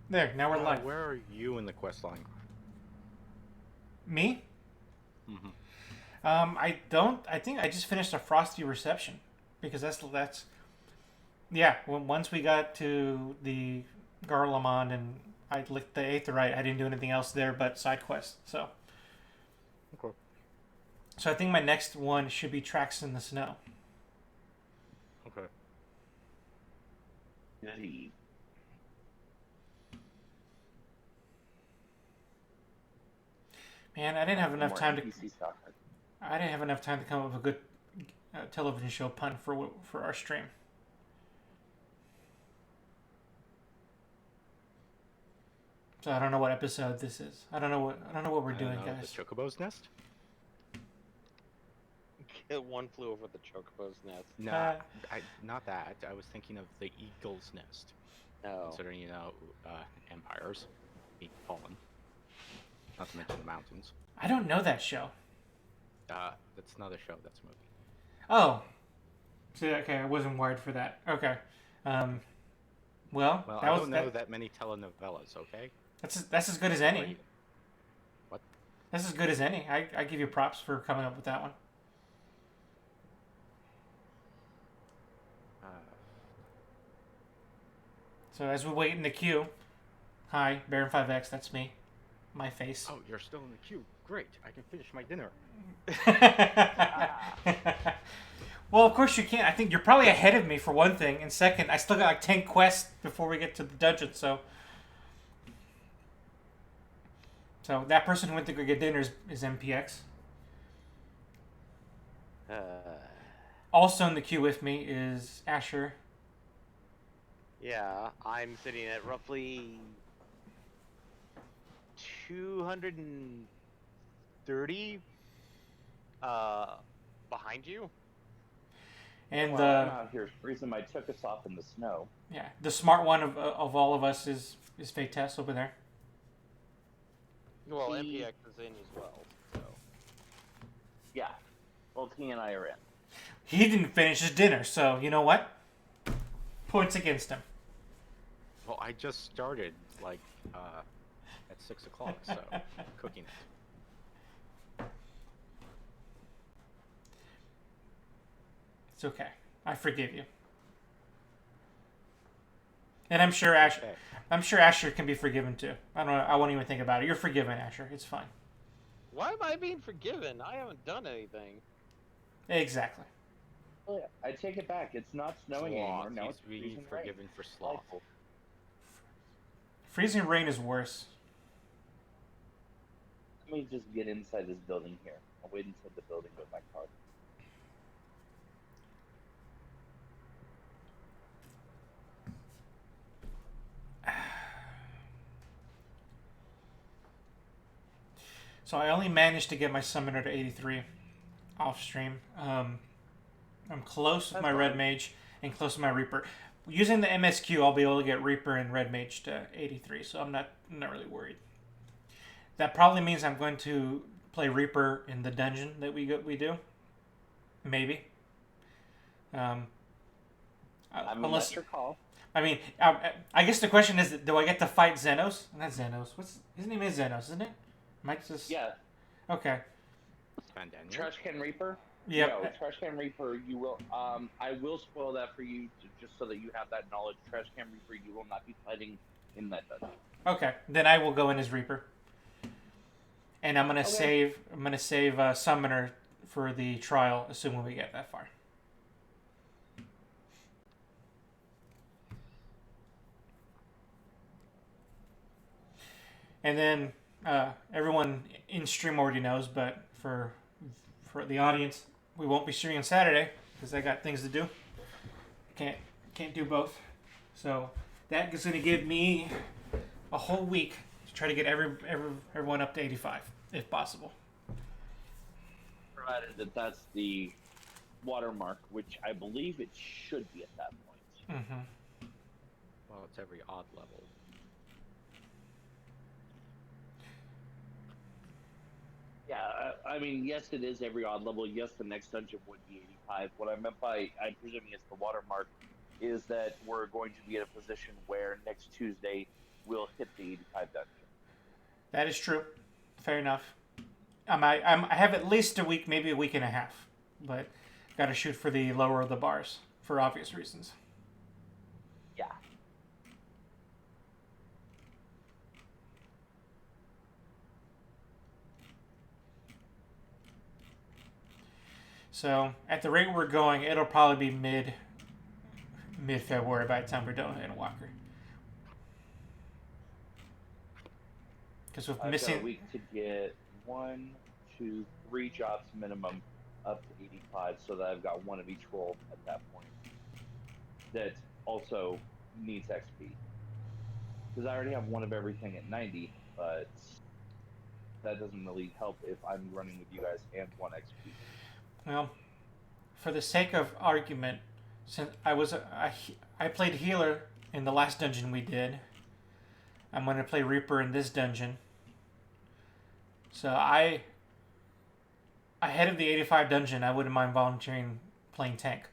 There, now we're live. Where are you in the quest line? Me? Hmm. I don't. I think I just finished a frosty reception because that's yeah. Once we got to the Garlemond and I licked the Aetheryte, I didn't do anything else there but side quest. Okay. So I think my next one should be Tracks in the Snow. Okay. Goody. Man, I didn't have No enough more time to. NPC stuff. I didn't have enough time to come up with a good television show pun for our stream. So I don't know what episode this is. I don't know what we're I don't doing, know. The guys. Chocobo's nest? One flew over the chocobo's nest. Nah, not that. I was thinking of the eagle's nest. No. Considering, empires being fallen. Not to mention the mountains. I don't know that show. That's not a show. That's a movie. Oh, see, okay, I wasn't wired for that. Okay, um, well, Well, that I was don't know that many telenovelas. Okay. that's as good as What? any. What? That's as good as any. I give you props for coming up with that one. Uh, So as we wait in the queue, hi, Baron 5X, that's me, my face. oh, you're still in the queue. Great. I can finish my dinner. Well, of course you can't. I think you're probably ahead of me for one thing, and second, I still got like 10 quests before we get to the dungeon. So that person who went to go get dinner is MPX. Uh, Also in the queue with me is Asher. yeah, I'm sitting at roughly 230 behind you. And Well, I'm out here freezing my tuchus off in the snow. yeah, the smart one of all of us is Fate Test over there. Well, He- MPX is in as well. So Yeah. Well, T and I are in. He didn't finish his dinner, so you know what? Points against him. Well, I just started at 6 o'clock, so cooking it. It's okay. I forgive you. And I'm sure Asher. Okay. I'm sure Asher can be forgiven too. I don't. I won't even think about it. You're forgiven, Asher. It's fine. why am I being forgiven? I haven't done anything. Exactly. Oh, yeah. I take it back. It's not snowing anymore. Now He's it's being freezing rain. forgiven for sloth. Delightful. Freezing rain is worse. Let me just get inside this building here. I'll wait inside the building with my car. So I only managed to get my summoner to 83 off stream. I'm close with That's my Red fine. Mage and close with my Reaper. Using the MSQ, I'll be able to get Reaper and Red Mage to 83, so I'm not really worried. That probably means I'm going to play Reaper in the dungeon that we do. Maybe. Um, I mean, unless that's your call. I mean, I guess the question is, do I get to fight Xenos? Not Xenos. What's his name? Is Xenos, isn't it? Might just Yeah. Okay. Van Daniel. Trash Can Reaper? Yep. No, Trash Can Reaper, you will. I will spoil that for you just so that you have that knowledge. Trash Can Reaper, you will not be fighting in that dungeon. Okay. Then I will go in as Reaper, and I'm gonna Okay. save. I'm gonna save Summoner for the trial, assuming we get that far. And then everyone in stream already knows, but for the audience, we won't be streaming on Saturday because I got things to do. Can't can't do both. So that is going to give me a whole week to try to get everyone up to 85 if possible. Provided that that's the watermark, which I believe it should be at that point. Mm-hmm. Well, it's every odd level. Yeah, I mean, yes, it is every odd level. Yes, the next dungeon would be 85. What I meant by, I'm presuming it's the watermark, is that we're going to be in a position where next Tuesday will hit the 85 dungeon. That is true. Fair enough. I have at least a week, maybe a week and a half, but got to shoot for the lower of the bars for obvious reasons. Yeah. So at the rate we're going, it'll probably be mid February by the time we're done with Walker. Because with I've missing got a week to get 1, 2, 3 jobs minimum up to 85, so that I've got one of each role at that point. That also needs XP. Because I already have one of everything at 90, but that doesn't really help if I'm running with you guys and 1 XP. well, for the sake of argument, since I played healer in the last dungeon we did, I'm going to play Reaper in this dungeon. So ahead of the 85 dungeon, I wouldn't mind volunteering playing tank.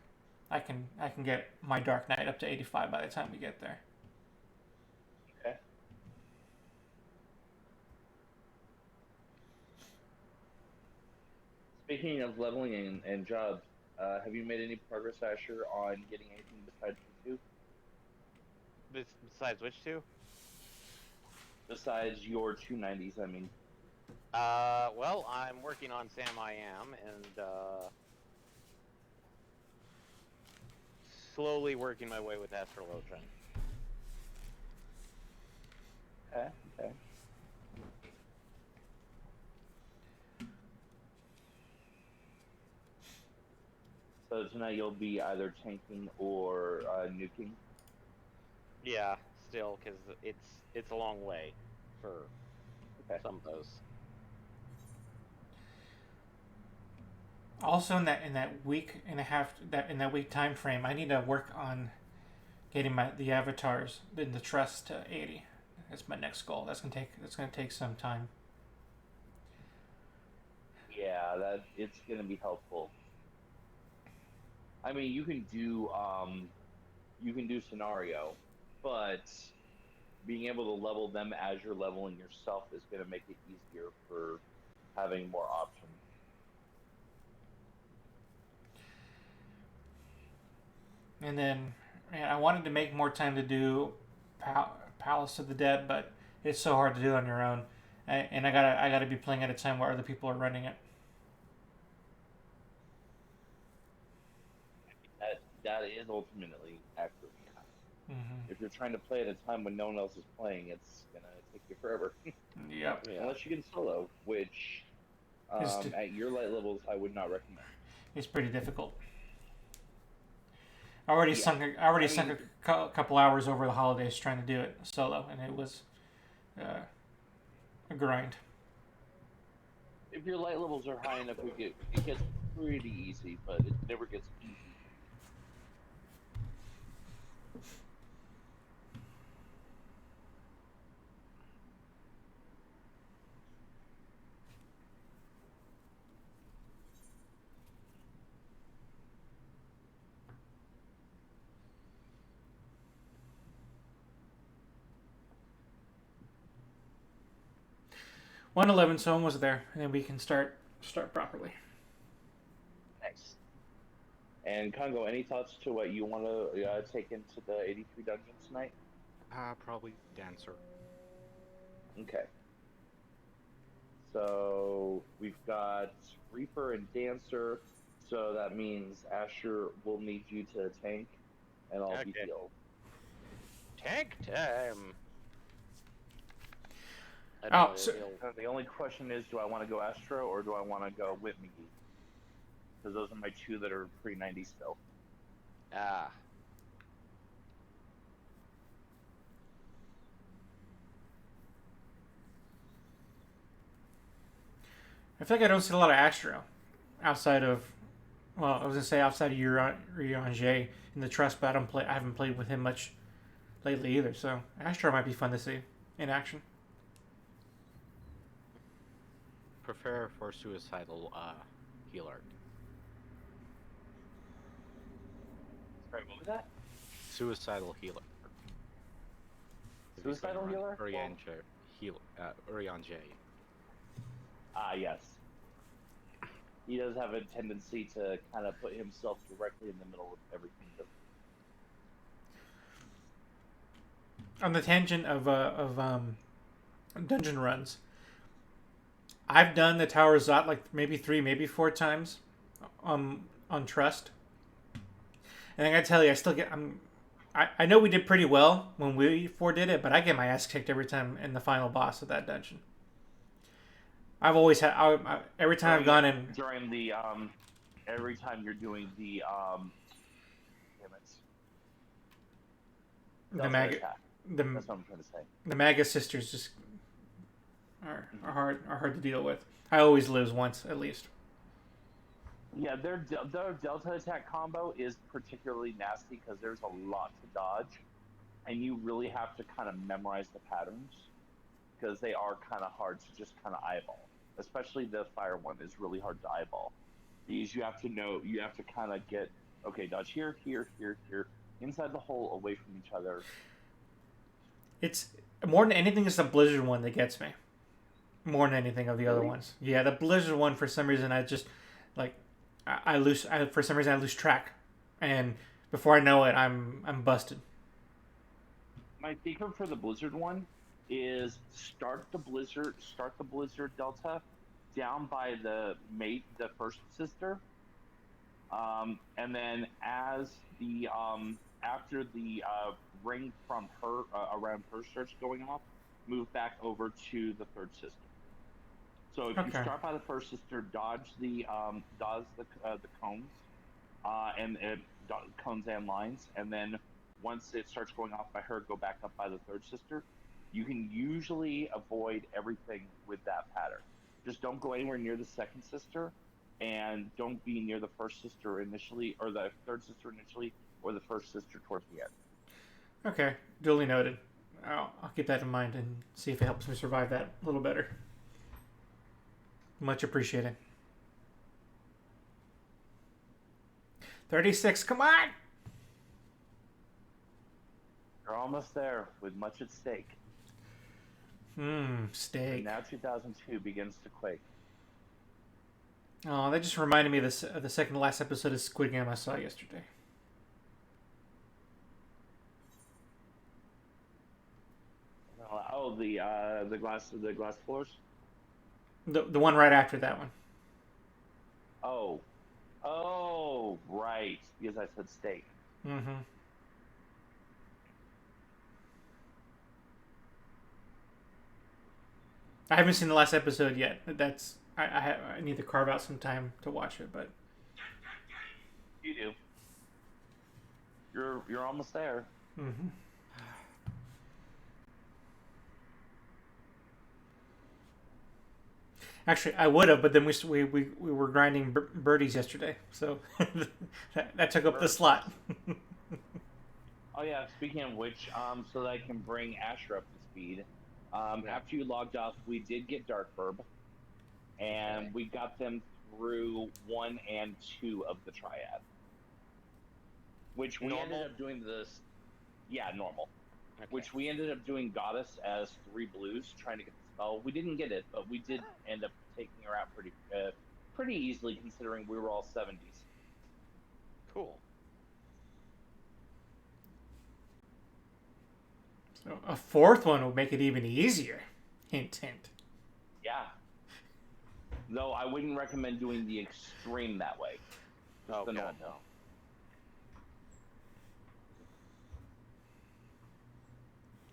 I can get my Dark Knight up to 85 by the time we get there. Okay. Speaking of leveling and jobs, have you made any progress, Asher, on getting anything besides the 2? Besides which two? Besides your 290s, I mean. Well, I'm working on Sam I Am, and, slowly working my way with Astrologian. Okay, okay. So tonight you'll be either tanking or nuking? Yeah, still, because it's a long way for some of those. Also, in that week and a half, in that week time frame, I need to work on getting the avatars in the trust to 80. That's my next goal. That's gonna take some time. Yeah, it's gonna be helpful. I mean, you can do scenario, but being able to level them as you're leveling yourself is gonna make it easier for having more options. And then, man, I wanted to make more time to do Palace of the Dead, but it's so hard to do on your own. And I gotta be playing at a time where other people are running it. That is ultimately accurate. Mm-hmm. If you're trying to play at a time when no one else is playing, it's gonna take you forever. Yep. Yeah. Unless you can solo, which at your light levels I would not recommend. It's pretty difficult. I already sunk a couple hours over the holidays trying to do it solo, and it was a grind. If your light levels are high enough, it gets pretty easy, but it never gets easy. $111, so almost there, and then we can start properly. Nice. And Congo, any thoughts to what you want to take into the 83 dungeons tonight? Probably Dancer. Okay. So we've got Reaper and Dancer, so that means Asher will need you to tank, and I'll be healed. Tank time! The only question is, do I want to go Astro or do I want to go Whip McGee? Because those are my two that are pre-90 still. Ah. I feel like I don't see a lot of Astro outside of, well, I was gonna say outside of Urianger in the trust, but I haven't played with him much lately either. So Astro might be fun to see in action. Prepare for suicidal healer. Sorry, what was that? Suicidal healer. Suicidal healer? Urian J. Ah, yes. He does have a tendency to kind of put himself directly in the middle of everything. On the tangent of dungeon runs, I've done the Tower of Zot like maybe 3, maybe 4 times, on Trust, and I gotta tell you, I still get I know we did pretty well when we 4 did it, but I get my ass kicked every time in the final boss of that dungeon. I've always had every time I've gone in during the every time you're doing the damn it. the mag attack. the That's what I'm trying to say. the Magus sisters just are hard to deal with. I always lose once at least. Yeah, their Delta attack combo is particularly nasty because there's a lot to dodge, and you really have to kind of memorize the patterns because they are kind of hard to just kind of eyeball. Especially the fire one is really hard to eyeball. These you have to know, you have to kind of get, okay, dodge here, here, here, here, inside the hole, away from each other. It's more than anything, it's the Blizzard one that gets me. More than anything of the other ones. Yeah, the Blizzard one, for some reason, I just, like, I lose, for some reason I lose track. And before I know it, I'm busted. My secret for the Blizzard one is start the Blizzard Delta down by the first sister, and then as the after the ring from her around her starts going off, move back over to the third sister. So if you start by the first sister, dodge the cones, and cones and lines, and then once it starts going off by her, go back up by the third sister. You can usually avoid everything with that pattern. Just don't go anywhere near the second sister, and don't be near the first sister initially, or the third sister initially, or the first sister towards the end. Okay, duly noted. I'll keep that in mind and see if it helps me survive that a little better. Much appreciated. 36, come on! You're almost there, with much at stake. Steak. And now 2002 begins to quake. Oh, that just reminded me of the second to last episode of Squid Game I saw yesterday. Oh, the glass floors. The one right after that one. Oh, right. Because I said steak. Mm-hmm. I haven't seen the last episode yet. That's I need to carve out some time to watch it, but you do. You're almost there. Mm-hmm. Actually, I would have, but then we were grinding birdies yesterday, so that took up the slot. Oh yeah. Speaking of which, so that I can bring Asher up to speed. After you logged off, we did get Dark Burb, and we got them through 1 and 2 of the triad, which we ended up doing this. Yeah, normal. Okay. Which we ended up doing Goddess as 3 blues, trying to get the spell. We didn't get it, but we did end up taking her out pretty easily, considering we were all 70s. Cool. So a 4th one would make it even easier. Hint, hint. Yeah. Though I wouldn't recommend doing the extreme that way. Oh, the God, normal. no.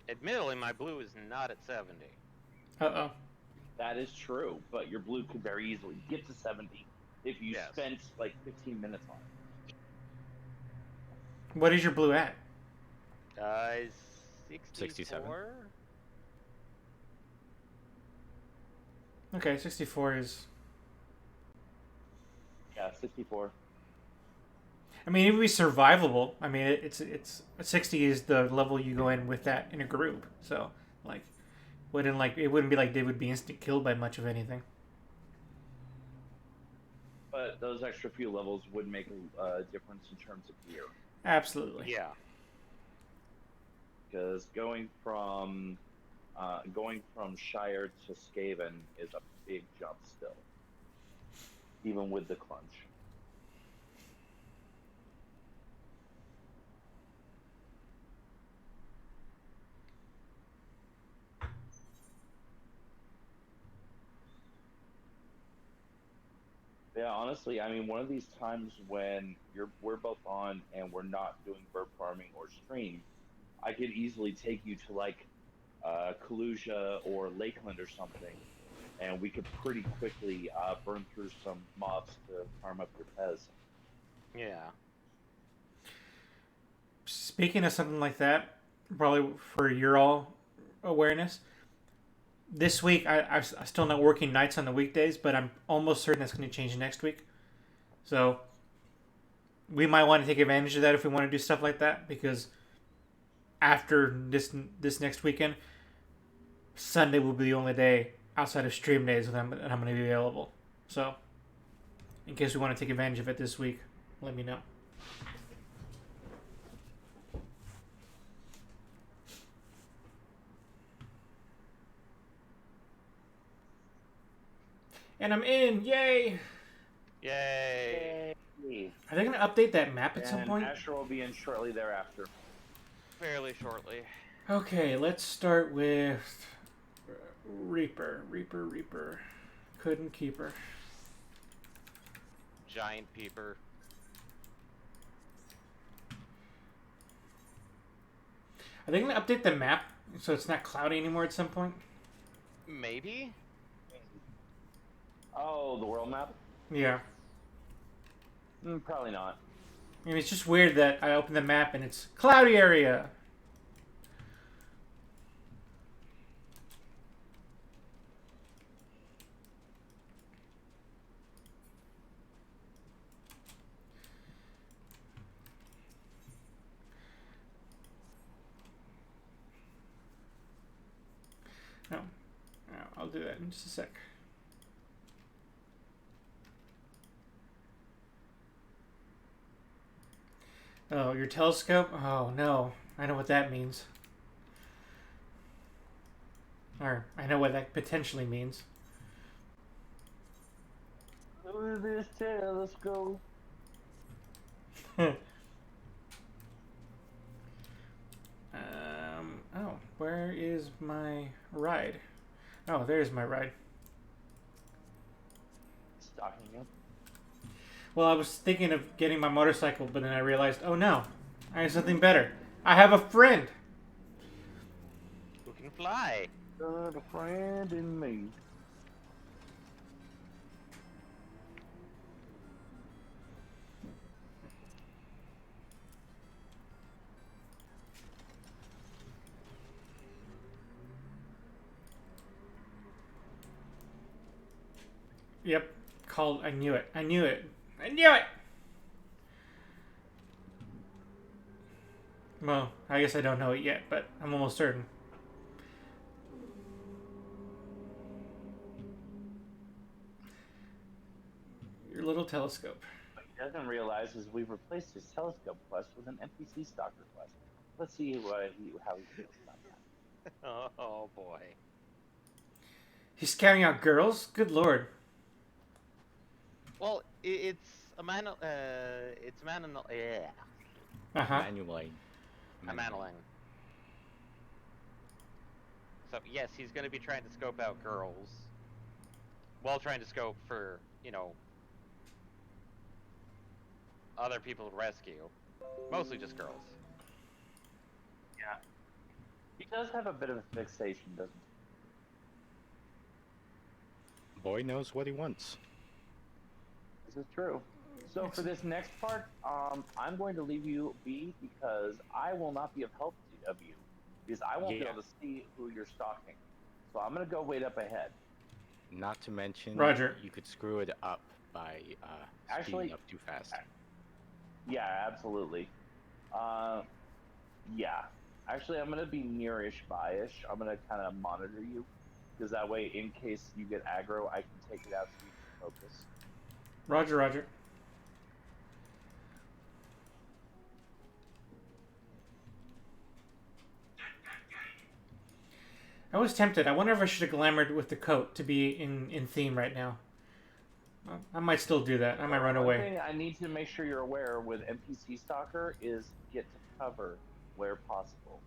Admittedly, my blue is not at 70. Uh-oh. That is true, but your blue could very easily get to 70 if you spent like 15 minutes on it. What is your blue at? 67. Okay, 64 is... Yeah, 64. I mean, it would be survivable. I mean, it's 60 is the level you go in with that in a group. So, like, it wouldn't be like they would be instant killed by much of anything. But those extra few levels would make a difference in terms of gear. Absolutely. Yeah. because going from Shire to Skaven is a big jump still, even with the clunch. Yeah, honestly, I mean, one of these times when we're both on and we're not doing bird farming or stream, I could easily take you to like Kalusia or Lakeland or something, and we could pretty quickly burn through some mobs to farm up your Pez. Yeah. Speaking of something like that, probably for your all awareness, this week I'm still not working nights on the weekdays, but I'm almost certain that's going to change next week. So we might want to take advantage of that if we want to do stuff like that, because after this next weekend, Sunday will be the only day outside of stream days that I'm going to be available. So in case we want to take advantage of it this week, let me know. And I'm in! Yay! Yay! Are they going to update that map at some And point? Asher will be in shortly thereafter. Fairly shortly. Okay, let's start with Reaper. Couldn't keep her. Giant peeper. Are they going to update the map so it's not cloudy anymore at some point? Maybe? Oh, the world map? Yeah. Probably not. I mean, it's just weird that I open the map and it's cloudy area. No. I'll do that in just a sec. Oh, your telescope? Oh, no. I know what that means. Or, I know what that potentially means. With this telescope. Oh, where is my ride? Oh, there's my ride. Stalking you. Well, I was thinking of getting my motorcycle, but then I realized, oh no, I have something better. I have a friend. Who can fly? Got a friend in me. Yep, called. I knew it. I knew it. Well, I guess I don't know it yet, but I'm almost certain. Your little telescope. What he doesn't realize is we've replaced his telescope quest with an NPC stalker quest. Let's see how he feels about that. Oh boy. He's scouting out girls? Good lord. Well, it's a man. It's man. Yeah. Uh-huh. Manueline. A Manaling. So yes, he's going to be trying to scope out girls, while trying to scope for, you know, other people to rescue. Mostly just girls. Yeah. He does have a bit of a fixation, doesn't he? Boy knows what he wants. This is true. So for this next part, I'm going to leave you be because I will not be of help of you because I won't be able to see who you're stalking. So I'm going to go wait up ahead. Not to mention, Roger. You could screw it up by speeding up too fast. Yeah, absolutely. Yeah. Actually, I'm going to be nearish by-ish. I'm going to kind of monitor you because that way, in case you get aggro, I can take it out so you can focus. Roger. was tempted. I wonder if I should have glamored with the coat to be in theme right now. I might still do that. I might run One away. thing I need to make sure you're aware with NPC Stalker is get to cover where possible.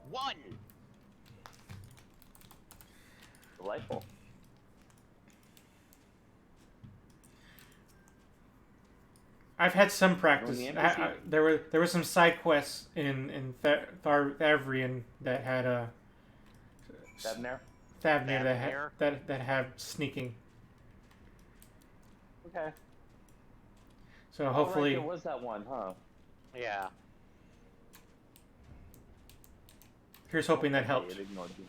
1. Delightful. I've had some practice. Doing the NPC. There were some side quests in Thavrian that had a Thavnir? Thavnir Thavnir? that have sneaking. Okay. So hopefully, It was that one, huh? Yeah. here's hoping that Okay, helped. It ignored you.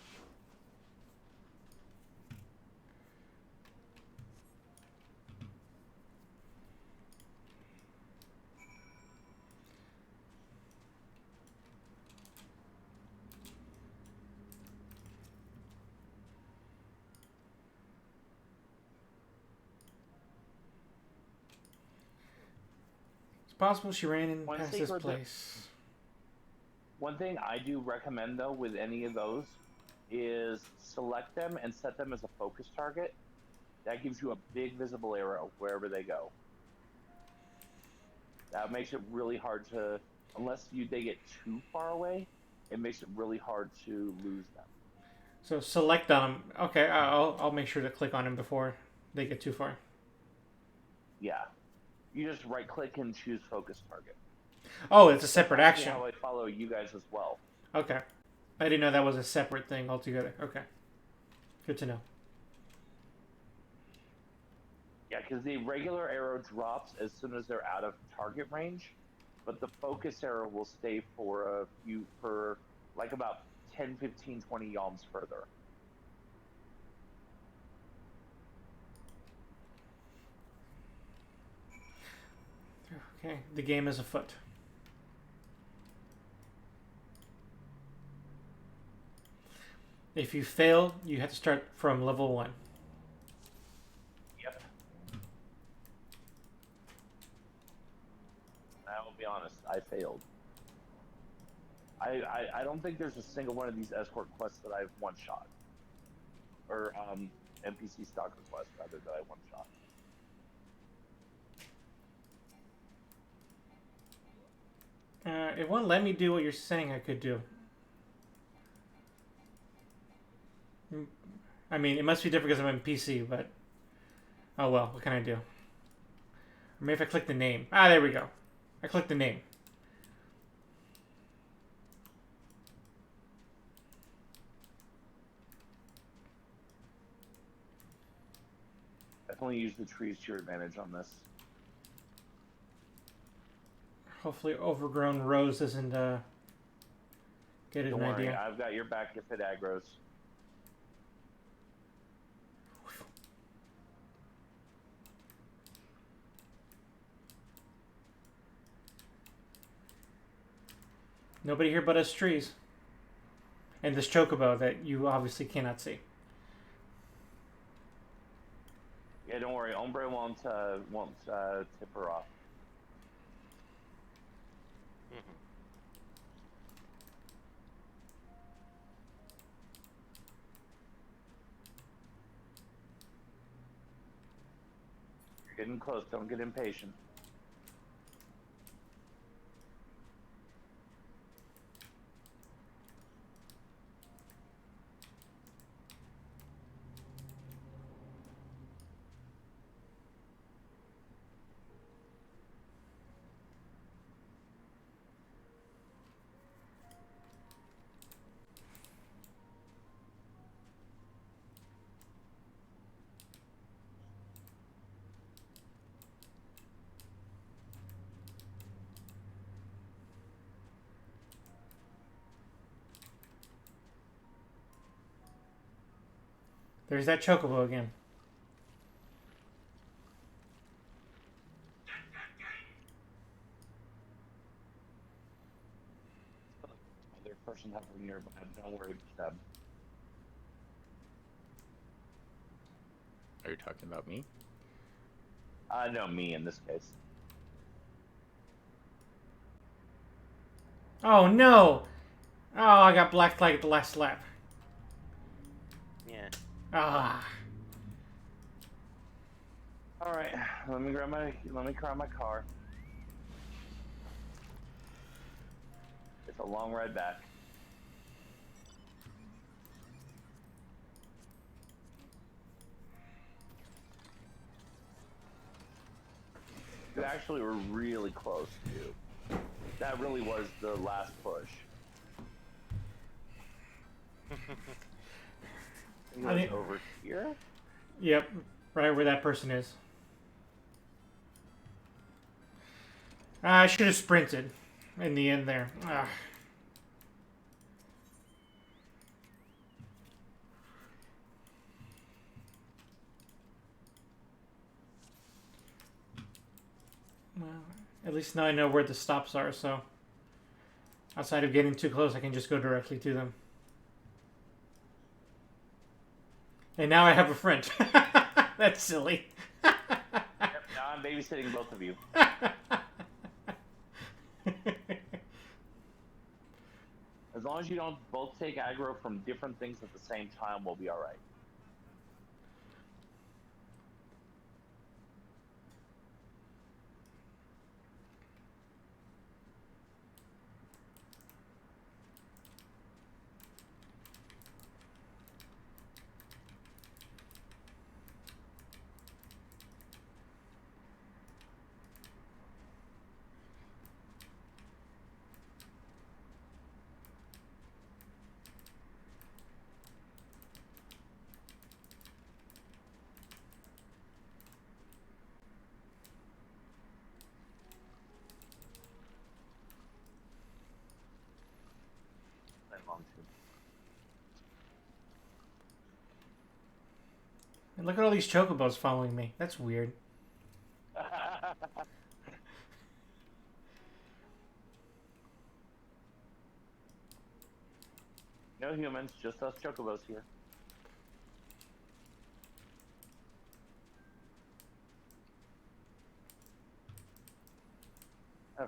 It's possible she ran in One past this secret that- place. One thing I do recommend though with any of those is select them and set them as a focus target. That gives you a big visible arrow wherever they go. That makes it really hard to, they get too far away, it makes it really hard to lose them. So select on them. Okay, I'll make sure to click on them before they get too far. Yeah. You just right click and choose focus target. Oh, it's a separate That's action. how I follow you guys as well. Okay. I didn't know that was a separate thing altogether. Okay. Good to know. Yeah, because the regular arrow drops as soon as they're out of target range, but the focus arrow will stay for like about 10, 15, 20 yalms further. Okay, the game is afoot. If you fail, you have to start from level 1. Yep. I will be honest, I failed. I don't think there's a single one of these escort quests that I've one-shot. Or NPC stalker quests, rather, that I one-shot. It won't let me do what you're saying I could do. I mean, it must be different because I'm on PC, but... Oh well, what can I do? Or maybe if I click the name. Ah, there we go. I clicked the name. Definitely use the trees to your advantage on this. Hopefully overgrown rose doesn't get it Don't an worry, idea. I've got your back if it aggroes. Nobody here but us trees. And this chocobo that you obviously cannot see. Yeah, don't worry, Ombre won't tip her off. Mhm. You're getting close, don't get impatient. There's that chocobo again. Other person hovering nearby, don't worry about them. Are you talking about me? No, me in this case. Oh no! Oh, I got black flag at the last lap. Ah. All right, let me grab my car. It's a long ride back. You actually were really close, too. That really was the last push. It was over here? Yep, right where that person is. I should have sprinted in the end there. Ah. Well, at least now I know where the stops are, so outside of getting too close, I can just go directly to them. And now I have a friend. That's silly. Yep, now I'm babysitting both of you. As long as you don't both take aggro from different things at the same time, we'll be all right. And look at all these chocobos following me. That's weird. No humans, just us chocobos here.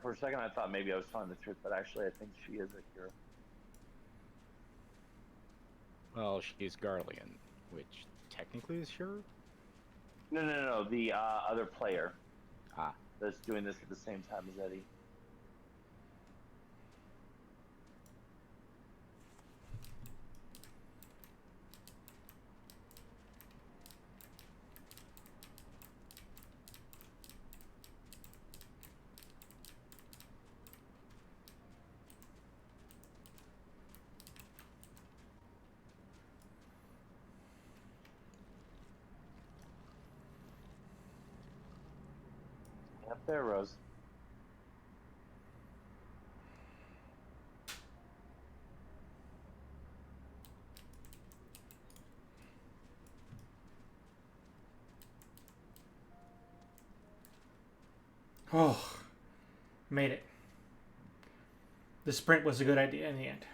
For a second, I thought maybe I was telling the truth, but actually, I think she is a hero. Well, she's Garlean, which technically is sure. No. The other player. Ah. That's doing this at the same time as Eddie. Up there, Rose. Oh, made it. The sprint was a good idea in the end.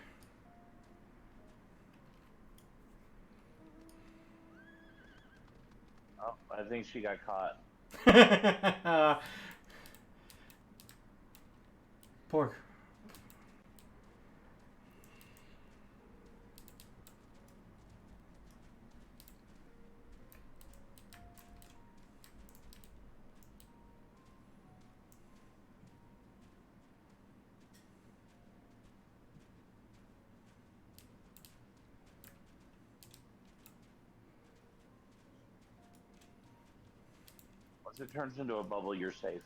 Oh, I think she got caught. Pork. Once it turns into a bubble, you're safe.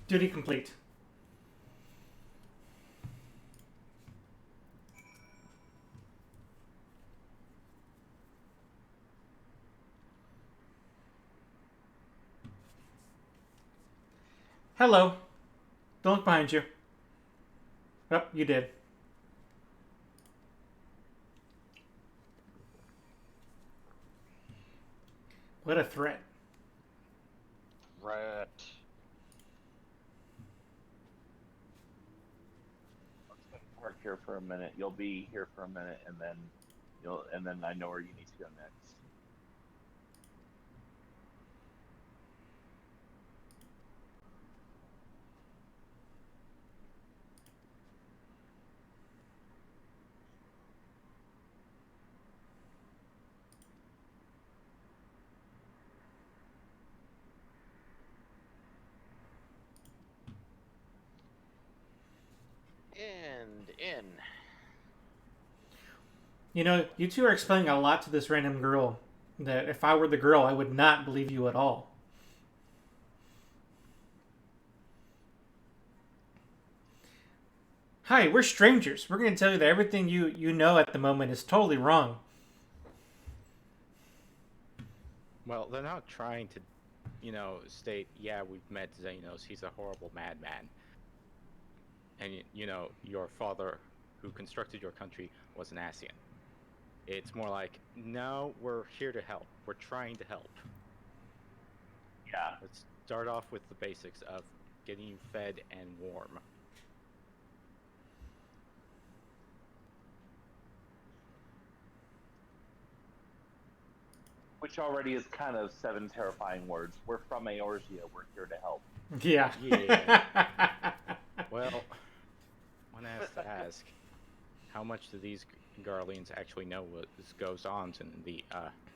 Duty complete. Hello. Don't look behind you. Oh, you did. What a threat. Right. Let's park here for a minute. You'll be here for a minute, and then I know where you need to go next. in. You know, you two are explaining a lot to this random girl that if I were the girl, I would not believe you at all. Hi, we're strangers. We're going to tell you that everything you know at the moment is totally wrong. Well, they're not trying to, state, yeah, we've met Xenos, he's a horrible madman. And, your father, who constructed your country, was an Asian. It's more like, no, we're here to help. We're trying to help. Yeah. Let's start off with the basics of getting you fed and warm. Which already is kind of 7 terrifying words. We're from Eorzea. We're here to help. Yeah. Yeah. Well, one has to ask, how much do these Garleans actually know what goes on in the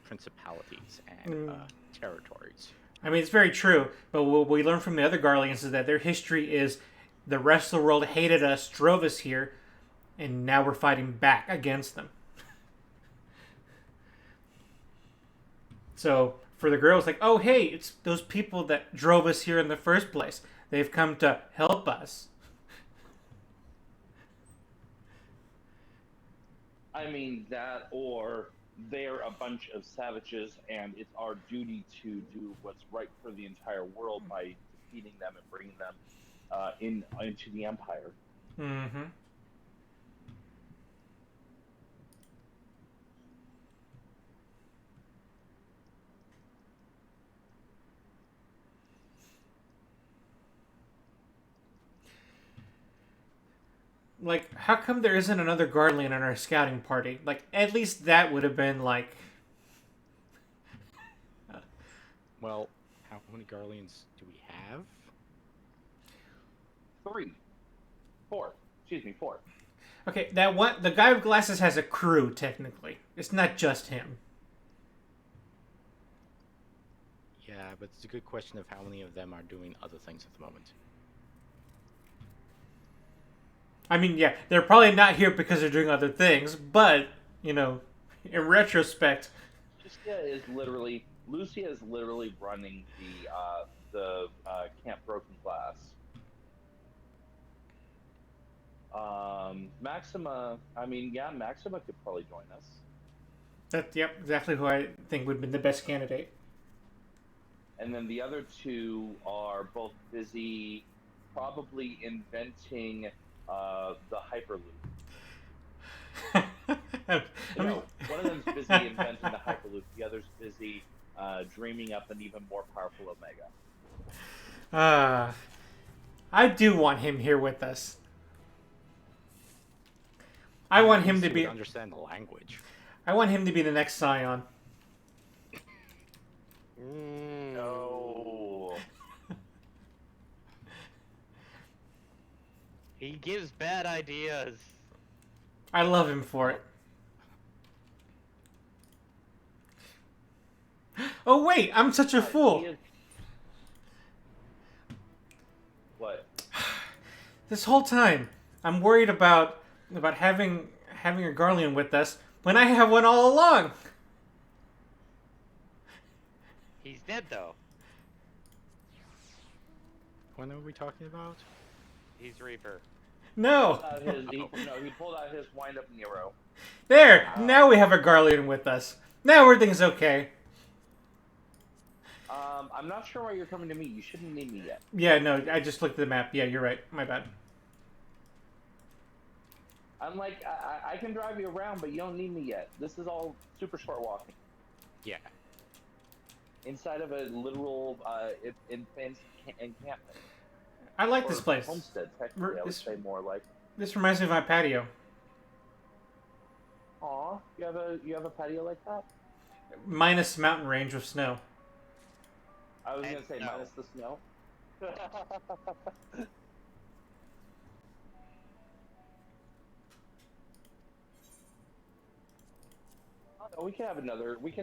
principalities and territories? I mean, it's very true, but what we learn from the other Garleans is that their history is the rest of the world hated us, drove us here, and now we're fighting back against them. So for the girls, like, oh, hey, it's those people that drove us here in the first place. They've come to help us. I mean, that or they're a bunch of savages, and it's our duty to do what's right for the entire world by defeating them and bringing them into the Empire. Mm-hmm. Like, how come there isn't another Guardian in our scouting party? Like, at least that would have been, like... Well, how many Garleans do we have? 4. Excuse me, 4. Okay, that one... The guy with glasses has a crew, technically. It's not just him. Yeah, but it's a good question of how many of them are doing other things at the moment. I mean, yeah, they're probably not here because they're doing other things, but, in retrospect... Lucia is literally running the Camp Broken Glass. Maxima, Maxima could probably join us. Yep, exactly who I think would be the best candidate. And then the other 2 are both busy, probably inventing the Hyperloop. One of them's busy inventing the Hyperloop. The other's busy dreaming up an even more powerful Omega. I do want him here with us. I want him to be... understand the language. I want him to be the next Scion. No. He gives bad ideas. I love him for it. Oh wait, I'm such a fool. What? This whole time, I'm worried about having a Garlean with us when I have one all along. He's dead though. When are we talking about? He's Reaper. No. He pulled out his wind-up Nero. There. Now we have a Garlean with us. Now everything's okay. I'm not sure why you're coming to me. You shouldn't need me yet. Yeah, no, I just looked at the map. Yeah, you're right. My bad. I'm like, I can drive you around, but you don't need me yet. This is all super short walking. Yeah. Inside of a literal encampment. I like this place. Homestead, technically, I would say more like. This reminds me of my patio. Aw, you have a patio like that? Minus mountain range with snow. I was And gonna say no. minus the snow. We can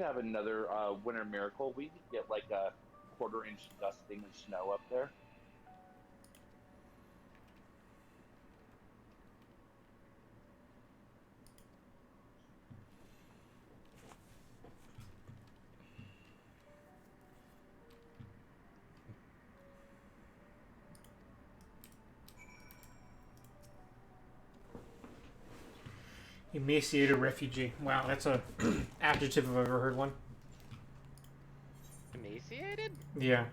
have another. Winter miracle. We could get like a quarter-inch dusting of snow up there. Emaciated refugee. Wow, that's a adjective if I've ever heard one. Emaciated? Yeah.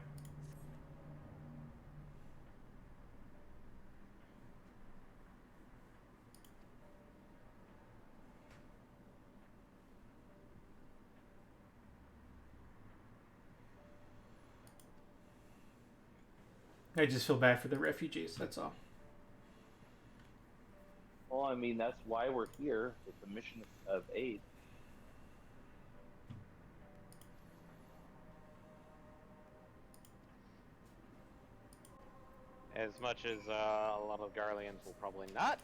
I just feel bad for the refugees, that's all. Well, I mean, that's why we're here with the mission of aid. As much as a lot of Garleans will probably not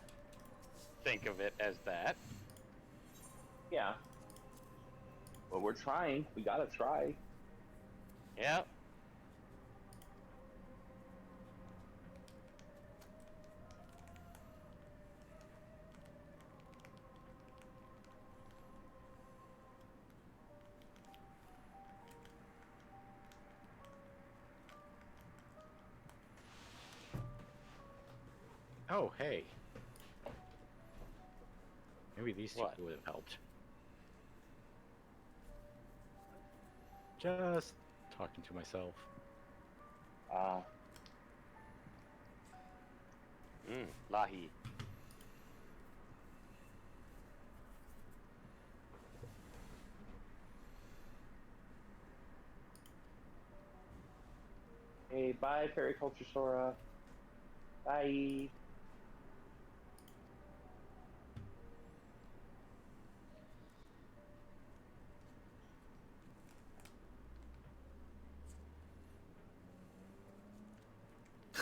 think of it as that. Yeah. But we're trying. We gotta try. Yeah. Oh, hey. Maybe these two What? would have helped. Just talking to myself. Lahi. Hey, bye, Periculture Sora. Bye.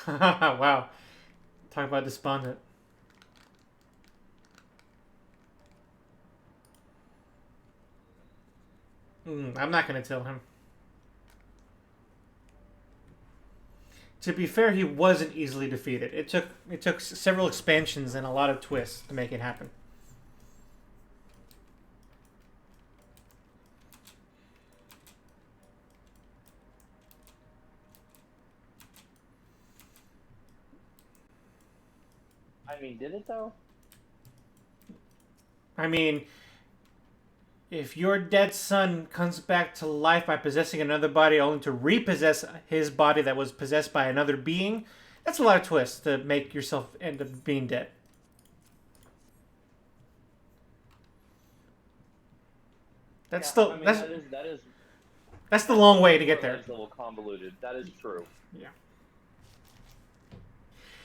Wow. Talk about despondent. I'm not going to tell him. To be fair, he wasn't easily defeated. It took several expansions and a lot of twists to make it happen. I mean, did it though? I mean, if your dead son comes back to life by possessing another body only to repossess his body that was possessed by another being, that's a lot of twists to make yourself end up being dead. That's Yeah, still I mean, that's the long way to get there. That's a little convoluted. That is true. Yeah.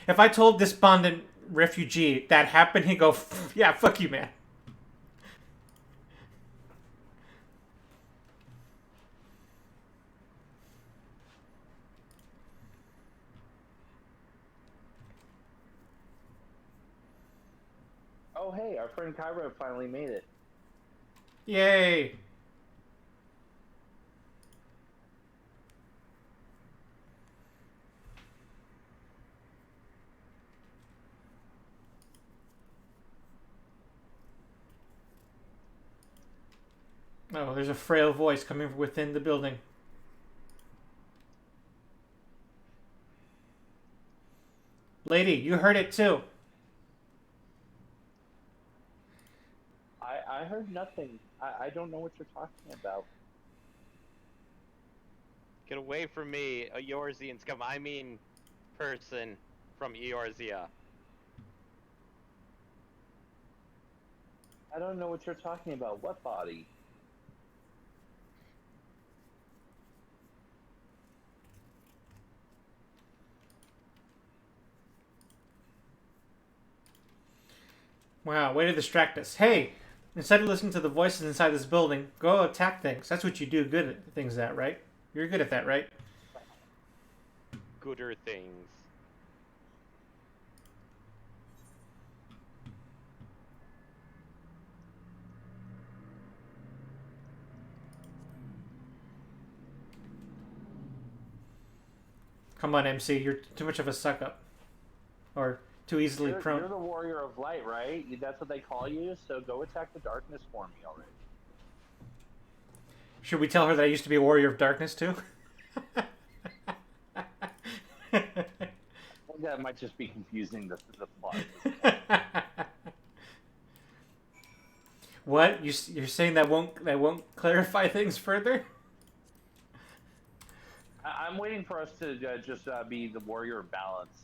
If I told despondent refugee that happened, he'd go, "Yeah, fuck you, man." Oh, hey, our friend Kyra finally made it. Yay. Oh, there's a frail voice coming from within the building. Lady, you heard it too. I heard nothing. I don't know what you're talking about. Get away from me, Eorzean scum. I mean, person from Eorzea. I don't know what you're talking about. What body? Wow, way to distract us. Hey, instead of listening to the voices inside this building, go attack things. That's what you do good at things at, right? You're good at that, right? Gooder things. Come on, MC. You're too much of a suck up. Or too easily prone. You're the warrior of light, right? That's what they call you. So go attack the darkness for me already. Should we tell her that I used to be a warrior of darkness too? That might just be confusing the plot. What? You're saying that won't clarify things further? I'm waiting for us to just be the warrior of balance,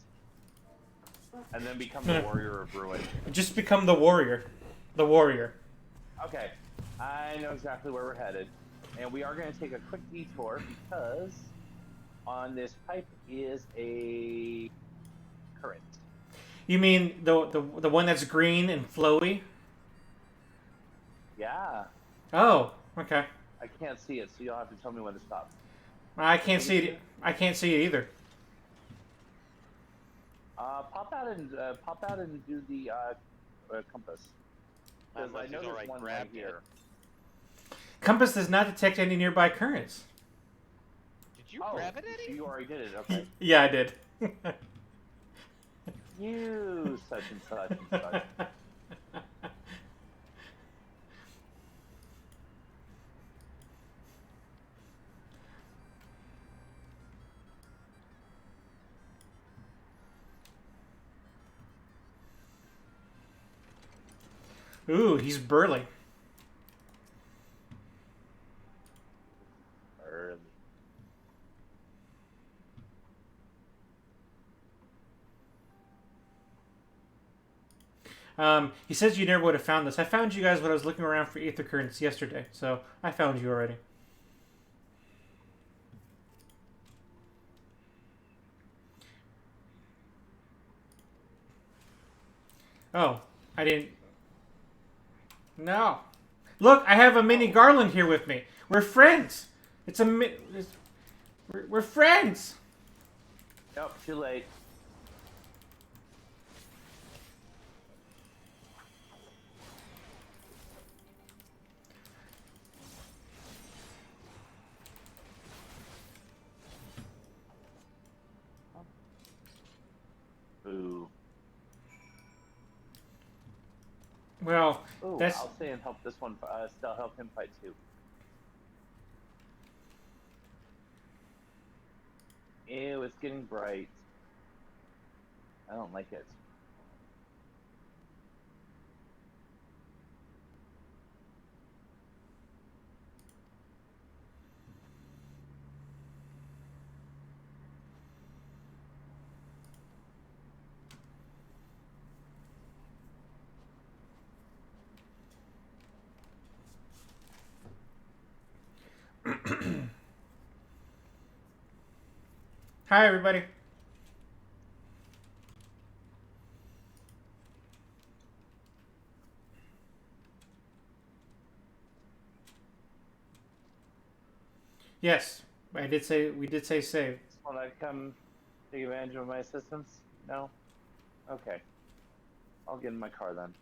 and then become the warrior of ruin. Just become the warrior. The warrior. Okay, I know exactly where we're headed, and we are going to take a quick detour because on this pipe is a current. You mean the one that's green and flowy? Yeah, Oh, okay. I can't see it, so you'll have to tell me when to stop. I can't see it. I can't see it either. Pop out and do the compass. Because I Unless know he's there's already one right grabbed it. here. Compass does not detect any nearby currents. Did you grab it, Eddie? You already did it. Okay. Yeah, I did. You such and such and such. Ooh, he's burly. Early. He says you never would have found this. I found you guys when I was looking around for ether currents yesterday, so I found you already. Oh, I didn't. No. Look, I have a mini garland here with me. We're friends. We're friends. Nope, too late. Ooh. Well, Ooh, that's I'll stay and help this one. Still help him fight too. Ew, it's getting bright. I don't like it. hi everybody. Yes, I did say we did say save. Want to come take advantage of my assistance? No? Okay. I'll get in my car then.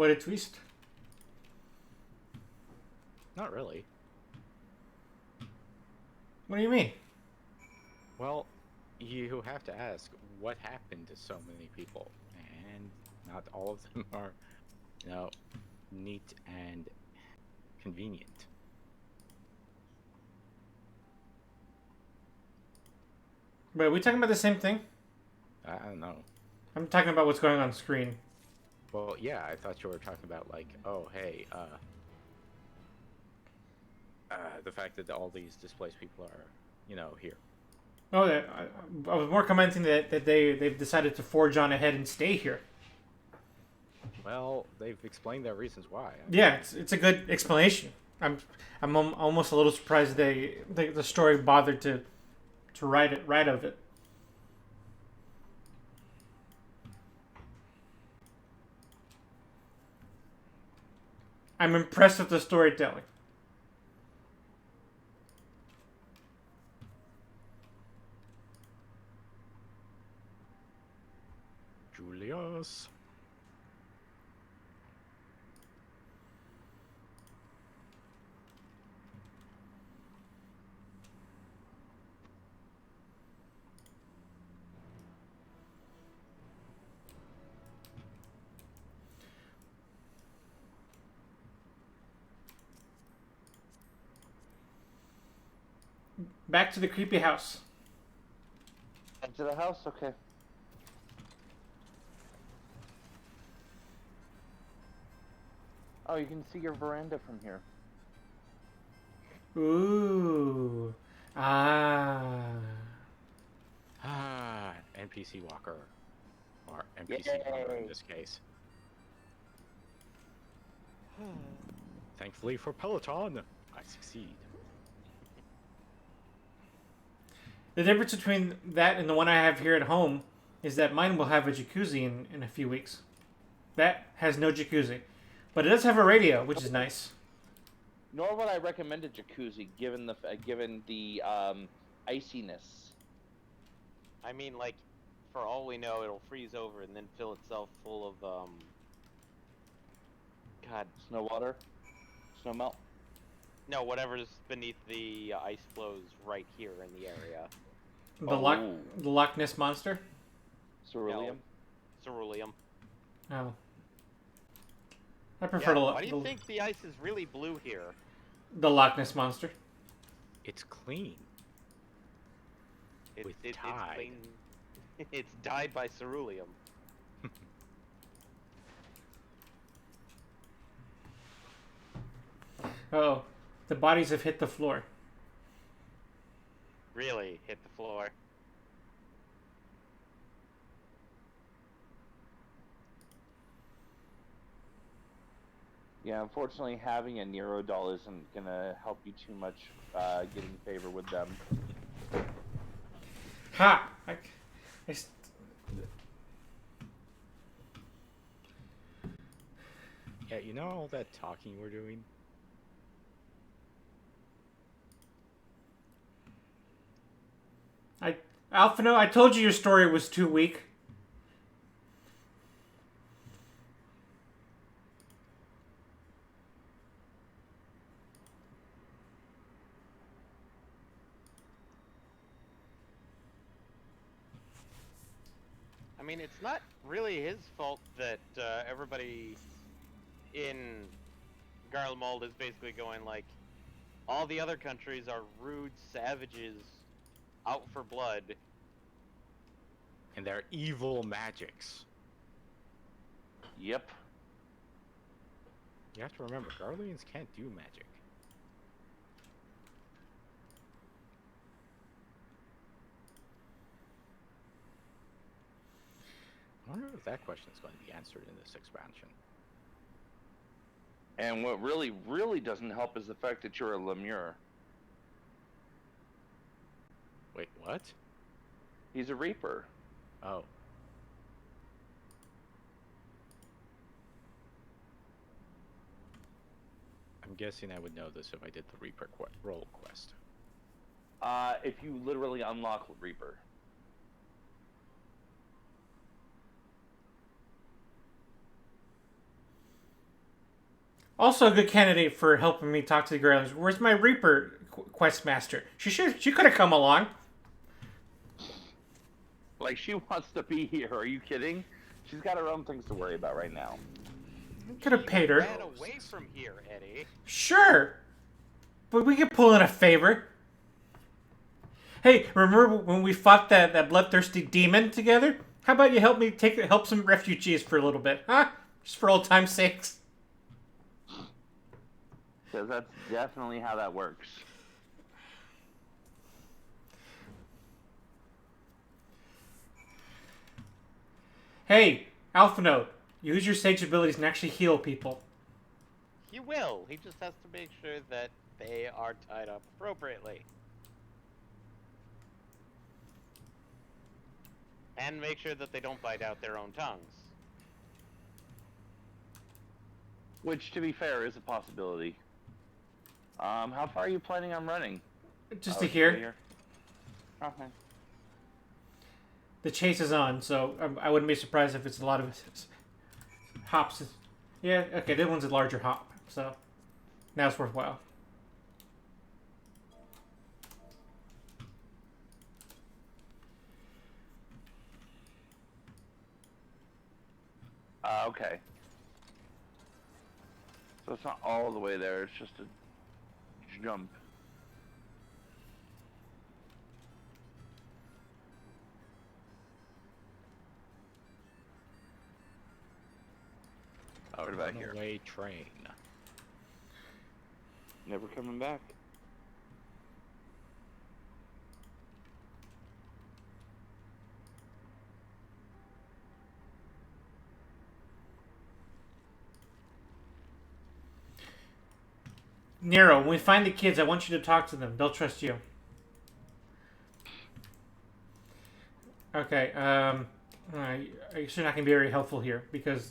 What a twist. Not really. What do you mean? Well, you have to ask what happened to so many people, and not all of them are, you know, neat and convenient. Wait, are we talking about the same thing? I don't know. I'm talking about what's going on screen. Well, yeah, I thought you were talking about like, oh, hey, the fact that all these displaced people are, here. Oh, I was more commenting that they've decided to forge on ahead and stay here. Well, they've explained their reasons why. Yeah, it's a good explanation. Almost a little surprised the story bothered to write of it. I'm impressed with the storytelling. Julius. Back to the creepy house. Into the house, okay. Oh, you can see your veranda from here. Ooh. Ah. NPC walker. Or NPC walker in this case. Thankfully for Peloton, I succeed. The difference between that and the one I have here at home is that mine will have a jacuzzi in a few weeks. That has no jacuzzi. But it does have a radio, which is nice. Nor would I recommend a jacuzzi, given the iciness. I mean, like, for all we know, it'll freeze over and then fill itself full of God, Snow water, snow melt. no, whatever's beneath the ice flows right here in the area. The Loch Ness monster. Ceruleum. Ceruleum. Oh. I prefer Why do you think the ice is really blue here? the Loch Ness monster. It's clean. With It's tide. clean. It's dyed by ceruleum. Oh, the bodies have hit the floor. Really hit the floor. Yeah, unfortunately, having a Nero doll isn't gonna help you too much getting favor with them. Ha! Yeah, you know all that talking we're doing? Alphino, I told you your story was too weak. I mean, it's not really his fault that everybody in Garlemald is basically going like, all the other countries are rude savages out for blood. And they're evil magics. Yep. You have to remember, Garleans can't do magic. I wonder if that question is going to be answered in this expansion. And what really, really doesn't help is the fact that you're a Lemure. Wait, what? He's a Reaper. Oh. I'm guessing I would know this if I did the Reaper role quest. If you literally unlock Reaper. Also a good candidate for helping me talk to the girls. Where's my Reaper quest master? She could have come along. Like, she wants to be here. Are you kidding? She's got her own things to worry about right now. Could have paid her. Ran away from here, Eddie. Sure. But we could pull in a favor. Hey, remember when we fought that bloodthirsty demon together? How about you help some refugees for a little bit, huh? Just for old time's sakes. Because that's definitely how that works. Hey, Alpha Note, use your sage abilities and actually heal people. He will. He just has to make sure that they are tied up appropriately. And make sure that they don't bite out their own tongues. Which, to be fair, is a possibility. How far are you planning on running? Just Oh, to it's here. right here. Okay. The chase is on, so I wouldn't be surprised if it's a lot of hops. Yeah, okay, that one's a larger hop, so now it's worthwhile. Okay. So it's not all the way there, it's just a jump. A What about here? runaway train. Never coming back. Nero, when we find the kids, I want you to talk to them. They'll trust you. Okay, you're not going to be very helpful here because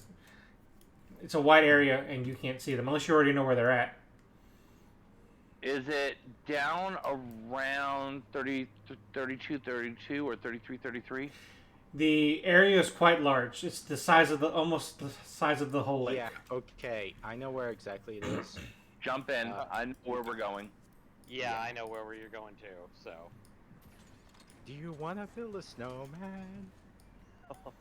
it's a wide area and you can't see them unless you already know where they're at. Is it down around 32 or 33? The area is quite large. It's the size of almost the size of the whole lake. Yeah, okay. I know where exactly it is. Jump in. I know where we're going. Yeah, I know where you're going to, so. Do you want to build a snowman?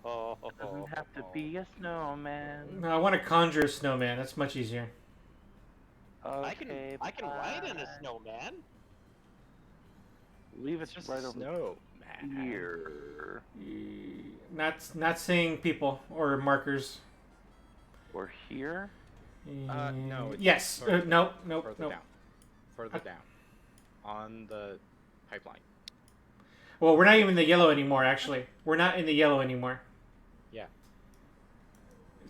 Doesn't have to be a snowman. No, I want to conjure a snowman. That's much easier. Okay, I can ride in a bye. snowman. Leave it It's just right a over snowman. here. Not seeing people or markers. Or here? No. It's Yes. further No. Further down. Further down. On the pipeline. Well, we're not even in the yellow anymore. Actually, we're not in the yellow anymore. Yeah.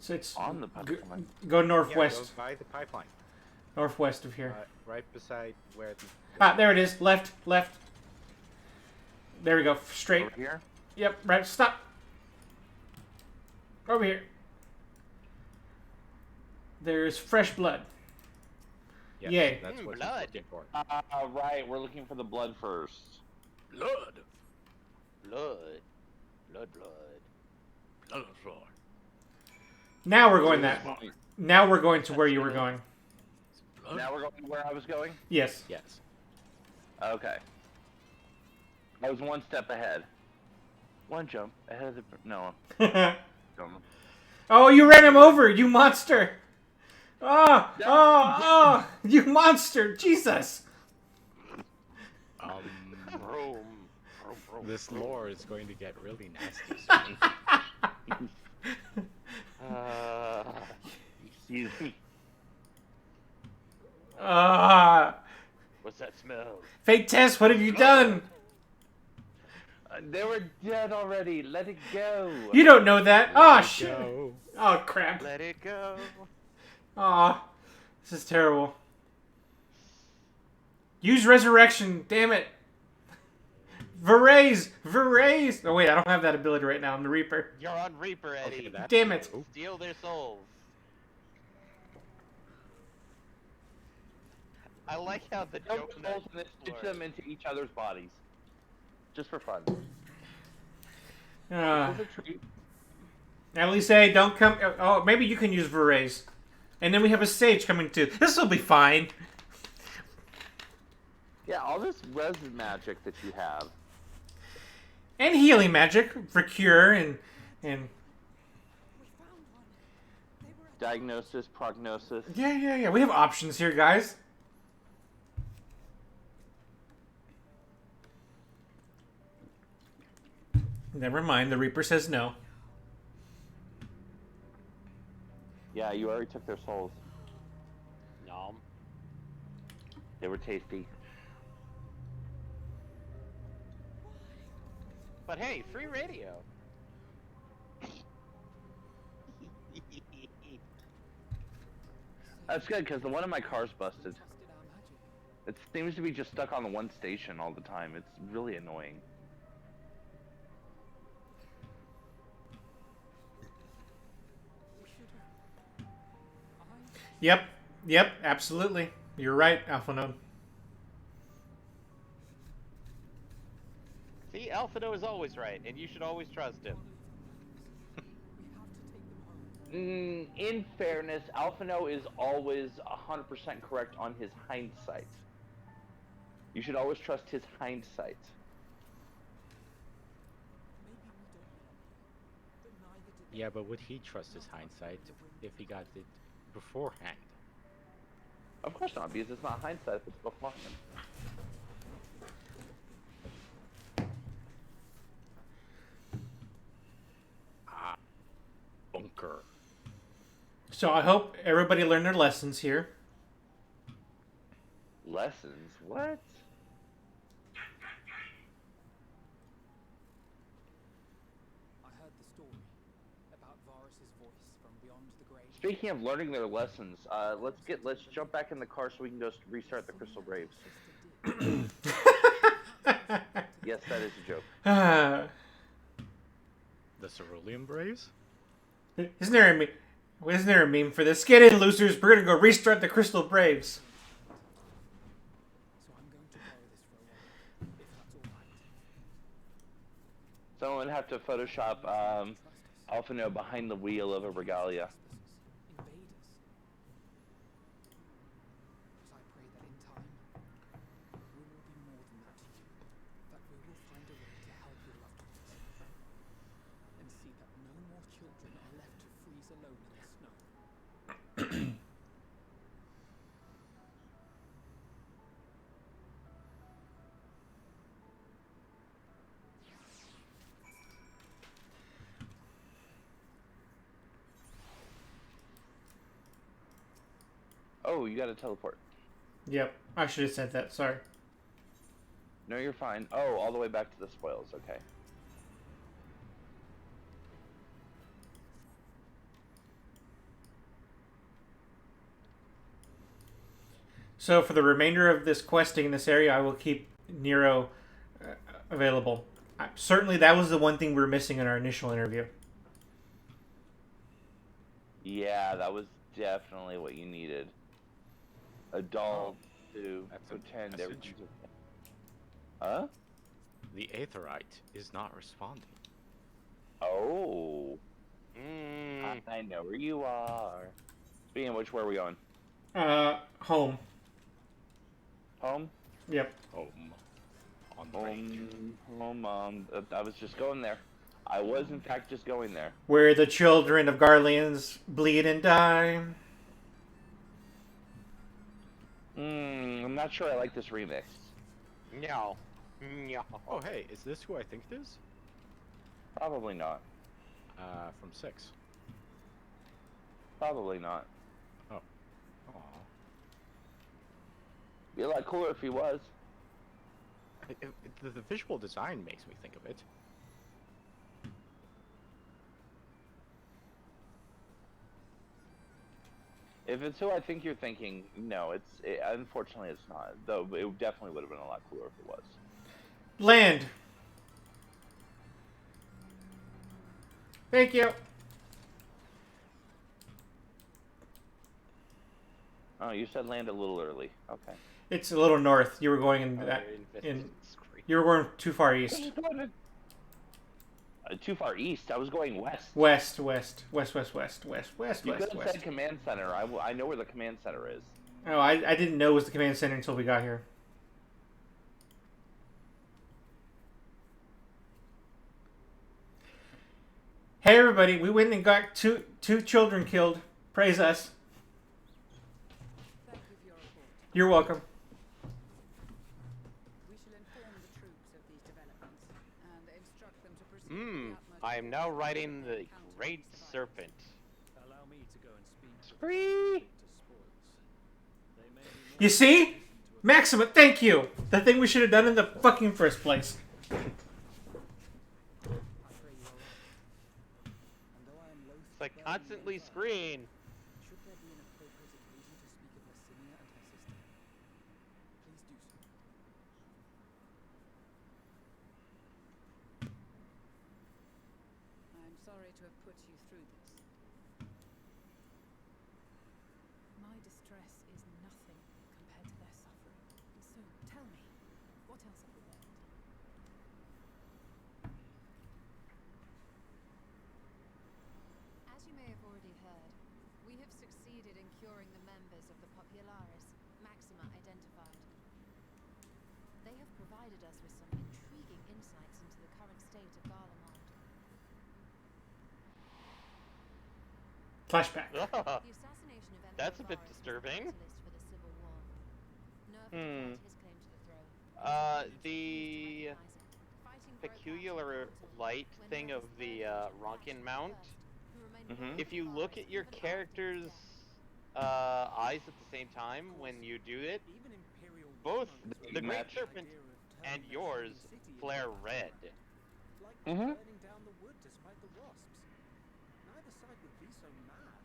It's On the pipeline. Go Yeah, northwest. go by the pipeline. Northwest of here. Right beside where the... Ah, there it is. Left. There we go. Straight. Over here? Yep. Right. Stop. Over here. There's fresh blood. Yes, Yay. that's what Blood. he's looking for. Right, we're looking for the blood first. Blood. Blood. Now we're going that. Now we're going to where you were going. Now we're going where I was going? Yes. Yes. Okay. I was one step ahead. One jump ahead of the... No. Jump. Oh, you ran him over, you monster! Oh, you monster! Jesus! Vroom. This lore is going to get really nasty soon. Excuse me. What's that smell? Fate Test, what have you done? They were dead already. Let it go. You don't know that. Oh, shit. Go. Oh, crap. Let it go. Aw. This is terrible. Use Resurrection, damn it. Verraise! Oh, wait, I don't have that ability right now. I'm the Reaper. You're on Reaper, Eddie. Okay, that's Damn it. new. Steal their souls. I like how the Don't joke souls and then stitch them into each other's bodies. Just for fun. Uh, It was a treat. at least say, don't come... Oh, maybe you can use Verraise. And then we have a Sage coming too. This will be fine. Yeah, all this resin magic that you have. And healing magic for cure and Diagnosis, prognosis. yeah. We have options here, guys. Never mind. The Reaper says no. Yeah, you already took their souls. No. They were tasty. But hey, free radio. That's good, because the one in my car's busted. It seems to be just stuck on the one station all the time. It's really annoying. Yep. Yep. Absolutely. You're right, Alpha Node. See, Alphado is always right, and you should always trust him. In fairness, Alphino is always 100% correct on his hindsight. You should always trust his hindsight. Yeah, but would he trust his hindsight if he got it beforehand? Of course not, because it's not hindsight if it's beforehand. Bunker. So I hope everybody learned their lessons here. Lessons? What? I heard the story about Varus's voice from beyond the grave. Speaking of learning their lessons, let's jump back in the car so we can go restart the Crystal Graves. Yes, that is a joke. The Cerulean Braves? Isn't there a meme for this? Get in, losers. We're gonna go restart the Crystal Braves. So I'm going to borrow this for a while, if that's all right. Someone would have to Photoshop Alphino behind the wheel of a regalia. Invaders. But I pray that in time, we will be more than that to you. That we will find a way to help your loved ones. And see that no more children are left to freeze alone in the snow. Oh, you gotta teleport. Yep, I should have said that. Sorry. No, you're fine. Oh, all the way back to the spoils. Okay. So for the remainder of this questing in this area, I will keep Nero available. Certainly, that was the one thing we were missing in our initial interview. Yeah, that was definitely what you needed. A doll to That's a pretend message. everything's okay. Huh? The Aetherite is not responding. Oh. Mm. I know where you are. Speaking of which, where are we going? Home. Home? Yep. On the range. Home. I was just going there. I was, in fact, just going there. Where the children of Garleans bleed and die. I'm not sure I like this remix. No. No. Oh, hey, is this who I think it is? Probably not. From 6. Probably not. Aw. Be a lot cooler if he was. The visual design makes me think of it. If it's who I think you're thinking, no, unfortunately it's not. Though it definitely would have been a lot cooler if it was. Land. Thank you. Oh, you said land a little early. Okay. It's a little north. You were going in that. You were going too far east. Too far east. I was going west. West. You could have said command center. I know where the command center is. Oh, I didn't know it was the command center until we got here. Hey everybody, we went and got two children killed. Praise us. Thank you for your report. You're welcome. We shall inform the troops of these developments and instruct them to proceed I am now riding the Great Serpent. Allow me to go and speak Spree! to spoils. They may be more You see? listen to a Maxima, thank you! The thing we should have done in the fucking first place. I pray you are right. And though I am loath It's to like burden the constantly Empire, screen. should there be an appropriate occasion to speak of Licinia and her sister, please do so. I am sorry to have put you through this. My distress is nothing compared to their suffering. So tell me, what else have we learned? As you may have already heard, we have succeeded in curing the members of the Popularis, Maxima identified. They have provided us with some intriguing insights into the current state of Garlemald. Flashback. The assassination of Emperor That's a bit Varus was disturbing. the catalyst for the civil war. Nerva Hmm. declared his claim to the throne. and The refused to recognize it. Fighting broke out peculiar in Council light when thing of Nerva's the third legion Ronkin marched mount. first, who remained Mhm. loyal If to you look Varus at your even after his character's death. eyes at the same time when you do it, Even Imperial both monarchs the were Great the Serpent idea of and turning their yours shining city into flare a red. Like Mhm. burning down the wood to spite the wasps. Neither side would be so mad.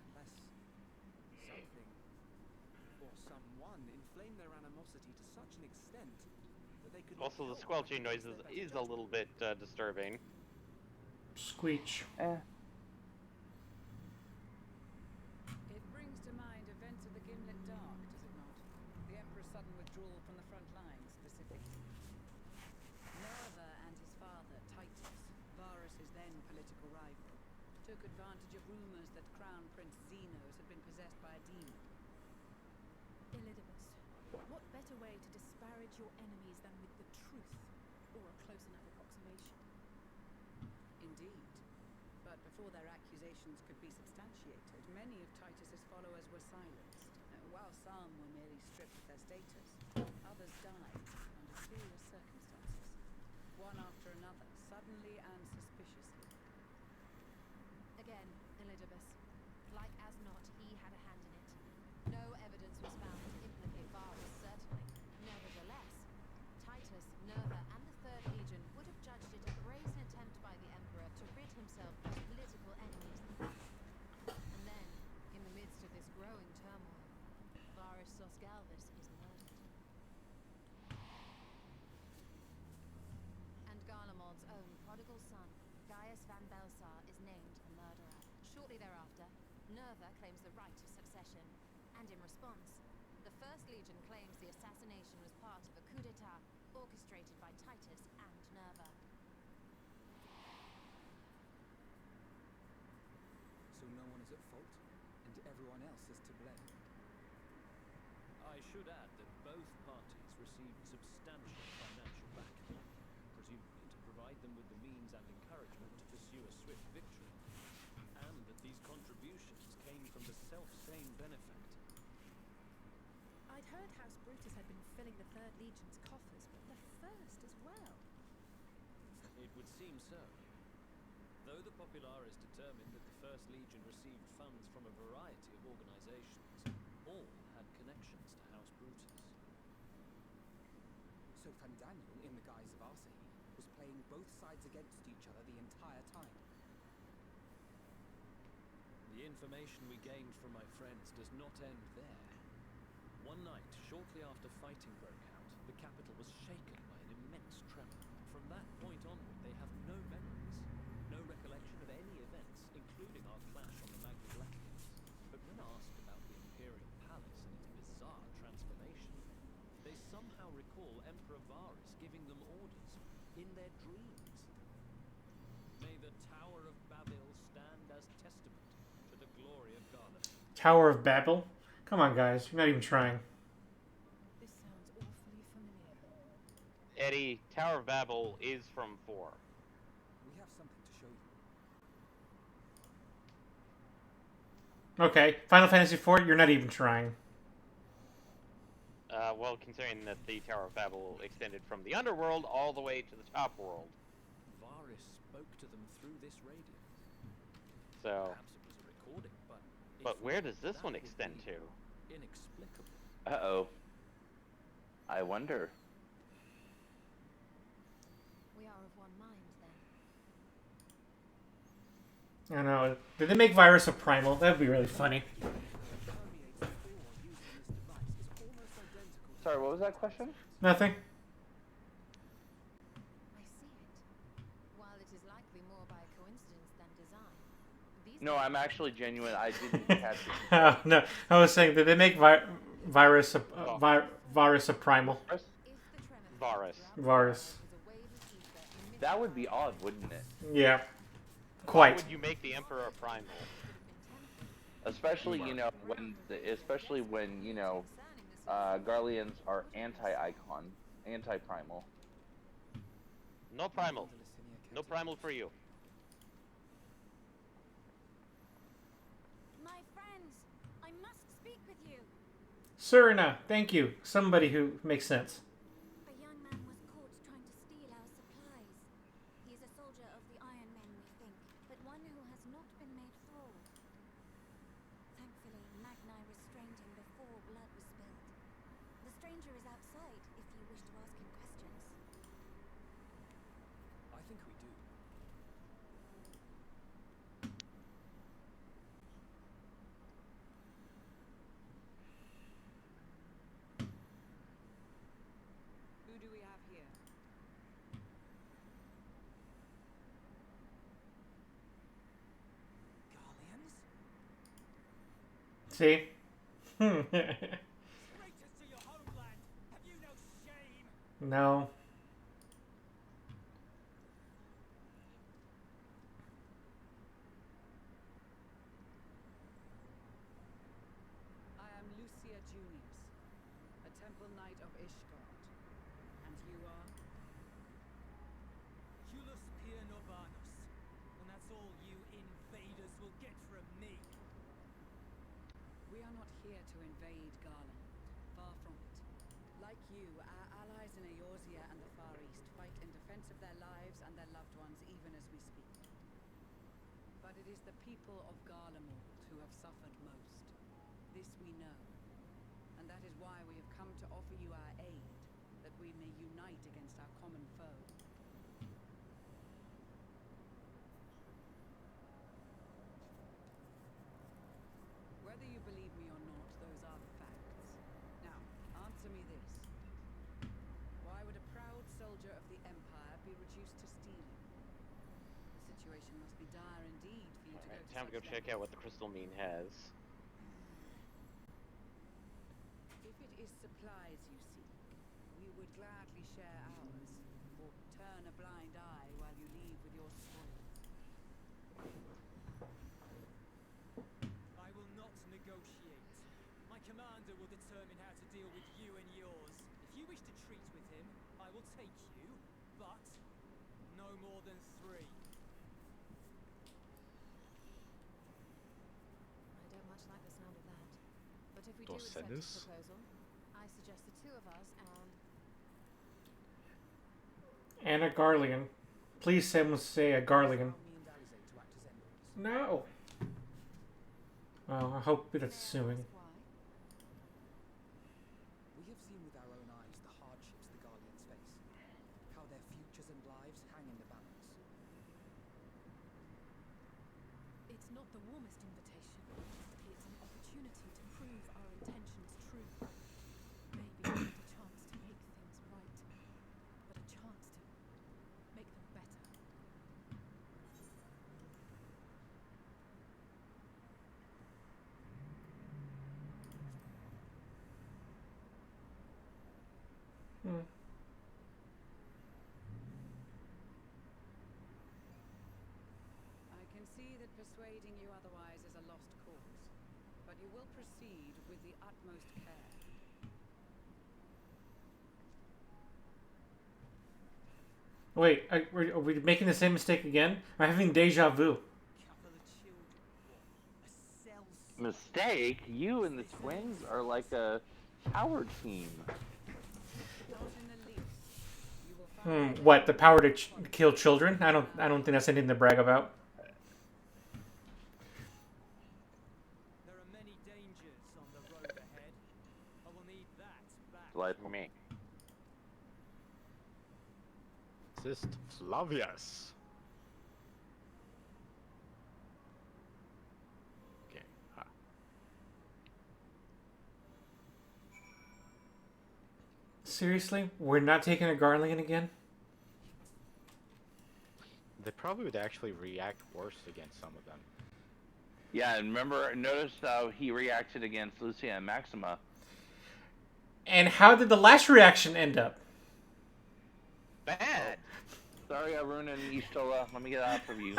Unless something or someone inflamed their animosity to such an extent that they could not Also, the help but squelching against noises their better is a little bit disturbing. Squeech. It brings to mind events of the Gimlet Dark, does it not? The Emperor's sudden withdrawal from the front lines, specifically. Nerva and his father, Titus, Varus's then political rival, took advantage of rumors that Crown Prince Xenos had been possessed by a demon. Elidibus, what better way to disparage your enemies than with the truth, or a close enough approximation? Indeed. But before their accusations could be substantiated, many of Titus's followers were silenced. While some were merely stripped of their status, others died under curious circumstances, one after another, suddenly and suspiciously. Again, Elidibus, like as not, he had a hand in it. No evidence was found to implicate Varus, certainly. Nevertheless, Titus, Nerva, and the Third Legion would have judged it a brazen attempt by the Emperor to rid himself of political enemies. And then, in the midst of this growing turmoil, Varus Sosgalvis is murdered. And Garlemald's own prodigal son, Gaius van Belsar, is named a murderer. Shortly thereafter, Nerva claims the right of succession, and in response, the First Legion claims the assassination was part of a coup d'etat orchestrated by Titus and Nerva. So no one is at fault, and everyone else is to blame. I should add that both parties received substantial financial backing, presumably to provide them with the means and encouragement to pursue a swift victory, and that these contributions came from the self-same benefactor. I'd heard House Brutus had been filling the Third Legion's coffers, but the First as well. It would seem so. Though the Popularis determined that the First Legion received funds from a variety of organizations, all had connections to House Brutus. So Fandaniel, in the guise of Arsahe, was playing both sides against each other the entire time. The information we gained from my friends does not end there. One night, shortly after fighting broke out, the capital was shaken by an immense tremor. From that point onward, they have no memories, no recollection of any events, including our clash on the Magna. But when asked about the Imperial Palace and its bizarre transformation, they somehow recall Emperor Varus giving them orders in their dreams. May the Tower of Babel stand as testament to the glory of Garlemald. Tower of Babel? Come on, guys. You're not even trying. This sounds awfully familiar. Eddie, Tower of Babel is from 4. We have something to show you. Okay. Final Fantasy IV, you're not even trying. Well, well, considering that the Tower of Babel extended from the underworld all the way to the top world. Varys spoke to them through this radio. So, Perhaps it was a recording, but but if where not, does this that one would extend be to? Inexplicable. Uh-oh. I wonder. We are of one mind then. I don't know. Did they make Virus a primal? That'd be really funny. Permeates the core using this device is almost identical to Sorry, what was that question? Nothing. I see it. While it is likely more by coincidence than design, these No, I'm actually genuine. I didn't catch it. Oh, no, I was saying, did they make Virus a Virus a primal? if the tremor Varus. Varus. is a wave of ether emitted That would be odd, wouldn't it? Yeah. Why Quite. would you make the Emperor primal? Especially, you know, when you know, Garleans are anti-icon, anti-primal. No primal. No primal for you. My friends, I must speak with you. Serena, thank you. Somebody who makes sense. A young man was caught trying to steal our supplies. He is a soldier of the Iron Men, we think, but one who has not been made thrall. Thankfully, Magni restrained him before blood was spilled. The stranger is outside, if you wish to ask him questions. I think we do. Who do we have here? Garleans? See? Traitors to your homeland! Have you no shame? No. I am Lucia Junius, a temple knight of Ishgard. And you are? Julius Pier Novanus. And that's all you invaders will get from me. We are not here to invade Garland. Far from it. Like you, our allies in Eorzea and the Far East fight in defense of their lives and their loved ones even as we speak. But it is the people of Garlemald who have suffered most. This we know. And that is why we have come to offer you our aid, that we may unite against our common foe. Whether you believe me or not, those are the facts. Now, answer me this. Why would a proud soldier of the Empire be reduced to stealing? The situation must be dire indeed for you to Alright, go to time to go such check out lengths. what the crystal mean has. If it is supplies you seek, we would gladly share ours, or turn a blind eye while you leave with your spoils. I will not negotiate. My commander will determine how to deal with you and yours. If you wish to treat with him, I will take you, but no more than 3. I don't much like the sound of that. But if we do Dos accept his cenas. proposal, I suggest the two of us and... Anna Garlean. Please say a Garlean. Allow me and Alizé to act as envoys. No. Oh, I hope that's assuming. Why? We have seen with our own eyes the hardships the Garleans face, how their futures and lives hang in the balance. It's not the warmest invitation. It's an opportunity to prove our intentions true. Maybe not a chance to make things right, but a chance to make them better. Hmm. I can see that persuading you otherwise is a lost cause, but you will proceed with the utmost care. Wait, are we making the same mistake again? I'm having deja vu. Couple of children, what? A cell Mistake? You and the twins are like a power team. What, the power to kill children? I don't think that's anything to brag about. There are many dangers on the road ahead. I will need that back. Delightful. Me. Assist Flavius. Okay. Seriously? We're not taking a Garlean again? They probably would actually react worse against some of them. Yeah, and notice how he reacted against Lucia and Maxima. And how did the last reaction end up? Bad. Sorry, I ruined Istola. Let me get out of you.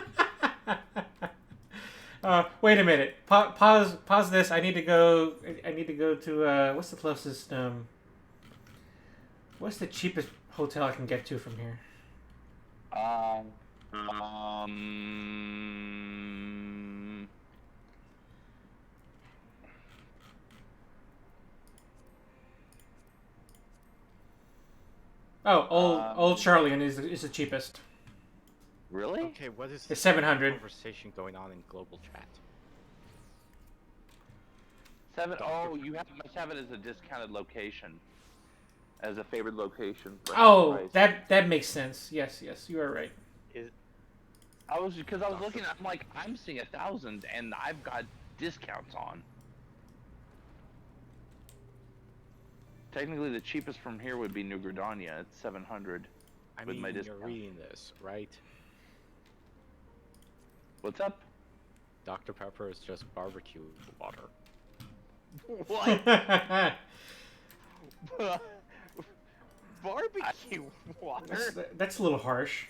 Wait a minute. Pause this. I need to go to what's the closest what's the cheapest hotel I can get to from here? Oh, old Charlian is the cheapest. Really? Okay, what is It's 700. conversation going on in global chat? Oh, you must have it as a discounted location, as a favored location. For Oh, price. that makes sense. Yes, you are right. I was looking. I'm like, I'm seeing 1,000, and I've got discounts on. Technically, the cheapest from here would be New Gridania at 700. I With mean, my you're discount. reading this, right? What's up? Dr. Pepper is just barbecue water. What? Barbecue water. That's a little harsh.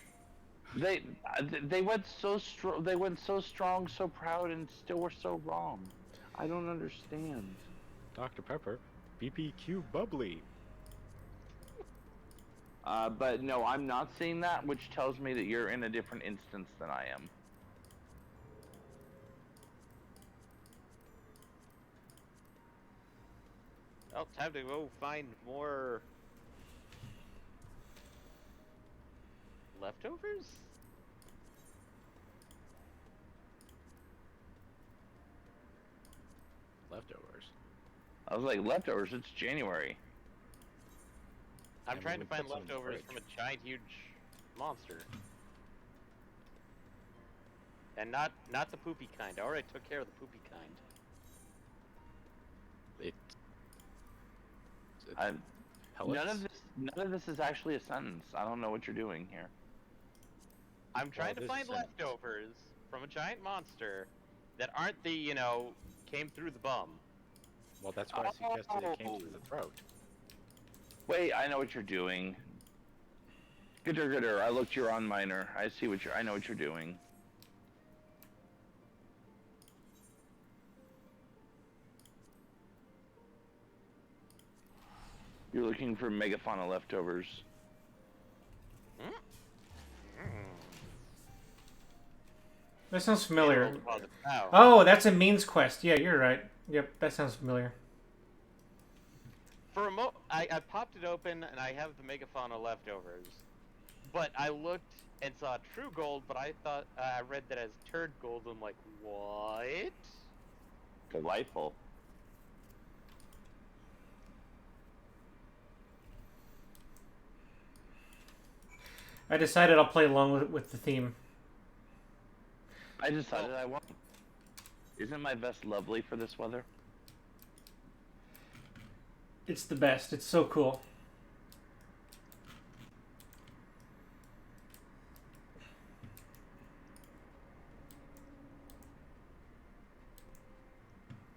They went so strong. They went so strong, so proud, and still were so wrong. I don't understand. Dr. Pepper, BBQ bubbly. But no, I'm not seeing that, which tells me that you're in a different instance than I am. Oh, time to go find more leftovers? Leftovers. I was like, leftovers? It's January. I'm Yeah, trying we to find put some in the leftovers fridge. from a giant, huge monster. And not the poopy kind. I already took care of the poopy kind. None of this is actually a sentence. I don't know what you're doing here. I'm trying to this find is sentence. leftovers from a giant monster that aren't the, came through the bum. Well, that's why I suggested it came through the throat. Wait, I know what you're doing. Gooder. I looked you're on minor. I know what you're doing. You're looking for megafauna leftovers. That sounds familiar. Mineral deposit. Ow. Oh, that's a means quest. Yeah, you're right. Yep, that sounds familiar. For a I popped it open and I have the megafauna leftovers. But I looked and saw true gold, but I thought I read that as turd gold. I'm like, what? Delightful. I decided I'll play along with the theme. I decided I won't. Isn't my vest lovely for this weather? It's the best. It's so cool.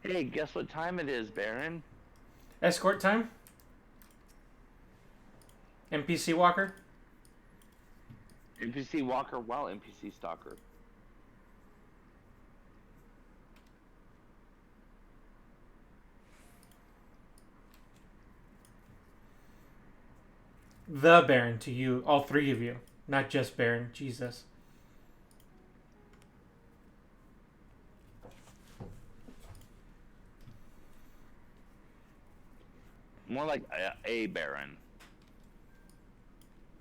Hey, guess what time it is, Baron? Escort time? NPC walker? NPC walker while NPC stalker. The Baron to you, all three of you. Not just Baron. Jesus. More like a Baron.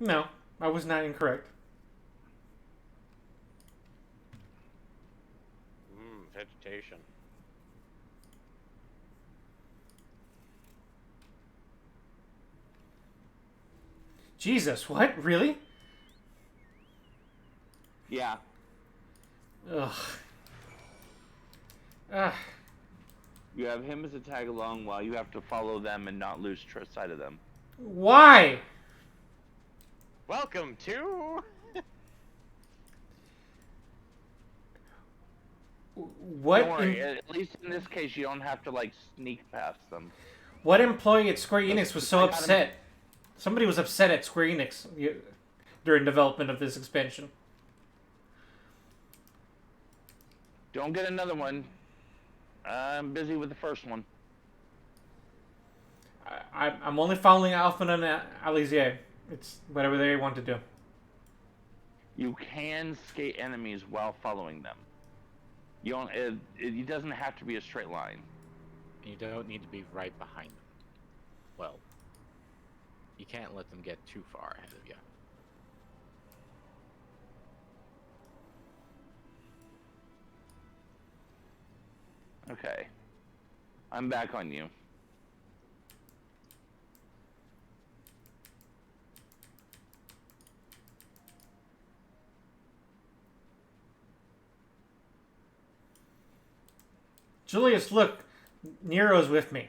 No. I was not incorrect. Vegetation. Jesus, what? Really? Yeah. Ugh. Ah. You have him as a tag along while you have to follow them and not lose sight of them. Why? Welcome to. What? Don't worry, at least in this case, you don't have to like sneak past them. What employee at Square Enix was so I got him. upset? Somebody was upset at Square Enix during development of this expansion. Don't get another one. I'm busy with the first one. I'm only following Alpha and Alizier. It's whatever they want to do. You can skate enemies while following them. You don't. It doesn't have to be a straight line. You don't need to be right behind them. Well, you can't let them get too far ahead of you. Okay. I'm back on you. Julius, look, Nero's with me.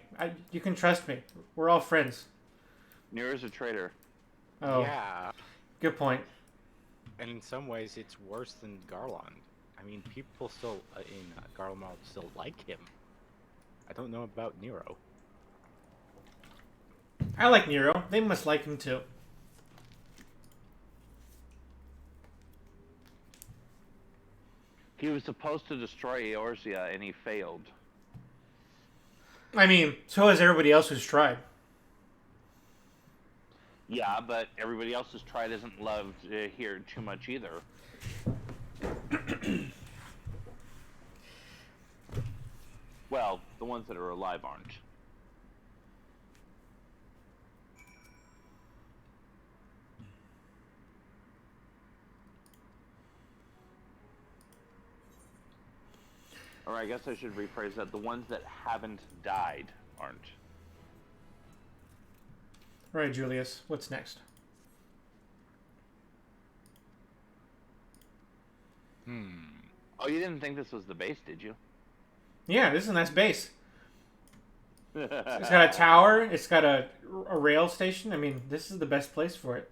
You can trust me. We're all friends. Nero's a traitor. Oh, Yeah, good point. and in some ways it's worse than Garland. I mean, people still in Garlemald still like him. I don't know about Nero. I like Nero. They must like him too. He was supposed to destroy Eorzea and he failed. I mean, so has everybody else who's tried. Yeah, but everybody else has tried isn't loved here too much either. Well, the ones that are alive aren't. Or I guess I should rephrase that. The ones that haven't died aren't. All right, Julius. What's next? Oh, you didn't think this was the base, did you? Yeah, this is a nice base. It's got a tower. It's got a rail station. I mean, this is the best place for it.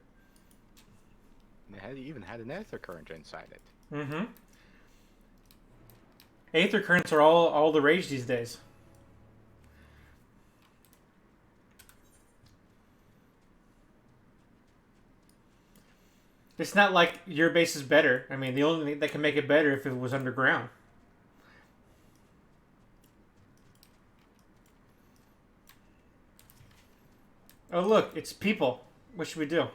And it even had an ether current inside it. Mm-hmm. Aether currents are all the rage these days. It's not like your base is better. I mean, the only thing that can make it better if it was underground. Oh, look, it's people. What should we do?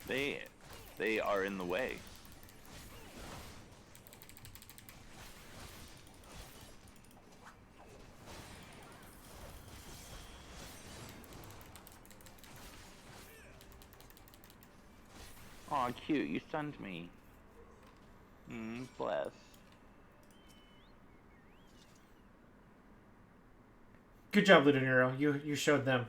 They are in the way. Aw, cute, you stunned me. Bless. Good job, Little Nero. You showed them.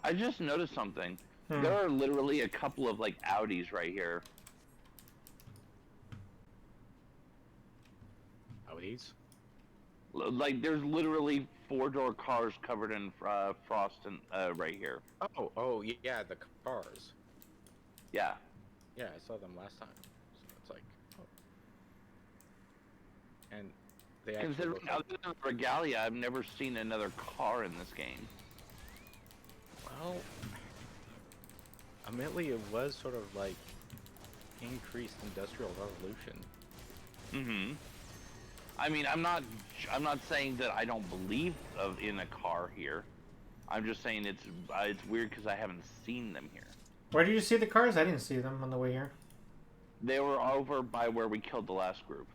I just noticed something. There are literally a couple of like Audis right here. Audis? Like there's literally 4-door cars covered in frost and right here. Oh, yeah, the cars. Yeah. Yeah, I saw them last time. So it's like, oh. And they actually Considering look like, other than Regalia, I've never seen another car in this game. well, admittedly, it was sort of like increased industrial revolution. I mean, I'm not saying that I don't believe in a car here. I'm just saying it's weird because I haven't seen them here. Where did you see the cars? I didn't see them on the way here. They were over by where we killed the last group.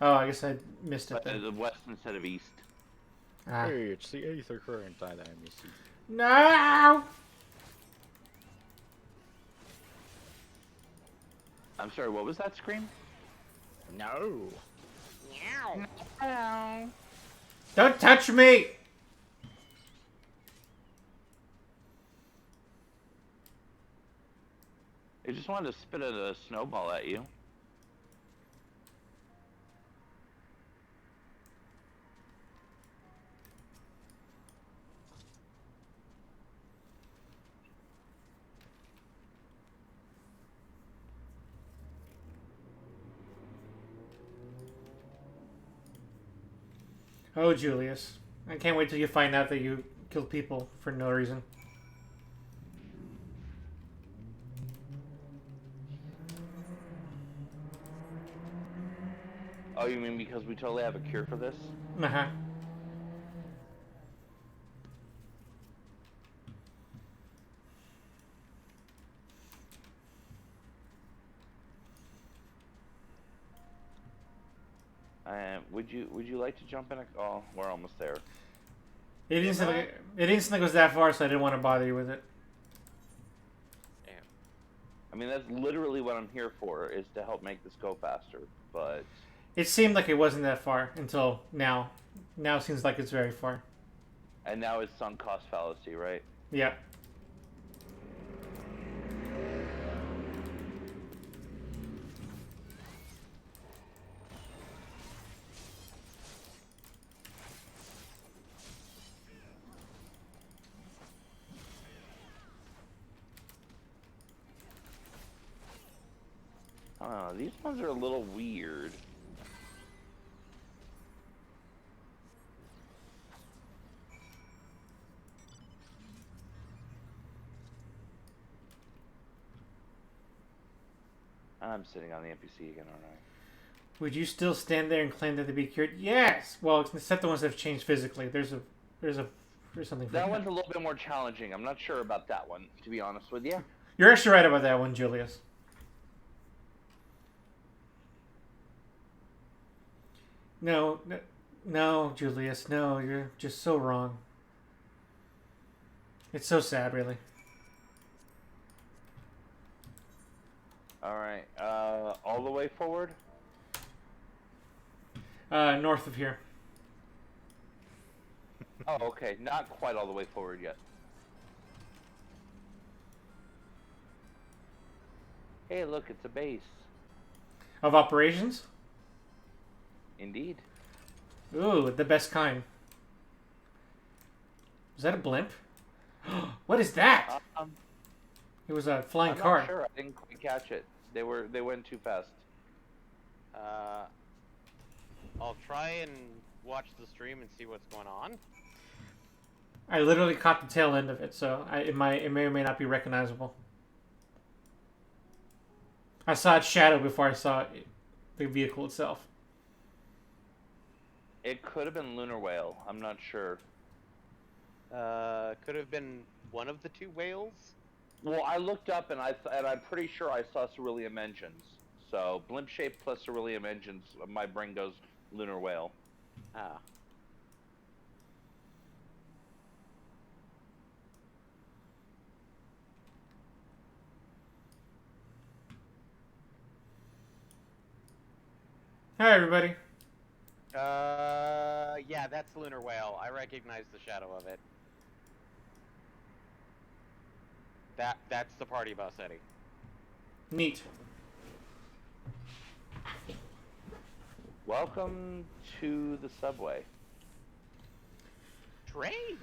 Oh, I guess I missed it then. The west instead of east. Ah. Hey, it's the Aether Current that I miss. No! I'm sorry, what was that scream? No. Don't touch me! I just wanted to spit a snowball at you. Oh, Julius. I can't wait till you find out that you killed people for no reason. Oh, you mean because we totally have a cure for this? Uh-huh. Would you like to jump in a... Oh, we're almost there. It didn't seem like it was that far, so I didn't want to bother you with it. Damn. I mean, that's literally what I'm here for, is to help make this go faster, but... It seemed like it wasn't that far until now. Now it seems like it's very far. And now it's sunk cost fallacy, right? Yeah. These ones are a little weird. I'm sitting on the NPC again, aren't I? Would you still stand there and claim that they be cured? Yes! Well, except the ones that have changed physically. There's something for That one's a little bit more challenging. I'm not sure about that one, to be honest with you. You're actually right about that one, Julius. No, Julius, no, you're just so wrong. It's so sad, really. Alright, all the way forward? North of here. Oh, okay. Not quite all the way forward yet. Hey, look, it's a base. Of operations? Indeed. Ooh, the best kind. Is that a blimp? What is that? It was a flying I'm car. not sure. I didn't quite catch it. They went too fast. I'll try and watch the stream and see what's going on. I literally caught the tail end of it, so it may or may not be recognizable. I saw its shadow before I saw the vehicle itself. It could have been Lunar Whale. I'm not sure. Could have been one of the two whales. Well, I looked up and I'm pretty sure I saw Cerulean engines. So blimp shape plus Cerulean engines. My brain goes Lunar Whale. Ah. Hi, everybody. Yeah, that's Lunar Whale. I recognize the shadow of it. That's the party bus, Eddie. Neat. Welcome to the subway. Trains!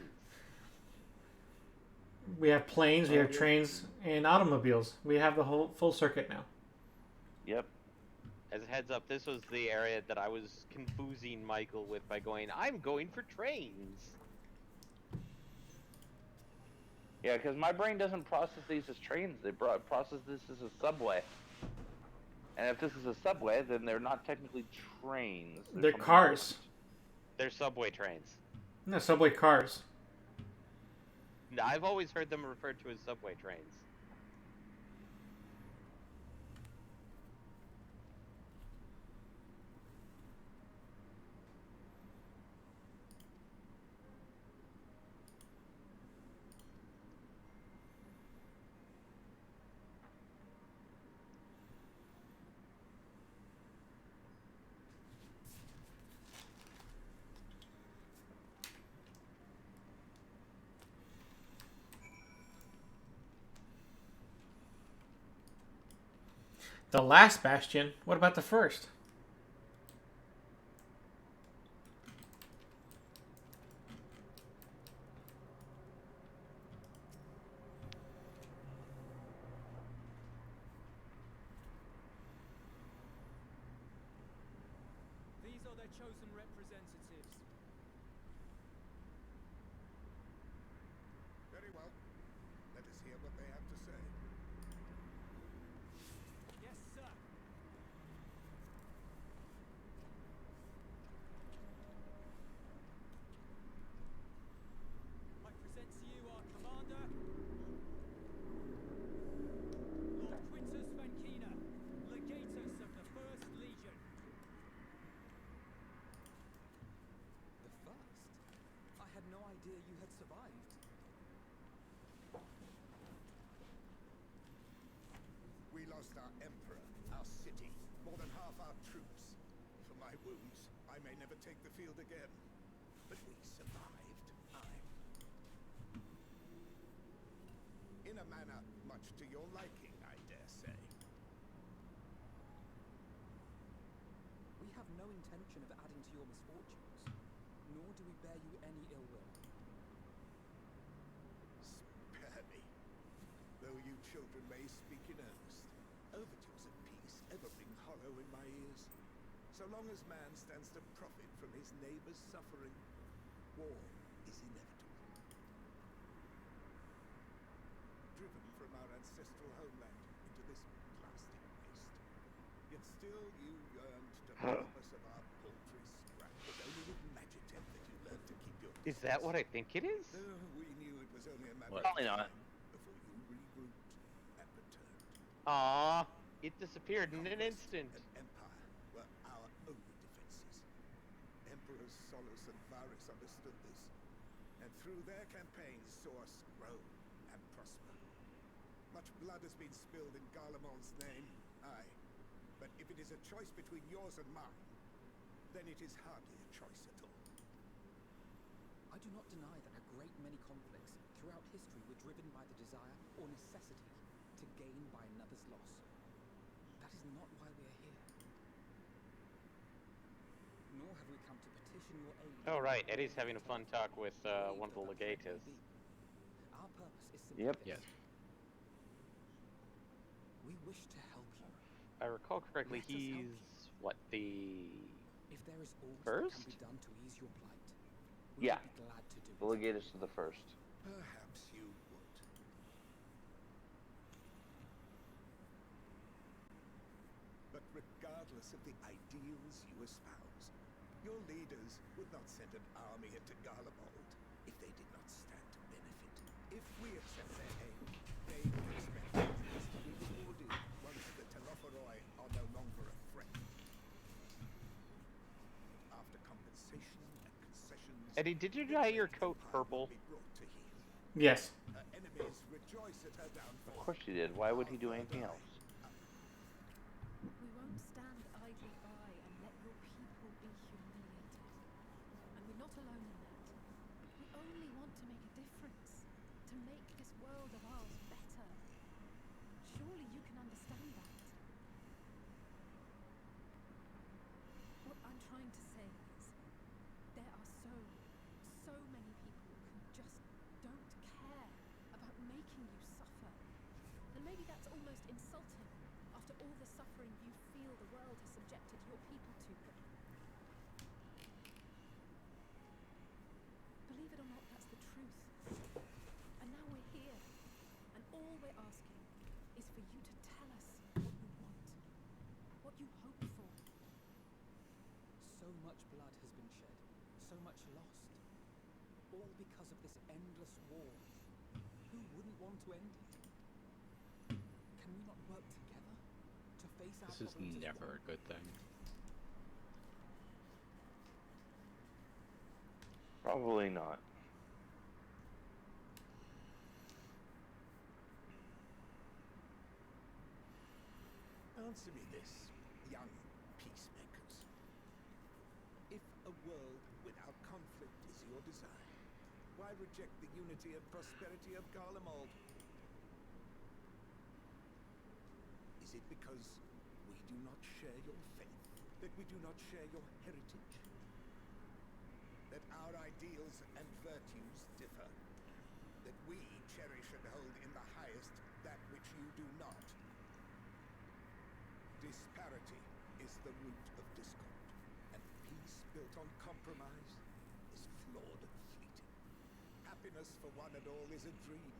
We have planes, we have trains, and automobiles. We have the whole full circuit now. Yep. As a heads up, this was the area that I was confusing Michael with by going, I'm going for trains. Yeah, because my brain doesn't process these as trains. They process this as a subway. And if this is a subway, then they're not technically trains. They're something cars. different. They're subway trains. No, subway cars. I've always heard them referred to as subway trains. The last bastion? What about the first? These are their chosen representatives. Very well. Let us hear what they have to say. Yes, sir. I present to you our commander, Lord Quintus Vankina, legatus of the First Legion. The first? I had no idea you had survived. We lost our emperor, our city, more than half our troops. For my wounds, I may never take the field again. But we survived. In a manner much to your liking, I dare say. We have no intention of adding to your misfortunes, nor do we bear you any ill will. Spare me. Though you children may speak in earnest, overtures of peace ever bring hollow in my ears. So long as man stands to profit from his neighbor's suffering, war is inevitable. Driven from our ancestral homeland into this blasted waste. Yet still you yearned to rob us of our paltry scrap. It's only with Magitek that you learned to keep your Is that what I think it is? Though we knew it was only a matter What? of Probably not. time before you regrouped and returned. Aww, it disappeared in an instant. And empire were our only defenses. Emperors Solus and Varus understood this, and through their campaigns saw us grow and prosper. Much blood has been spilled in Garlemald's name, aye. But if it is a choice between yours and mine, then it is hardly a choice at all. I do not deny that a great many conflicts throughout history were driven by the desire or necessity to gain by another's loss. That is not why we are here. Nor have we come to petition your aid. Oh right, Eddie's having a fun talk with one of the legatus. Our purpose is simply Yep. this. Yes. We wish to help you. If I recall correctly, Let us help he's you. what, the If there is all that First? can be done to ease your plight, we Yeah. will be glad to do The it. legatus to the first. Perhaps you would. But regardless of the ideals you espouse, your leaders would not send an army into Garlemald if they did not stand to benefit. If we accept their aid, they can expect us to be rewarded once the Telophoroi are no longer a threat. After compensation and concessions, Eddie, did you the dye your Great coat Empire purple? will be brought to heel. Yes. Her enemies rejoice at her downfall. Of course he did. Why would he do anything else? We won't stand idly by and let your people be humiliated. And we're not alone in that. We only want to make a difference. To make this world of ours better. Surely you can understand that. What I'm trying to say is, there are so many people who just don't care about making you suffer. And maybe that's almost insulting after all the suffering you feel the world has subjected your people to. But believe it or not, that's the truth. And now we're here. And all we're asking is for you to tell us what you want. much blood has been shed, so much lost, all because of this endless war. Who wouldn't want to end it? Can we not work together to face our This is problems as never one? a good thing. Probably not. Answer me this, young peacemakers. If a world without conflict is your desire, why reject the unity and prosperity of Garlemald? Is it because we do not share your faith, that we do not share your heritage? That our ideals and virtues differ? That we cherish and hold in the highest that which you do not? Disparity is the root of discord, and peace built on compromise is flawed and fleeting. Happiness for one and all is a dream,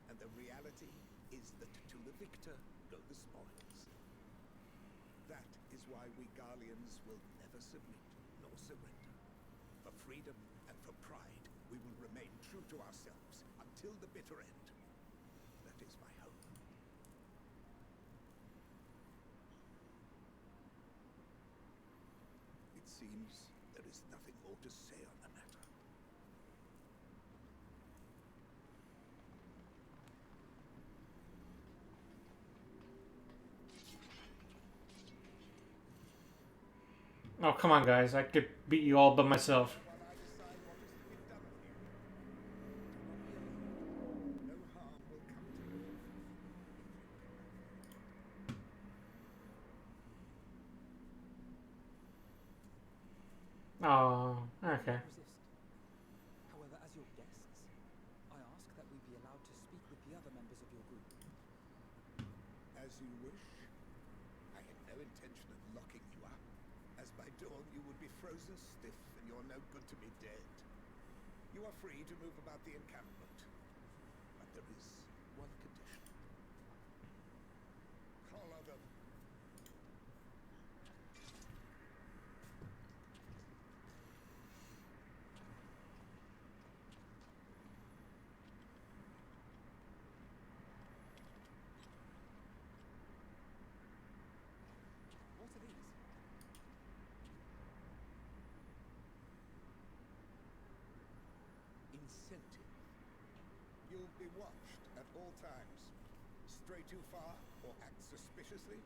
and the reality is that to the victor go the spoils. That is why we Garleans will never submit nor surrender. For freedom and for pride, we will remain true to ourselves until the bitter end. That is my hope. It seems there is nothing more to say on the matter. Oh, come on, guys. I could beat you all by myself. While I decide what is to be done here, do not be alarmed. No harm will come to you. Oh, okay. Resist. However, as your guests, I ask that we be allowed to speak with the other members of your group. As you wish. I had no intention of locking you up, as by dawn you would be frozen stiff and you're no good to me dead. You are free to move about the encampment, but there is one condition. Collar them. What are these? Incentive. You'll be watched at all times. Stray too far or act suspiciously,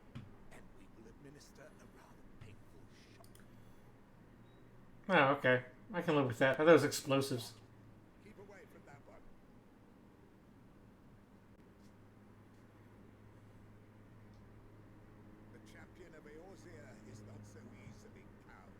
and we will administer a rather painful shock. Oh, okay. I can live with that. I thought it was explosives. Keep away from that one. The champion of Eorzea is not so easily cowed.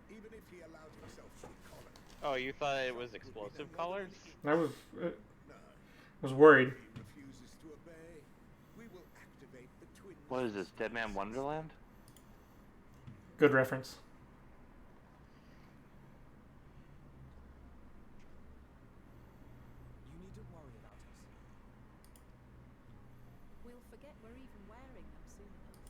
Even if he allowed himself to be collared, Oh, you thought it was explosive colors? I was no. was worried. If he refuses to obey, we will activate the twin. What is this, Dead Man Wonderland? Good reference. You needn't worry about us. We'll forget we're even wearing them soon enough.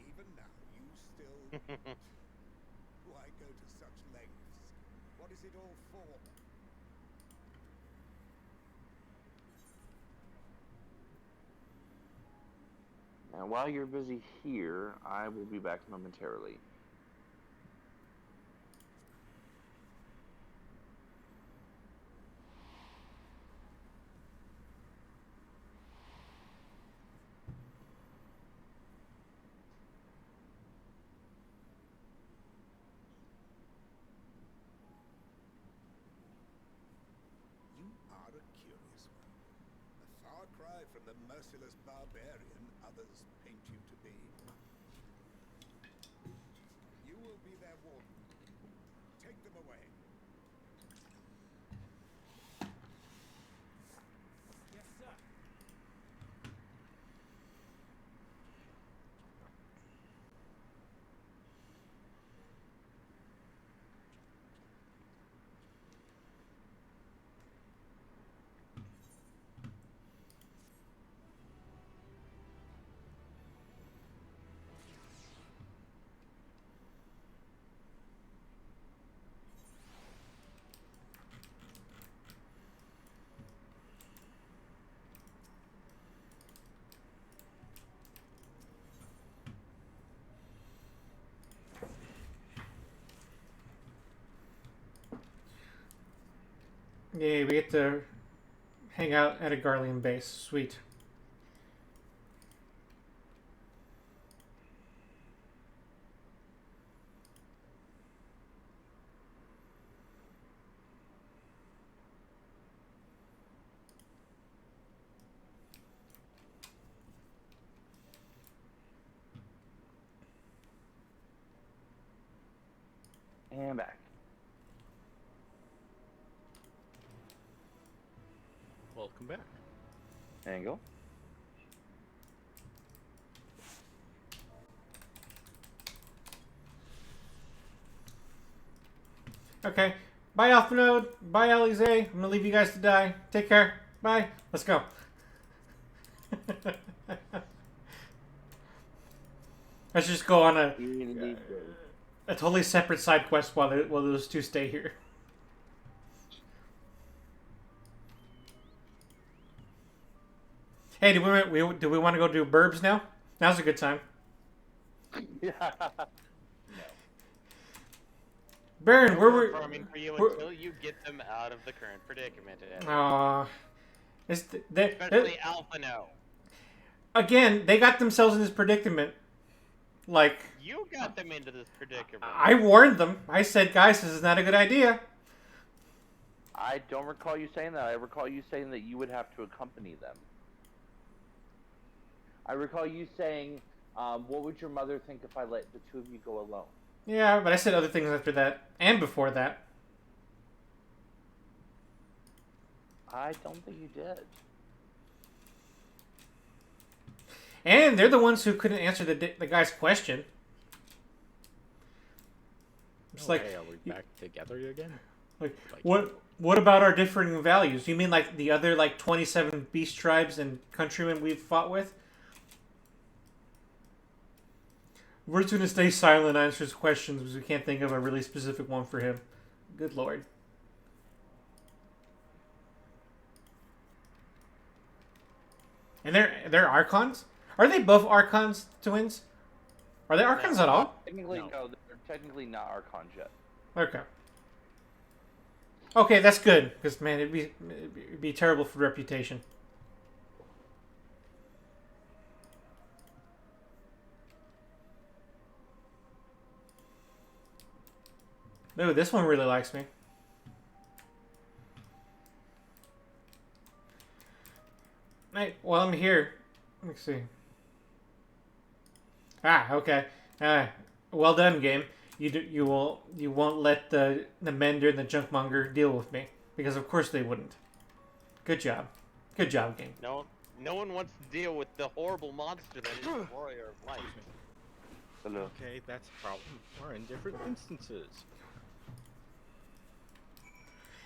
Even now, you still. Why go to such lengths? What is it all for? And while you're busy here, I will be back momentarily. You are a curious one. A far cry from the merciless barbarian others paint you to be. You will be their warden. Take them away. Yes, sir. Yay, we get to hang out at a Garlean base. Sweet. And back. Welcome back. Angle. Okay. Bye, Alpha Node. Bye, Alize. I'm gonna leave you guys to die. Take care. Bye. Let's go. Let's just go on a totally separate side quest while those two stay here. Hey, do we want to go do Burbs now? Now's a good time. Yeah. Baron, where were? farming for you where- until you get them out of the current predicament. Ed. Especially Alpha No. again, they got themselves in this predicament. Like, You got them into this predicament. I warned them. I said, guys, this is not a good idea. I don't recall you saying that. I recall you saying that you would have to accompany them. I recall you saying, what would your mother think if I let the two of you go alone? Yeah, but I said other things after that and before that. I don't think you did. And they're the ones who couldn't answer the guy's question. It's like, Hey, are we back together again? like Like- what about our differing values? You mean like the other like 27 beast tribes and countrymen we've fought with? We're just gonna stay silent and answer his questions because we can't think of a really specific one for him. Good lord. And they're Archons? Are they both Archons twins? Are they Archons at all? Technically, No. no, they're technically not Archons yet. Okay. Okay, that's good because man, it'd be terrible for reputation. Ooh, this one really likes me. Hey, while I'm here, let me see. Ah, okay. Well done, game. You won't let the Mender and the Junkmonger deal with me because of course they wouldn't. Good job, game. No one wants to deal with the horrible monster that is the warrior of light. Hello. Okay, that's a problem. We're in different instances.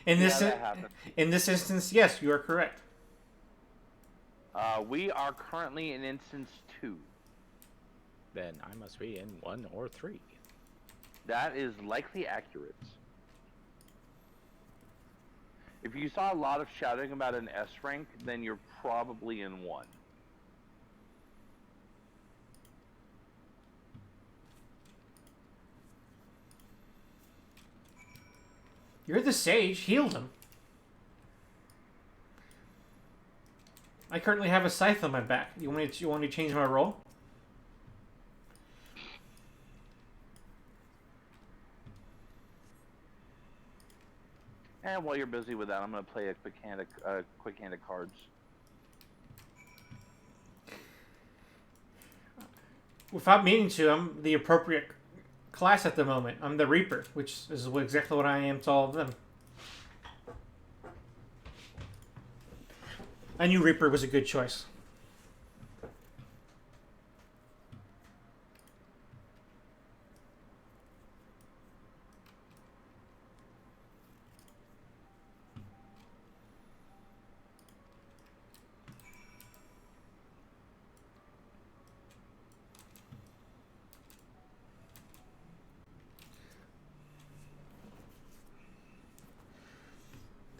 In this that happened. in this instance, yes, you are correct. We are currently in instance 2. Then I must be in 1 or 3. That is likely accurate. If you saw a lot of shouting about an S rank, then you're probably in 1. You're the sage. Healed him. I currently have a scythe on my back. You want me to change my role? And while you're busy with that, I'm going to play a quick hand of cards. Without meaning to, I'm the appropriate class at the moment. I'm the Reaper, which is exactly what I am to all of them. I knew Reaper was a good choice.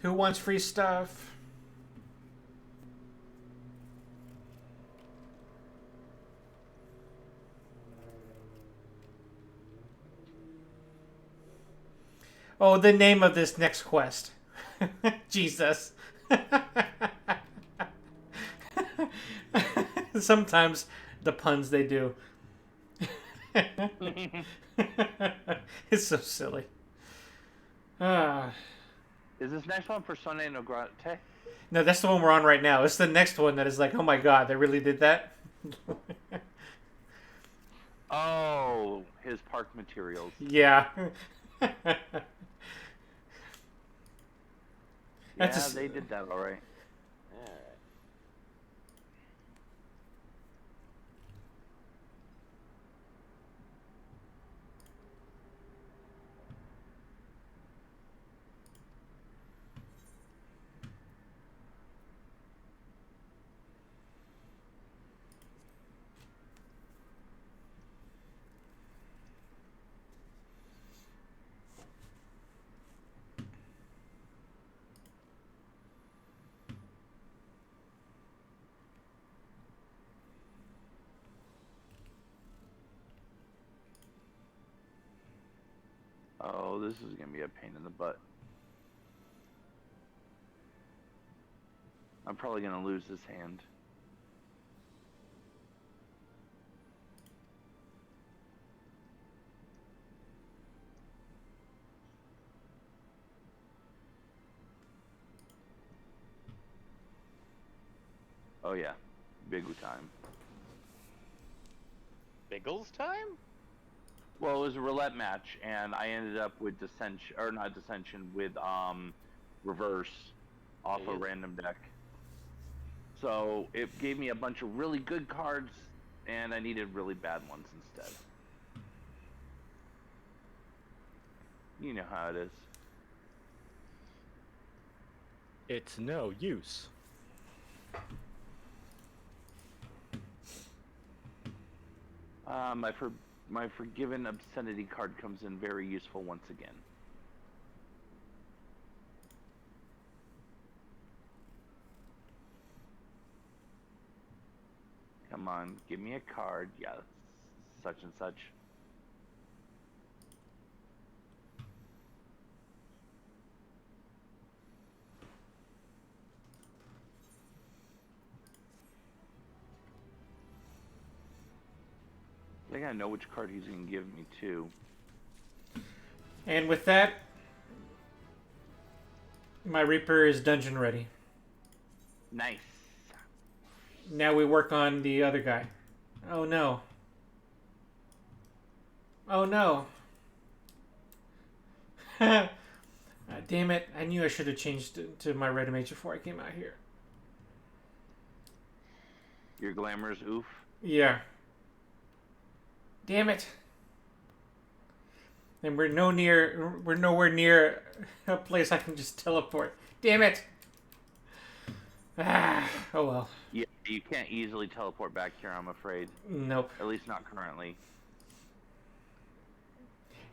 Who wants free stuff? Oh, the name of this next quest. Jesus. Sometimes the puns they do. It's so silly. Ah. Is this next one Persona no Grate? No, that's the one we're on right now. It's the next one that is like, oh my god, they really did that? Oh, his park materials. Yeah. Yeah, That's they did that all right. Alright. Oh, this is gonna be a pain in the butt. I'm probably gonna lose this hand. Oh yeah, big time. Biggles time? Well, it was a roulette match, and I ended up with dissension, or not dissension, with reverse off a Yes. random deck. So it gave me a bunch of really good cards, and I needed really bad ones instead. You know how it is. It's no use. My Forgiven Obscenity card comes in very useful once again. Come on, give me a card. Yeah, such and such. I think I know which card he's going to give me too. And with that, my Reaper is dungeon ready. Nice. Now we work on the other guy. Oh no. Oh no. Damn it. I knew I should have changed to my red mage before I came out here. Your glamorous oof. Yeah. Damn it. And we're nowhere near a place I can just teleport. Damn it. Ah, oh well. Yeah, you can't easily teleport back here, I'm afraid. Nope. At least not currently.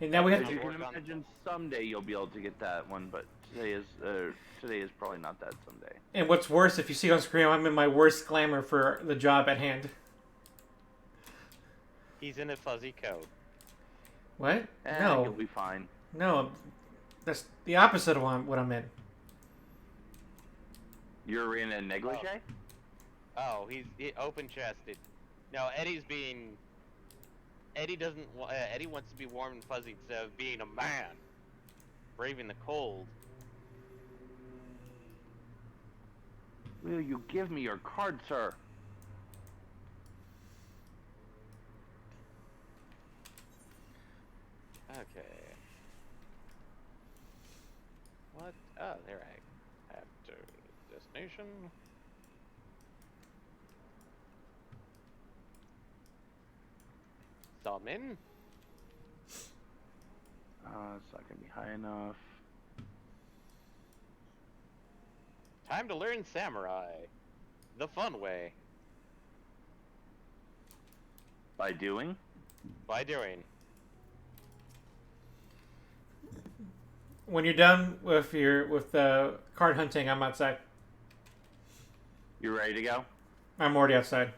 And now we have As you to. can imagine, someday you'll be able to get that one, but today is probably not that someday. And what's worse, if you see on screen, I'm in my worst glamour for the job at hand. He's in a fuzzy coat. What? You'll No. be fine. No. That's the opposite of what I'm in. You're in a negligee? Oh, he's open-chested. No, Eddie doesn't. Eddie wants to be warm and fuzzy instead of being a man, braving the cold. Will you give me your card, sir? Okay. What? Oh, there I have to destination. Summon. It's not gonna be high enough. Time to learn samurai, the fun way. By doing? By doing. When you're done with card hunting, I'm outside. You ready to go? I'm already outside.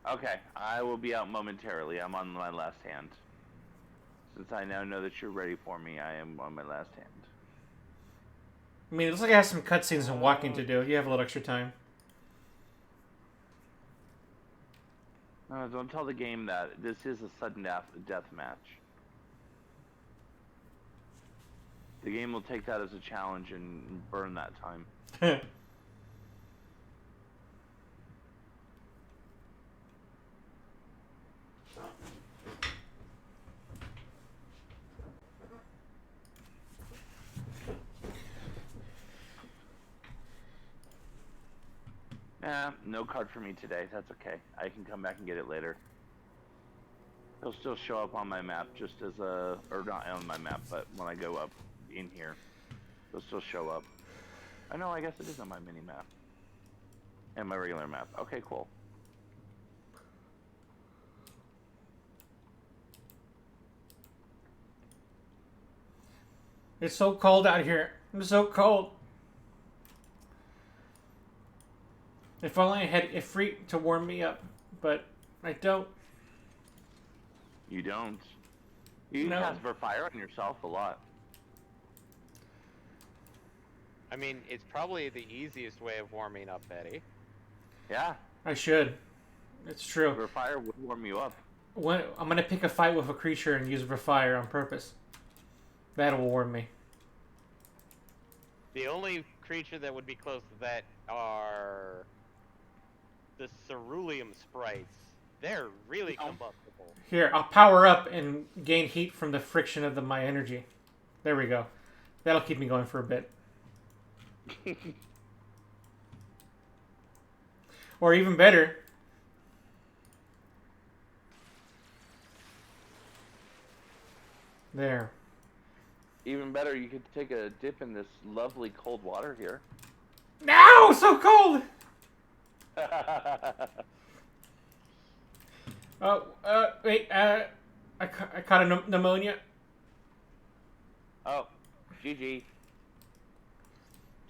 Okay, I will be out momentarily. I'm on my last hand. Since I now know that you're ready for me, I am on my last hand. I mean, it looks like it has some cutscenes and walking to do. You have a little extra time. Don't tell the game that this is a sudden death match. The game will take that as a challenge and burn that time. No card for me today. That's okay. I can come back and get it later. It'll still show up on my map just as a... Or not on my map, but when I go up in here, it'll still show up. I know, I guess it is on my mini-map. And my regular map. Okay, cool. It's so cold out here. It's so cold. If only I had a freak to warm me up, but I don't. You don't. You No. cast for fire on yourself a lot. I mean, it's probably the easiest way of warming up, Betty. Yeah. I should. It's true. For fire would warm you up. I'm gonna pick a fight with a creature and use fire on purpose. That'll warm me. The only creature that would be close to that are the cerulean sprites. They're really combustible. Here, I'll power up and gain heat from the friction of my energy. There we go. That'll keep me going for a bit. Or even better. There. Even better, you could take a dip in this lovely cold water here. No, so cold. Oh, wait, I caught a pneumonia. Oh, GG.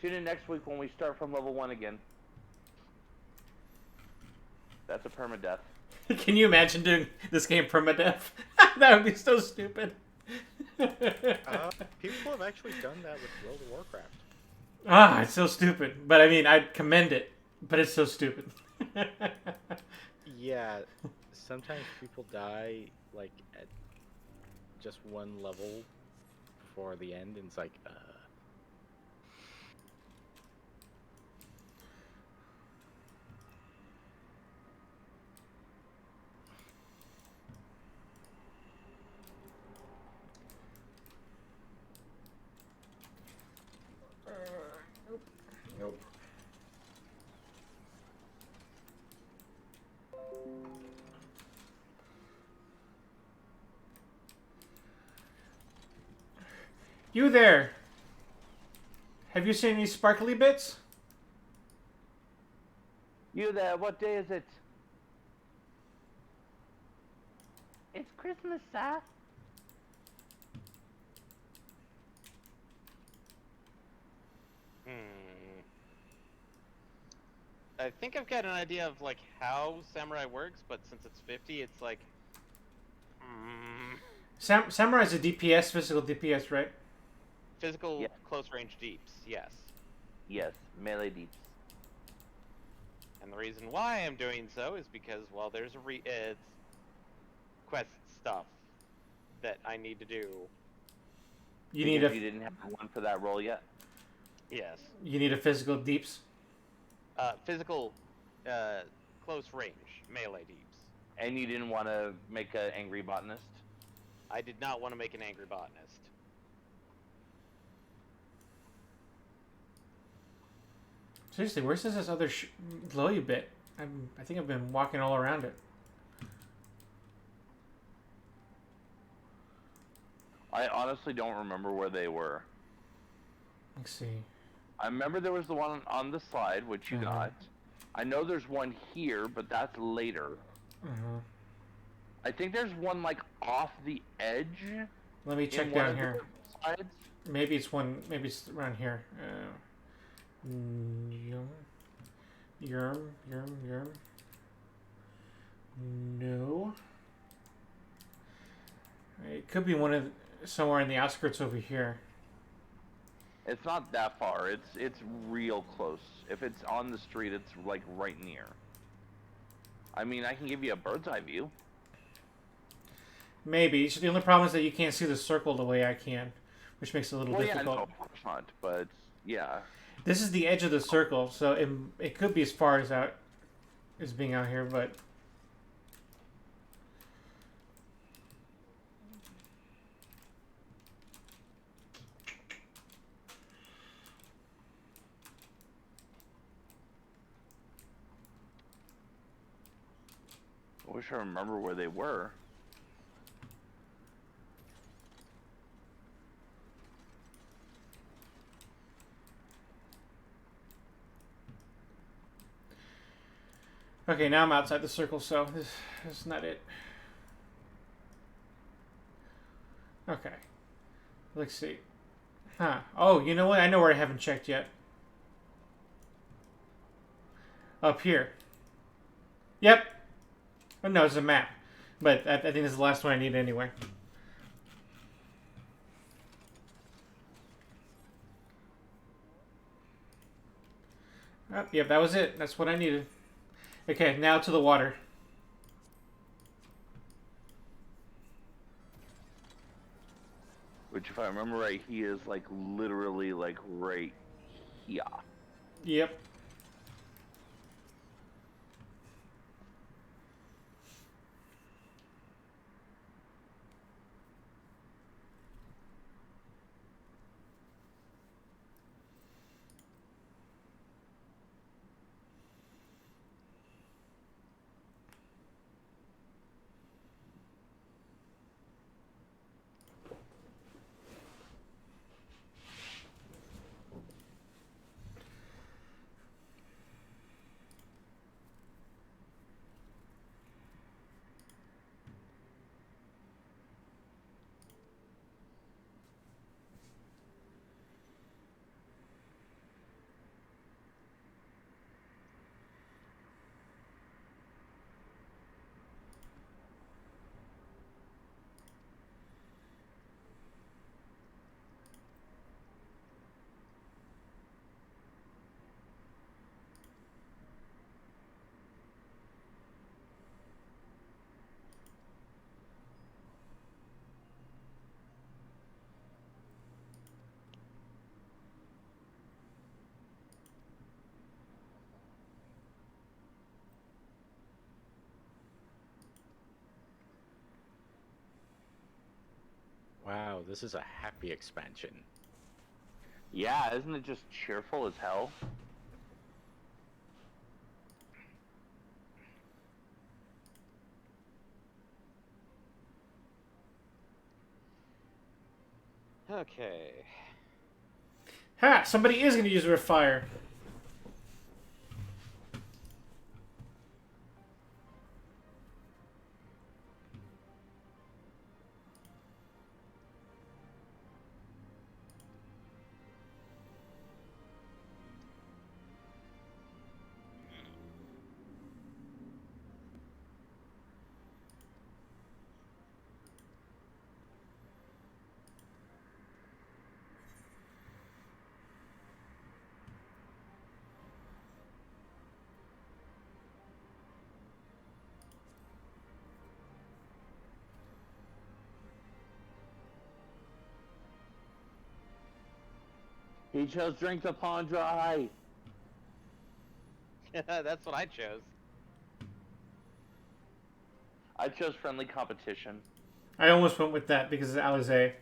Tune in next week when we start from level 1 again. That's a permadeath. Can you imagine doing this game permadeath? That would be so stupid. People have actually done that with World of Warcraft. Ah, it's so stupid. But I mean, I'd commend it. But it's so stupid. Yeah, sometimes people die like at just one level before the end, and it's like, Nope. You there? Have you seen any sparkly bits? You there, what day is it? It's Christmas, sir. I think I've got an idea of like how Samurai works, but since it's 50, it's like... Samurai's a DPS, physical DPS, right? Physical Yeah. close range deeps, yes. Yes, melee deeps. And the reason why I'm doing so is because, well, there's a it's quest stuff that I need to do. You need Because you didn't have one for that role yet? Yes. You need a physical deeps. Physical close range melee deeps. And you didn't want to make an angry botanist? I did not want to make an angry botanist. Seriously, where's this other glowy bit? I think I've been walking all around it. I honestly don't remember where they were. Let's see. I remember there was the one on the slide, which you got. I know there's one here, but that's later. I think there's one, like, off the edge. Let me check in one down of the here. slides. Maybe it's one. Maybe it's around here. Yerm. No. It could be one of somewhere in the outskirts over here. It's not that far. It's real close. If it's on the street, it's like right near. I mean, I can give you a bird's eye view. Maybe. So the only problem is that you can't see the circle the way I can, which makes it a little Well, yeah, difficult. no, of course not. But yeah, This is the edge of the circle, so it could be as far as out as being out here, but I wish I remember where they were. okay, now I'm outside the circle, so this is not it. Okay. Let's see. Huh. Oh, you know what? I know where I haven't checked yet. Up here. Yep. Oh, no, it's a map. But I think this is the last one I need anyway. Oh, yep, that was it. That's what I needed. Okay, now to the water. Which, if I remember right, he is like literally like right here. Yep. Wow, this is a happy expansion. Yeah, isn't it just cheerful as hell? Okay. Ha! Somebody is going to use a fire. He chose drink the pond dry. That's what I chose. I chose friendly competition. I almost went with that because it's Alizé.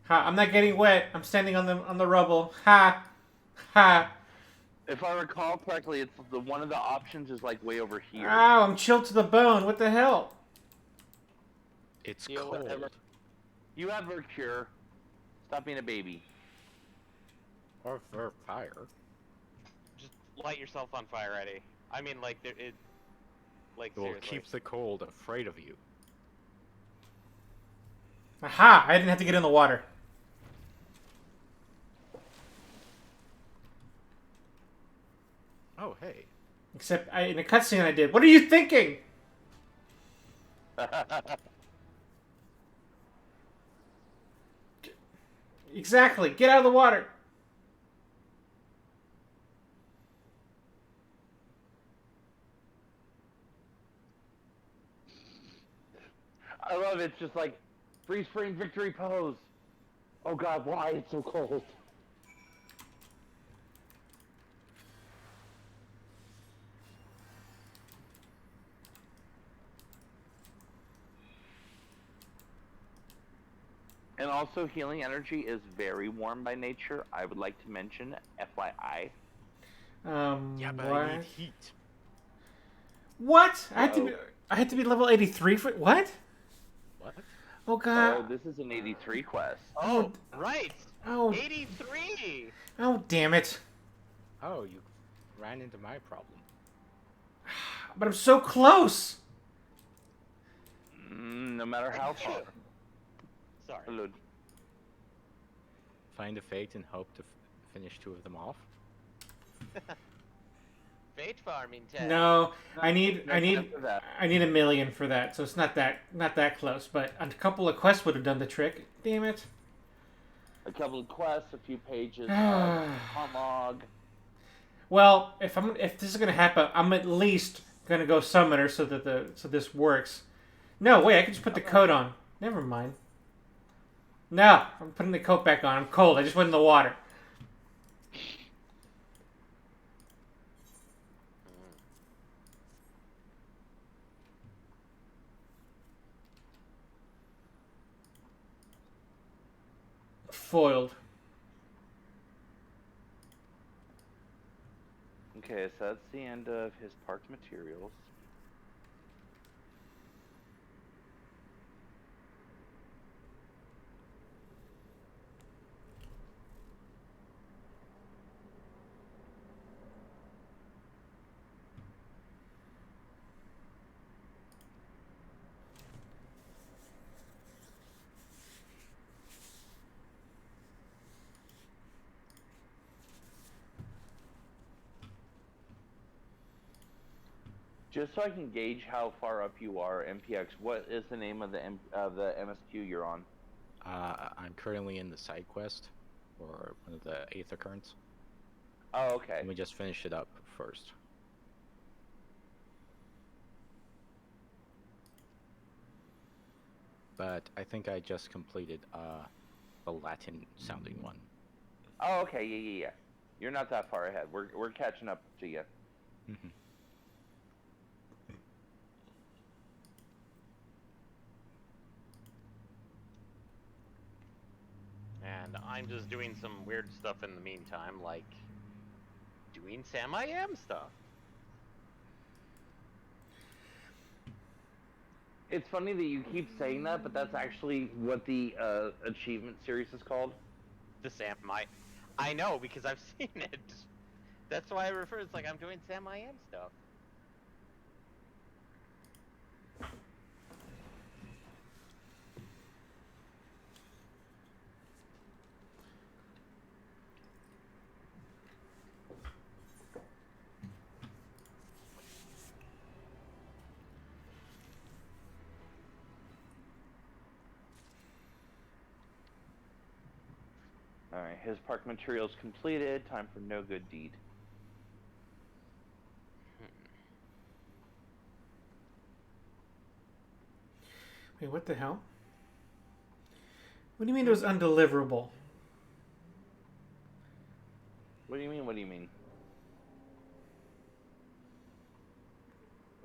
Ha! I'm not getting wet. I'm standing on the rubble. Ha! Ha! If I recall correctly, it's the one of the options is like way over here. Ow! I'm chilled to the bone. What the hell? It's You know, cold. whatever. You have her cure. Stop being a baby. Or for fire. Just light yourself on fire, Eddie. I mean, like, like, It will seriously. keep the cold afraid of you. Aha! I didn't have to get in the water. Oh, hey. Except in a cutscene I did. What are you thinking? Exactly. Get out of the water. I love it. It's just like freeze frame victory pose. Oh God, why it's so cold? And also, healing energy is very warm by nature. I would like to mention, FYI. Yeah, but What? I need heat. What? No. I had to be level 83 for what? What? Oh Oh, god. this is an 83 quest. Oh, right. Oh. 83. Oh damn it. Oh, you ran into my problem. But I'm so close. No matter how far. Sorry. Hello. Find a fate and hope to finish 2 of them off. Fate farming test. No, I need After that. a million for that. So it's not that close, but a couple of quests would have done the trick. Damn it. A couple of quests, a few pages of monologue. Well, if this is gonna happen, I'm at least gonna go summoner so that this works. No, wait, I can just put the coat on. Never mind. No, I'm putting the coat back on. I'm cold. I just went in the water. Foiled. Okay, so that's the end of his parked materials. Just so I can gauge how far up you are, MPX, what is the name of the MSQ you're on? I'm currently in the side quest, or one of the Aether Currents. Oh, okay. And we just finished it up first. But I think I just completed the Latin sounding one. Oh, okay, yeah. You're not that far ahead. We're catching up to you. Mhm. And I'm just doing some weird stuff in the meantime, like doing Sam I Am stuff. It's funny that you keep saying that, but that's actually what the achievement series is called. The Sam I know because I've seen it. That's why I refer. It's like I'm doing Sam I Am stuff. Alright, his park materials completed. Time for no good deed. Wait, what the hell? What do you mean it was undeliverable? What do you mean? What do you mean?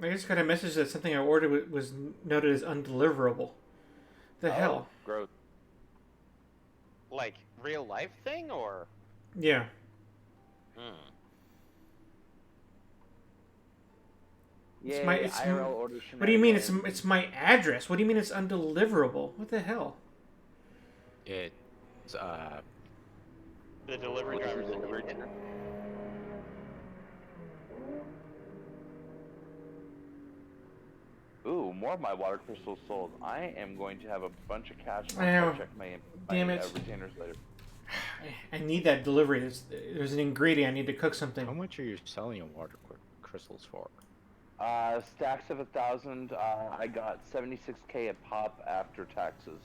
I just got a message that something I ordered was noted as undeliverable. The hell? Gross. Like real life thing or? Yeah. Yeah, IRL order What do you mean shenanigans. it's my address? What do you mean it's undeliverable? What the hell? It's The delivery driver's indicator. Ooh, more of my water crystals sold. I am going to have a bunch of cash. I know. I'll check my Damn it. retainers later. I need that delivery. There's an ingredient. I need to cook something. how much are you selling a water crystals for? Stacks of 1,000. I got 76k a pop after taxes.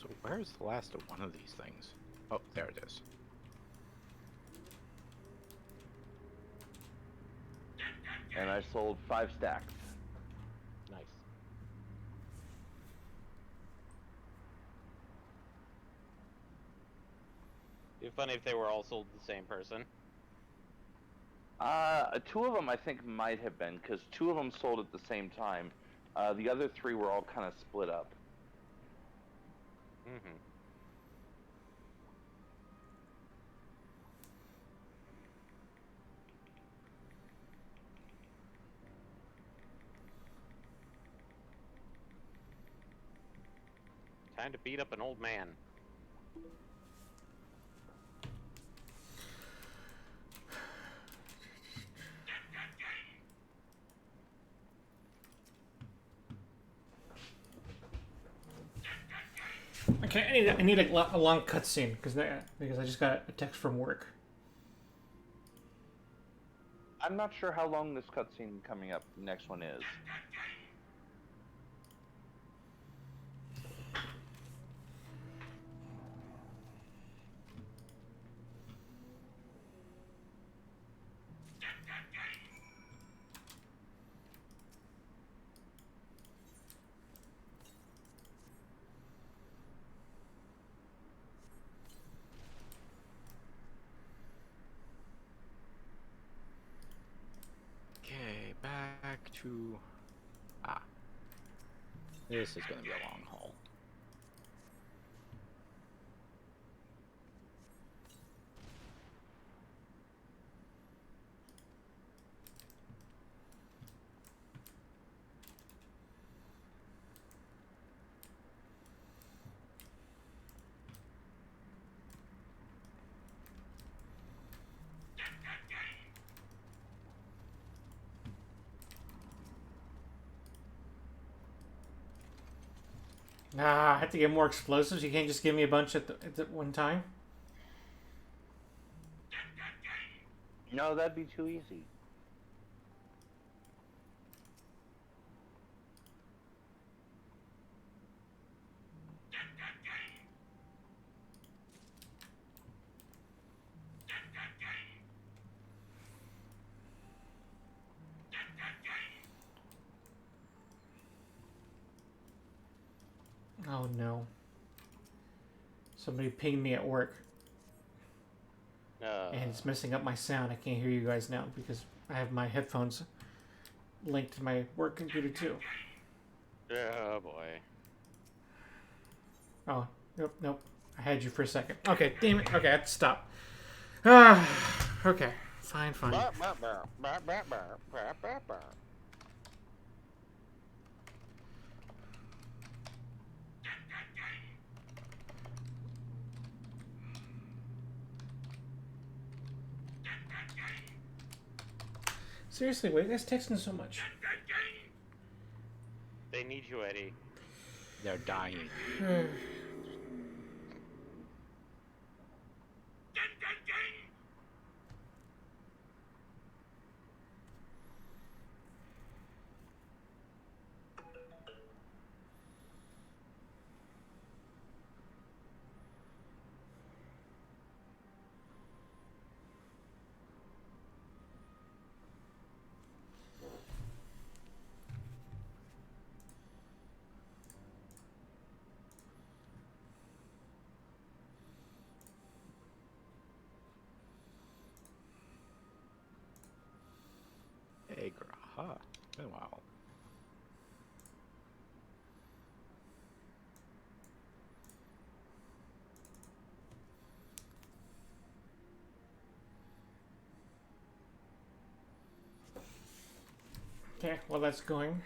So where's the last of one of these things? Oh, there it is. And I sold 5 stacks. Nice. It'd be funny if they were all sold to the same person. 2 of them I think might have been, because 2 of them sold at the same time. The other 3 were all kind of split up. Mm-hmm. Time to beat up an old man. Okay, I need a long cutscene because I just got a text from work. I'm not sure how long this cutscene coming up next one is. Okay, back to... Ah. This is going to be a long haul. Ah, I have to get more explosives. You can't just give me a bunch at the one time. No, that'd be too easy. Oh no. Somebody pinged me at work. And it's messing up my sound. I can't hear you guys now because I have my headphones linked to my work computer too. Oh boy. Oh, nope. I had you for a second. Okay, damn it. Okay, I have to stop. Ah, okay. Fine. Seriously, why are you guys texting so much? They need you, Eddie. They're dying. Hey, Graha. Been a while. Okay, well that's going.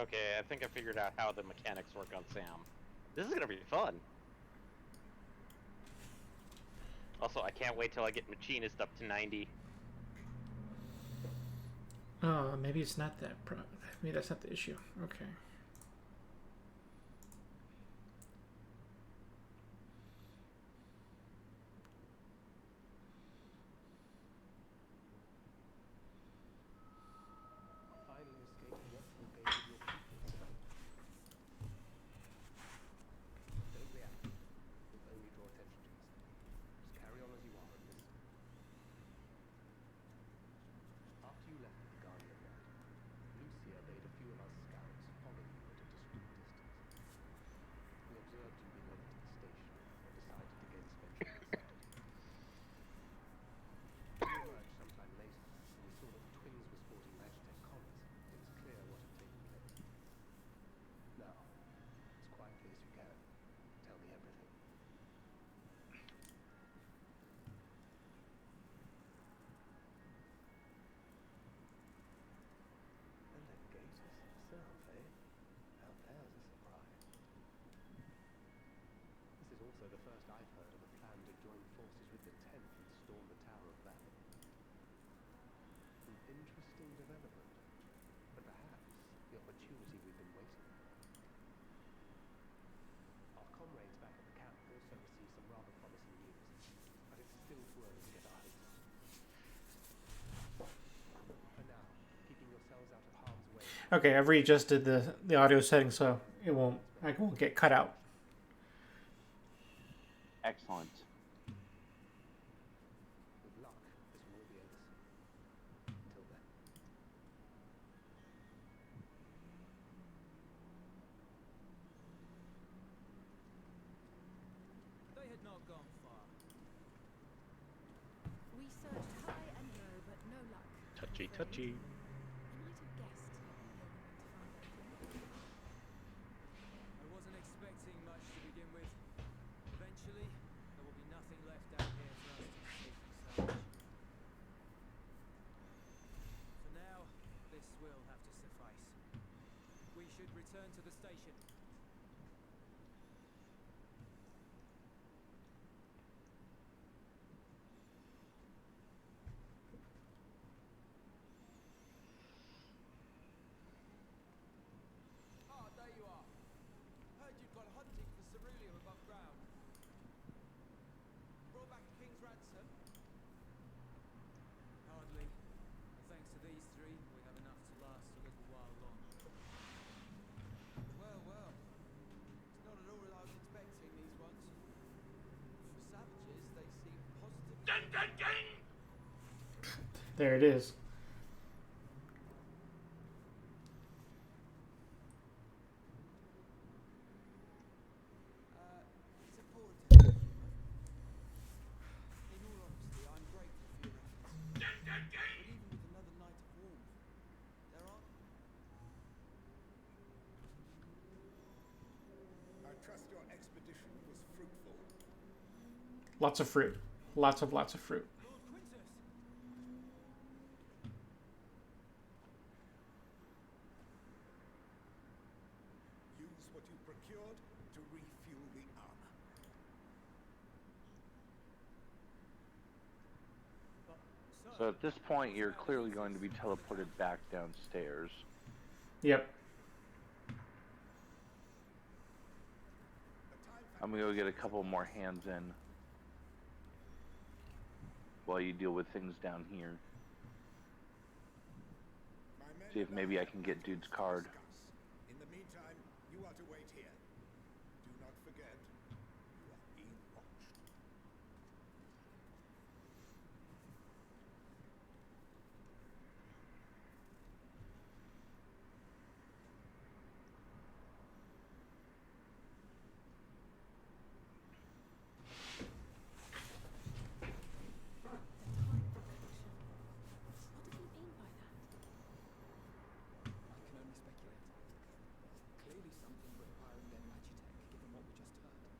Okay, I think I figured out how the mechanics work on Sam. This is gonna be fun. Also, I can't wait till I get Machinist up to 90. Oh, maybe it's not that. Maybe that's not the issue. Okay. Finally escaped what will gain of your people. Don't react. You'll only draw attention to yourself. Just carry on as you are and listen. After you left the Guardian Yard, Lucia bade a few of us scouts follow you at a discreet distance. We observed you being led to the station and decided against venturing inside. We emerged sometime later, and we saw that the twins were sporting Magitech collars. It was clear what had taken place. Now, as quietly as you can, tell me everything. And a Gatus himself, eh? Now there's a surprise. This is also the first I've heard of a plan to join forces with the 10th and storm the Tower of Babel. An interesting development, but perhaps the opportunity we've been waiting for. Our comrades back at the camp also received some rather promising news, but it's still too early to get our hopes up. For now, keeping yourselves out of harm's way. Okay, I've readjusted the audio settings so I won't get cut out. Excellent. With luck, this will all be over soon. Until then. They had not gone far. We searched high and low, but no luck. I'm Touchy, afraid. touchy. I might have guessed you'd be the only one to find their clue. I wasn't expecting much to begin with. Eventually, there will be nothing left out here for us to seek and salvage. For now, this will have to suffice. We should return to the station. Ah, there you are. Heard you'd gone hunting for ceruleum above ground. Brought back a king's ransom? Hardly. But thanks to these three, we have enough to last a little while longer. Well, well. It's not at all what I was expecting, these ones. For savages, they seem positively... There it is. It's a poor attempt. In all honesty, I'm grateful for your efforts. But even with another night of warmth, there aren't... I trust your expedition was fruitful. Lots of fruit. Lots of fruit. Lord Quintus! Use what you procured to refuel the armor. But, So at this point, you're clearly going to be teleported back downstairs. Yep. The time I'm gonna go get a couple more hands in while you deal with things down here. My men See if and maybe I have can get matters Dude's to card. discuss. In the meantime, you are to wait here. Do not forget, you are being watched. What does he mean by that? I can only speculate. Clearly something requiring their Magitech, given what we just heard.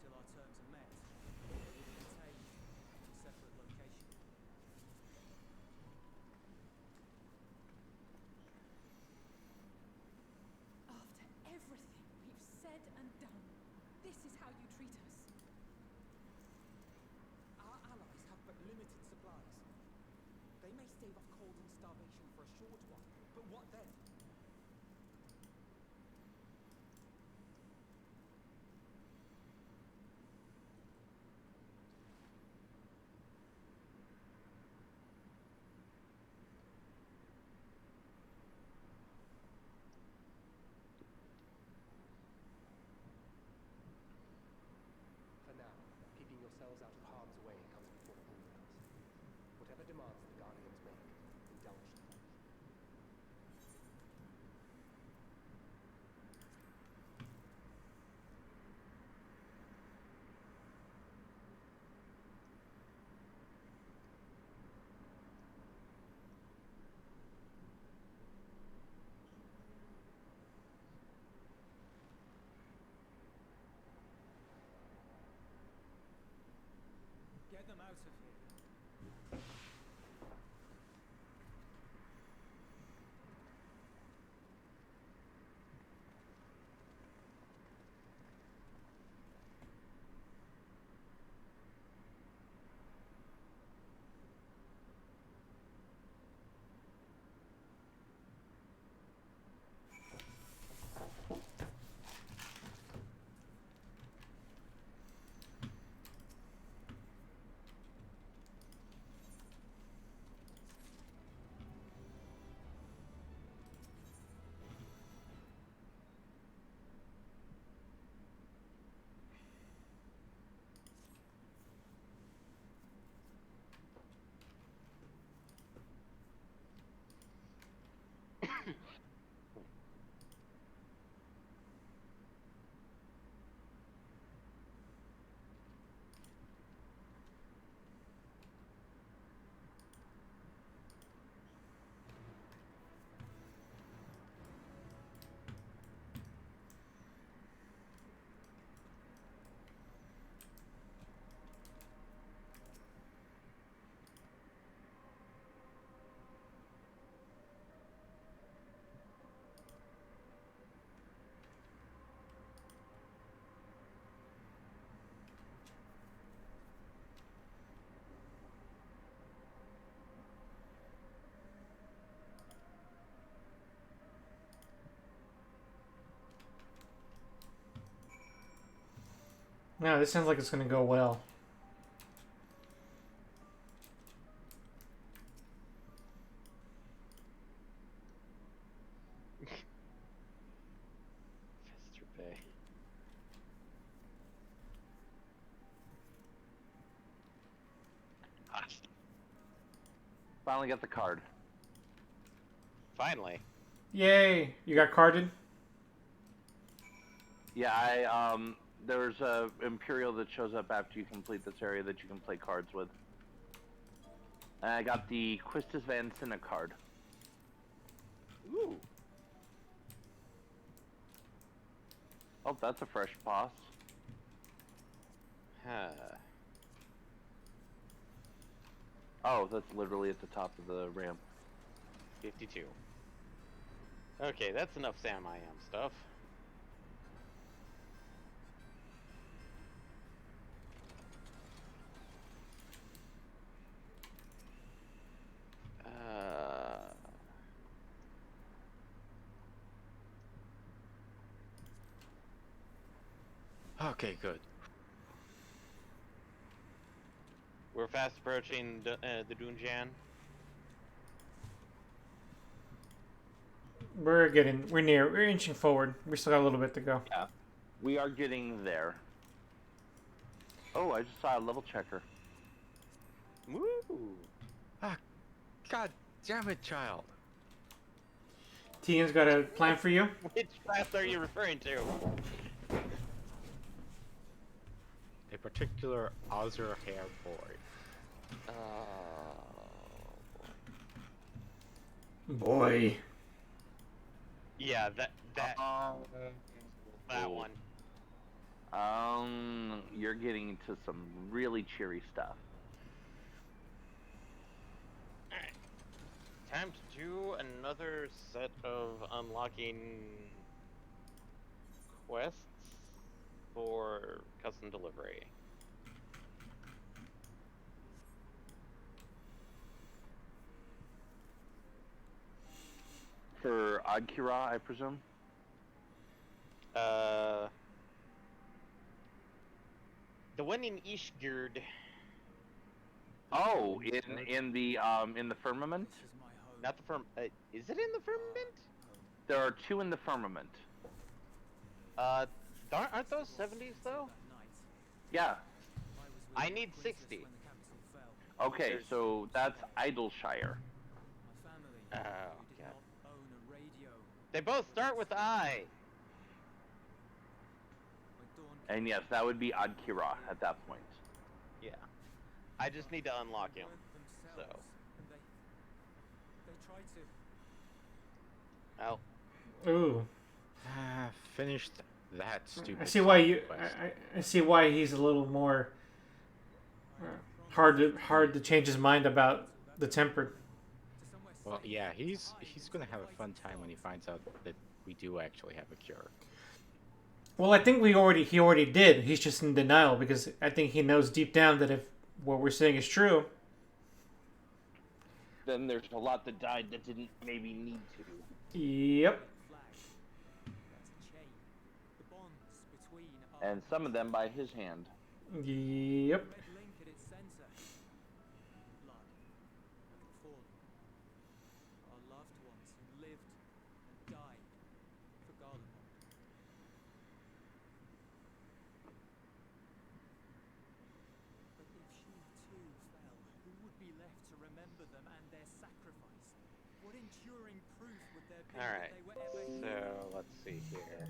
until our terms are met, or they will be retained at a separate location. After everything we've said and done, this is how you treat us. Our allies have but limited supplies. They may stave off cold and starvation for a short while, but what then? For now, keeping yourselves out of harm's way comes before all else. Whatever demands the Guardians make, indulge them. Get them out of here. No, this sounds like it's gonna go well. Fester Bay. Finally got the card. Finally. Yay! You got carded? Yeah, there's a Imperial that shows up after you complete this area that you can play cards with. And I got the Quistis Van Cinna card. Ooh. Oh, that's a fresh boss. Huh. Oh, that's literally at the top of the ramp. 52. Okay, that's enough Sam I am stuff. Okay, good. We're fast approaching the Dunjan. We're inching forward. We still got a little bit to go. Yeah, we are getting there. Oh, I just saw a level checker. Woo! Ah, god damn it, child. Tian's got a plan for you? Which class are you referring to? A particular Ozzer hair boy. Boy. Yeah, that Ooh. one. You're getting into some really cheery stuff. Alright. Time to do another set of unlocking quests for custom delivery. For Adkira, I presume? The one in Ishgard. Oh, in the firmament? This is my home. Not the firm. Is it in the firmament? There are two in the firmament. Aren't those 70s though? That night, Yeah. I was with I the need princess 60. when the capital fell. Okay, There's- so that's Idleshire. My family, Oh, who did God. not own a radio. They both start with I. When dawn And yes, that would be Adkira at that point. Yeah. I just need to unlock him. weren't So. themselves, and they tried to. Oh. Ooh. Finished that stupid. I see why you. quest. I see why he's a little more hard to change his mind about the tempered. To somewhere Well, safe. yeah, he's gonna have a fun time when he finds out that we do actually have a cure. Well, I think he already did. He's just in denial because I think he knows deep down that if what we're saying is true. Then there's a lot that died that didn't maybe need to. Yep. Flag. That's a chain. The bonds between our And some of them by his hand. Yep. red link at its center. Blood of the fallen. Our loved ones who lived and died for Garlemald. But if she too fell, who would be left to remember them and their sacrifice? What enduring proof would there be Alright. that they were ever So, here? let's see here.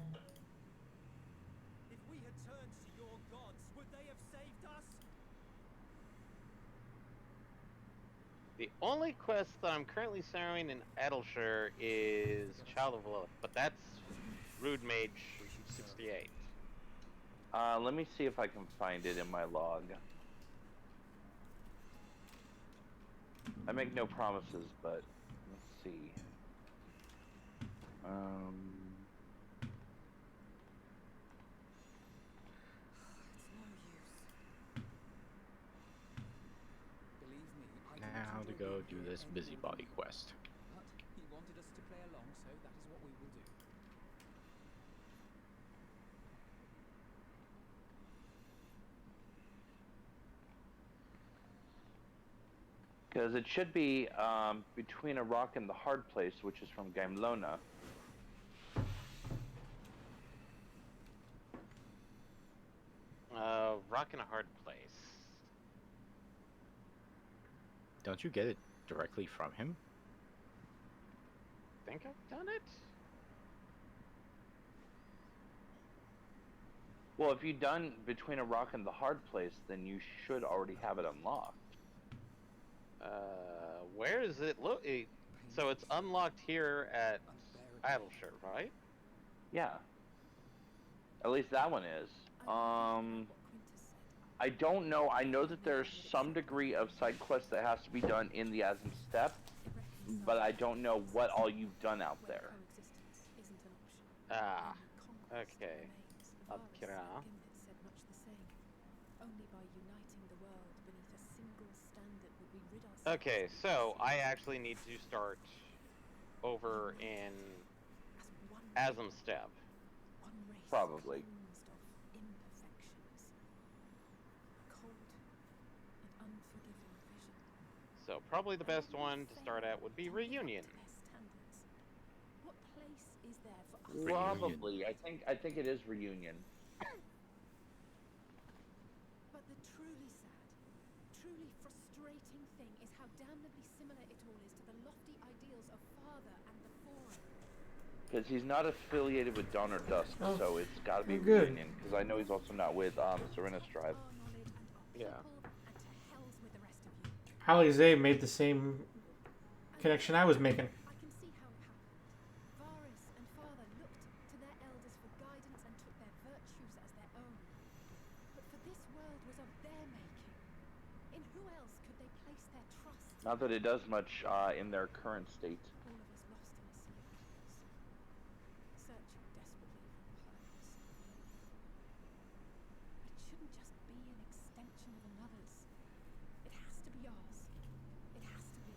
If we had turned to your gods, would they have saved us? The only quest that I'm currently serving in Adelshire is Child of Lilith, but that's Rude Mage 68. Let me see if I can find it in my log. I make no promises, but let's see. It's no use. Believe me, I don't Now to enjoy go being do here this any busybody longer. quest. But he wanted us to play along, so that is what we will do. Because it should be between a rock and the hard place, which is from Gaimlona. Rock in a Hard Place. Don't you get it directly from him? Think I've done it? Well, if you've done between a rock and the hard place, then you should already have it unlocked. Where is it? So it's unlocked here at Adelshire, right? Yeah. At least that one is. I don't know. I know that there's some degree of side quest that has to be done in the Asm Step, but I don't know what all you've done out there. Ah, okay. Adkira. Okay, so I actually need to start over in Asm Step. Probably. So probably the best one to start at would be Reunion. What place is there for us? Probably. I think it is Reunion. But the truly sad, truly frustrating thing is how damnably similar it all is to the lofty ideals of Father and the Forum. Because he's not affiliated with Dawn or Dusk, Oh, so it's got to be well, good. Reunion. Because I know he's also not with Serena's tribe. Our knowledge and our Yeah. people, and to hells with the rest of you. Alize made the same connection I was making. I can see how it happened. Varus and Father looked to their elders for guidance and took their virtues as their own. This world was of their making. In who else could they place their trust? Not that it does much in their current state. All of us lost in a sea of chaos, searching desperately for purpose. But it shouldn't just be an extension of another's. It has to be ours. It has to be.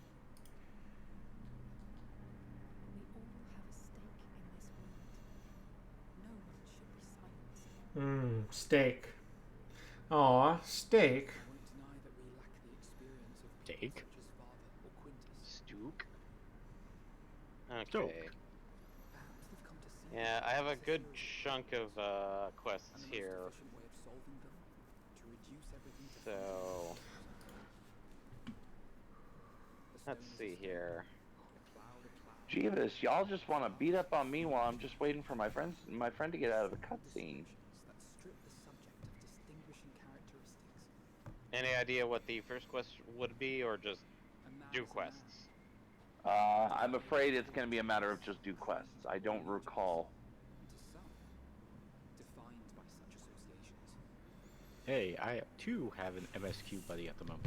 We all have a stake in this world. No one should be silenced. Steak. Aw, steak. I won't deny that we lack the experience of people Steak? such as Father or Quintus. Stook? Okay. Stoke. Perhaps they've come to see Yeah, that I have a good necessary chunk of quests and the here. most efficient way of solving them, to reduce everything to So The let's stone is see a stone, here. a cloud a cloud. Jeebus, y'all just want to beat up on me while I'm just waiting for my friend to get out of the cutscene. Descriptions that strip the subject of distinguishing characteristics. Any idea what the first quest would be, or just A man do is a man. quests? I'm afraid it's going to be a matter of just do quests. I don't recall. And to some, defined by such associations. Hey, I too have an MSQ buddy at the moment.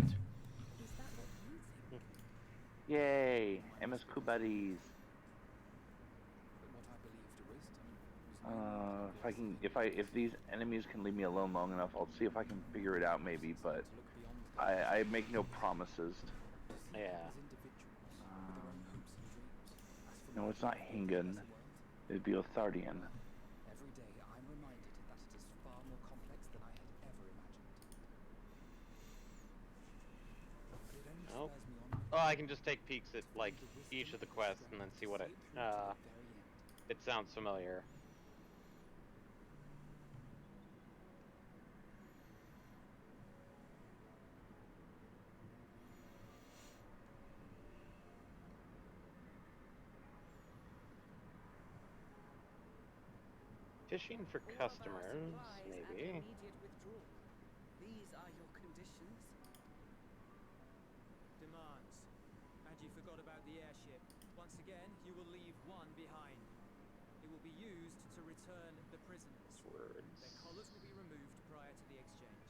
Is that what you think? Yay, MSQ buddies. But what I believed a wisdom was no more If these enemies can leave me alone long enough, I'll see if I can figure it out maybe. But to look beyond them, I make no promises. to see Yeah. them as individuals with their own hopes and dreams. As for No, my it's not role in Hingan. the world, It'd be Othardian. every day I'm reminded that it is far more complex than I had ever imagined. But it only Nope. spurs me on Oh, I can just take peeks at like each of the quests and then see what it. It sounds familiar. Fishing for All of our customers, supplies and maybe. immediate withdrawal. These are your conditions. Demands. And you forgot about the airship. Once again, you will leave one behind. It will be used to return the prisoners. Words. Their collars will be removed prior to the exchange.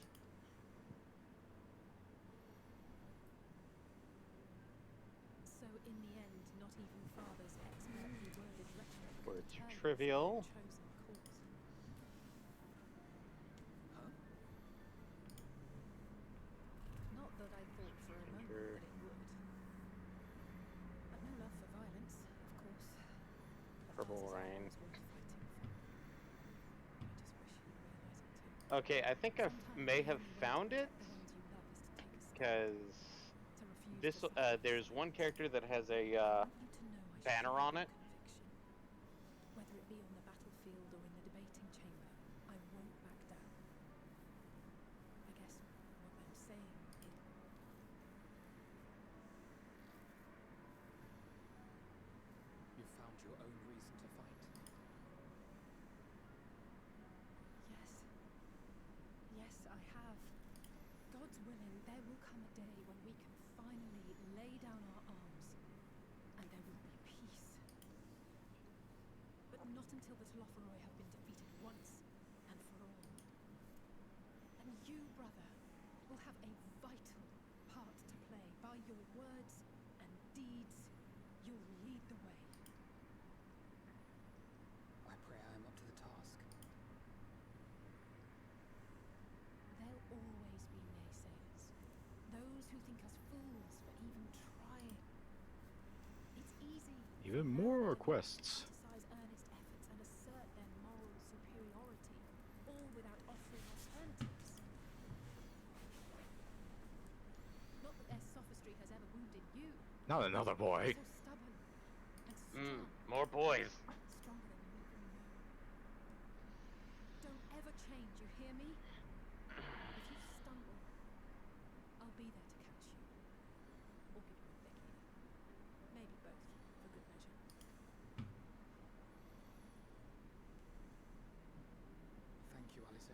So in the end, not even Father's expertly worded rhetoric could Words deter are you from trivial. your chosen course. Huh? Not that I thought for a moment Sure. that it would. But no love for violence, of course. The Purple Fathers are rain. always worth fighting for. I just wish you realize it too. Okay, I think I Sometimes may the have only way to found it protect the ones you love is to take a step, because to refuse this to sacrifice there's one character that has a I want you to know I banner share on your it. conviction. Whether it be on the battlefield or in the debating chamber, I won't back down. I guess what I'm saying is You found your own reason to fight. yes. Yes, I have. God's willing, there will come a day when we can finally lay down our arms and there will be peace. But not until the Tlofferoi have been defeated once and for all. And you, brother, will have a vital part to play. By your words and deeds, you'll lead the way. I pray I am up to the task. There'll always be naysayers. Those who think us fools for even trying. It's easy. Even for more men quests. to criticize earnest efforts and assert their moral superiority, all without offering alternatives. Not that their sophistry has ever wounded you. Not another boy. So stubborn and strong. more boys. Stronger than you even know. Don't ever change, you hear me? If you stumble, I'll be there to catch you. Or give you a becky. Maybe both, for good measure. Thank you, Alice.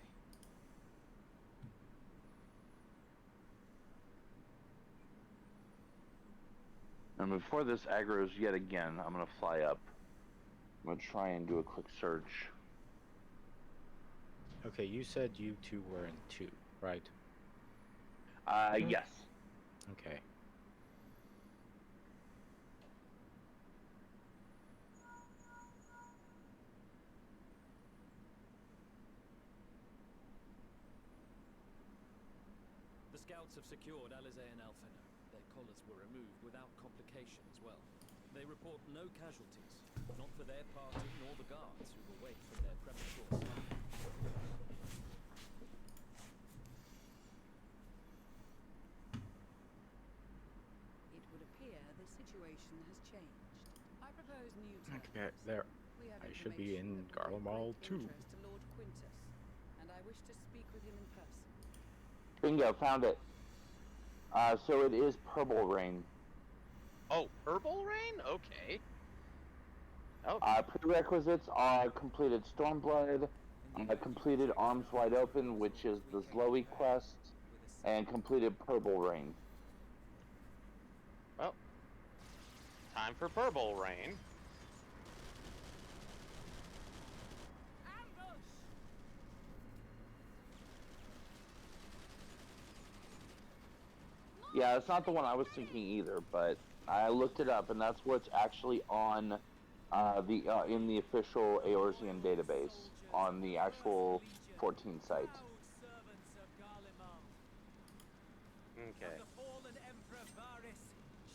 And before this aggroes yet again, I'm gonna fly up. I'm gonna try and do a quick search. Okay, you said you two were in 2. right? Yes. Okay. The scouts have secured Alizé and Alfeno. Their collars were removed without complication as well. They report no casualties, not for their party nor the guards who were awake from their premature slumber. It would appear the situation has changed. I propose new terms. Okay, there. We have I should be information in that will be of Garlemald great too. interest to Lord Quintus, and I wish to speak with him in person. Bingo, found it. So it is Purple Rain. Oh, Purple Rain? Okay. Oh, Prerequisites are completed Stormblood, completed Arms Wide Open, which is the Zloey quest, and completed Purple Rain. well. Time for Purple Rain. Ambush! Yeah, it's not the one I was thinking either, but I looked it up, and that's what's actually on in the official Eorzean database on the actual 14 site. Proud servants of Garlemald. Okay. The fallen Emperor Varys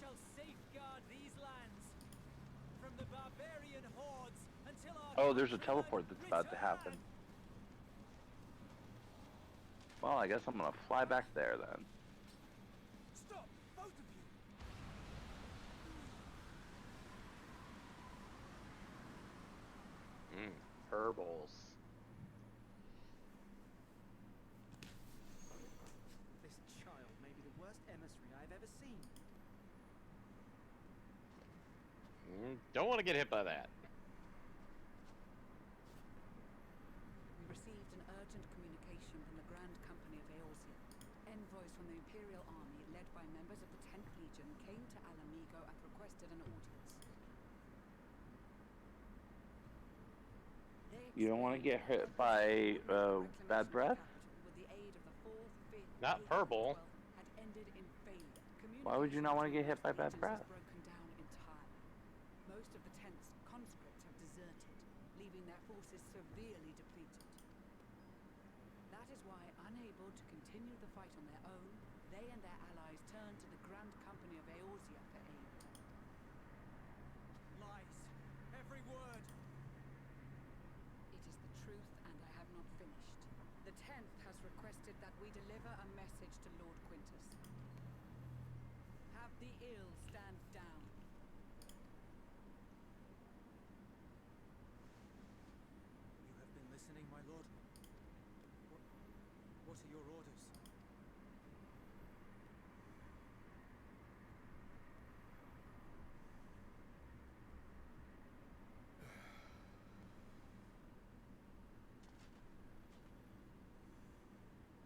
shall safeguard these lands from the barbarian hordes until our Oh, there's a countrymen teleport that's about to happen. return. Well, I guess I'm gonna fly back there then. Stop, both of you. Purples. This child may be the worst emissary I've ever seen. Don't want to get hit by that. We received an urgent communication from the Grand Company of Eorzea. Envoys from the Imperial Army, led by members of the 10th Legion, came to Alamigo and requested an audience. You don't want to get hit by bad breath? Not purple. Why would you not want to get hit by bad breath? Most of the 10th's conscripts have deserted, leaving their forces severely depleted. That is why, unable to continue the fight on their own, they and their allies turned to the Grand Company of Eorzea for aid. Lies. Every word. It is the truth, and I have not finished. The 10th has requested that we deliver a message to Lord Quintus. Have the ill stand down. You have been listening, my lord? What are your orders?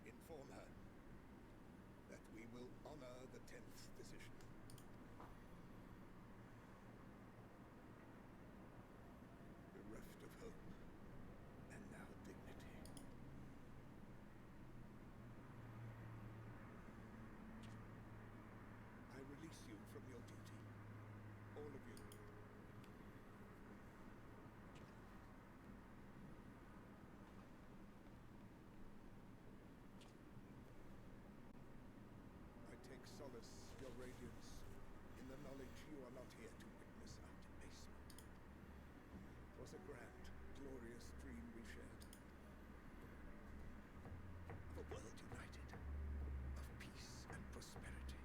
Inform her that we will honor the 10th decision. Bereft of hope, and now dignity. I release you from your duty. All of you. I take solace, your radiance, in the knowledge you are not here to witness our debasement. 'Twas a grand, glorious dream we shared. Of a world united, of peace and prosperity.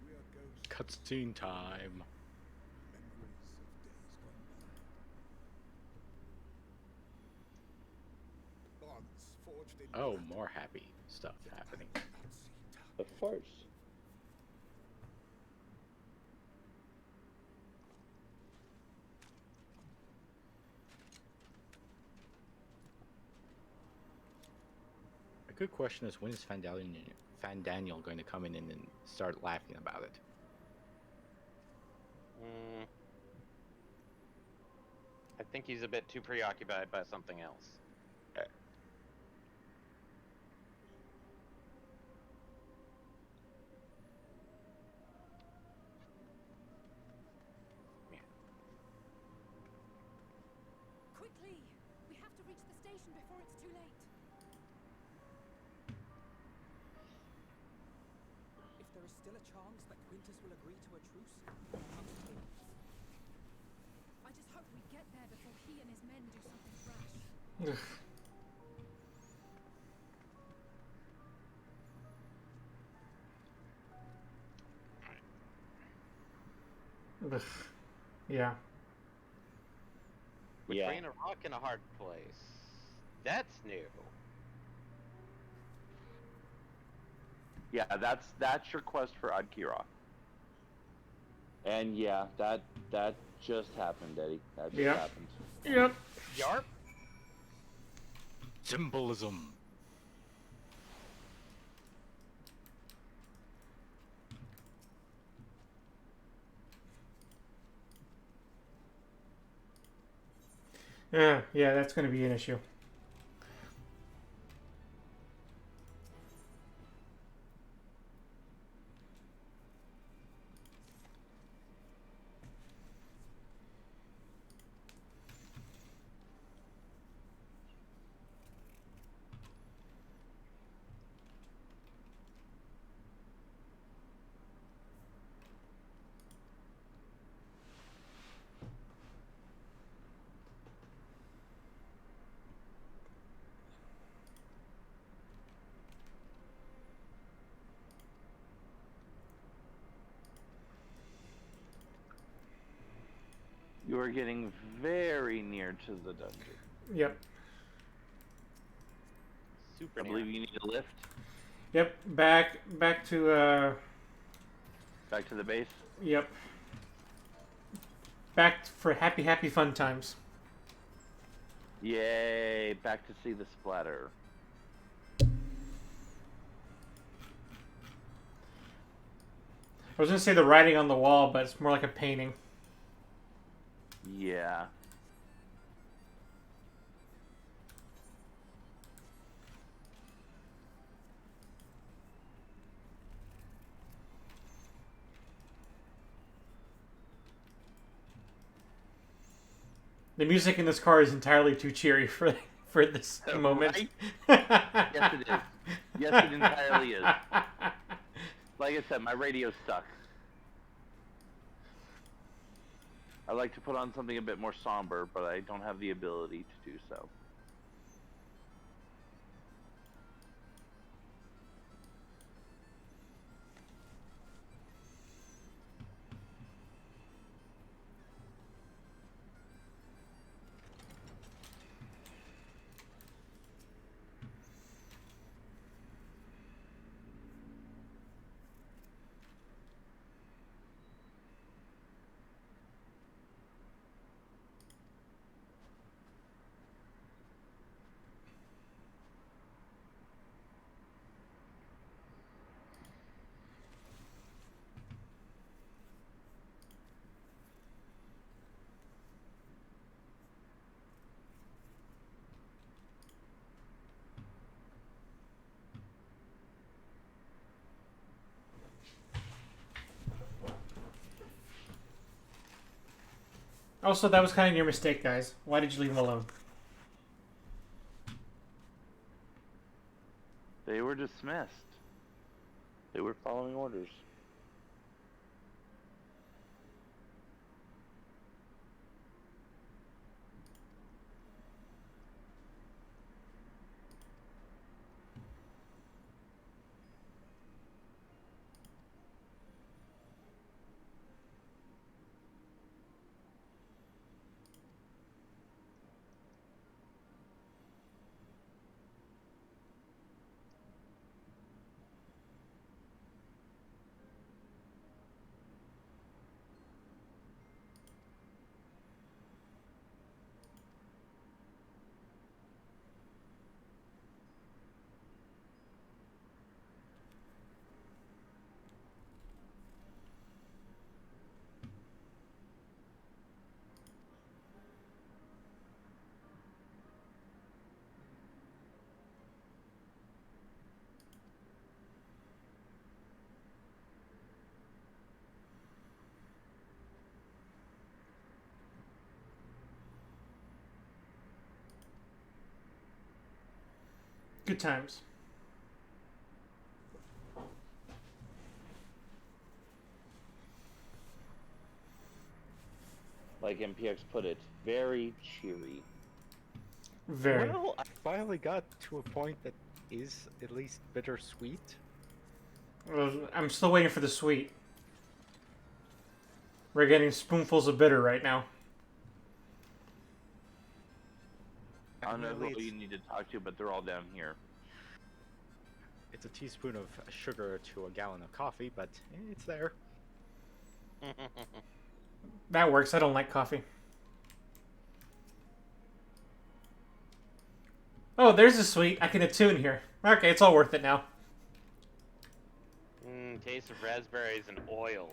We are ghosts. Cutscene time. Memories of days gone by. Bonds forged in Oh, blood more happy stuff happening. that I will not see touched. Of course. A good question is, when is Fandaniel going to come in and start laughing about it? I think he's a bit too preoccupied by something else. Quickly! We have to reach the station before it's too late. If there is still a chance that Quintus will agree to a truce, then I must leave. I just hope we get there before he and his men do something rash. Ugh. Ugh. Yeah. Between a rock and a hard place. That's new. Yeah, that's your quest for Adkira. And yeah, that just happened, Eddie. That just Yep. happened. Yep. Yarp. Symbolism. Yeah, that's going to be an issue. You are getting very near to the dungeon. Yep. Super I near. believe you need a lift. Yep. Back to Back to the base. Yep. Back for happy fun times. Yay! Back to see the splatter. I was going to say the writing on the wall, but it's more like a painting. Yeah. The music in this car is entirely too cheery for this moment. Right? Yes, it is. Yes, it entirely is. Like I said, my radio's stuck. I like to put on something a bit more somber, but I don't have the ability to do so. Also, that was kind of your mistake, guys. Why did you leave him alone? They were dismissed. They were following orders. Good times. Like MPX put it, very cheery. Very. Well, I finally got to a point that is at least bittersweet. Well, I'm still waiting for the sweet. We're getting spoonfuls of bitter right now. I don't know Admittedly, who you need to talk to, but they're all down here. it's a teaspoon of sugar to a gallon of coffee, but it's there. That works. I don't like coffee. Oh, there's a sweet. I can attune here. Okay, it's all worth it now. Taste of raspberries and oil.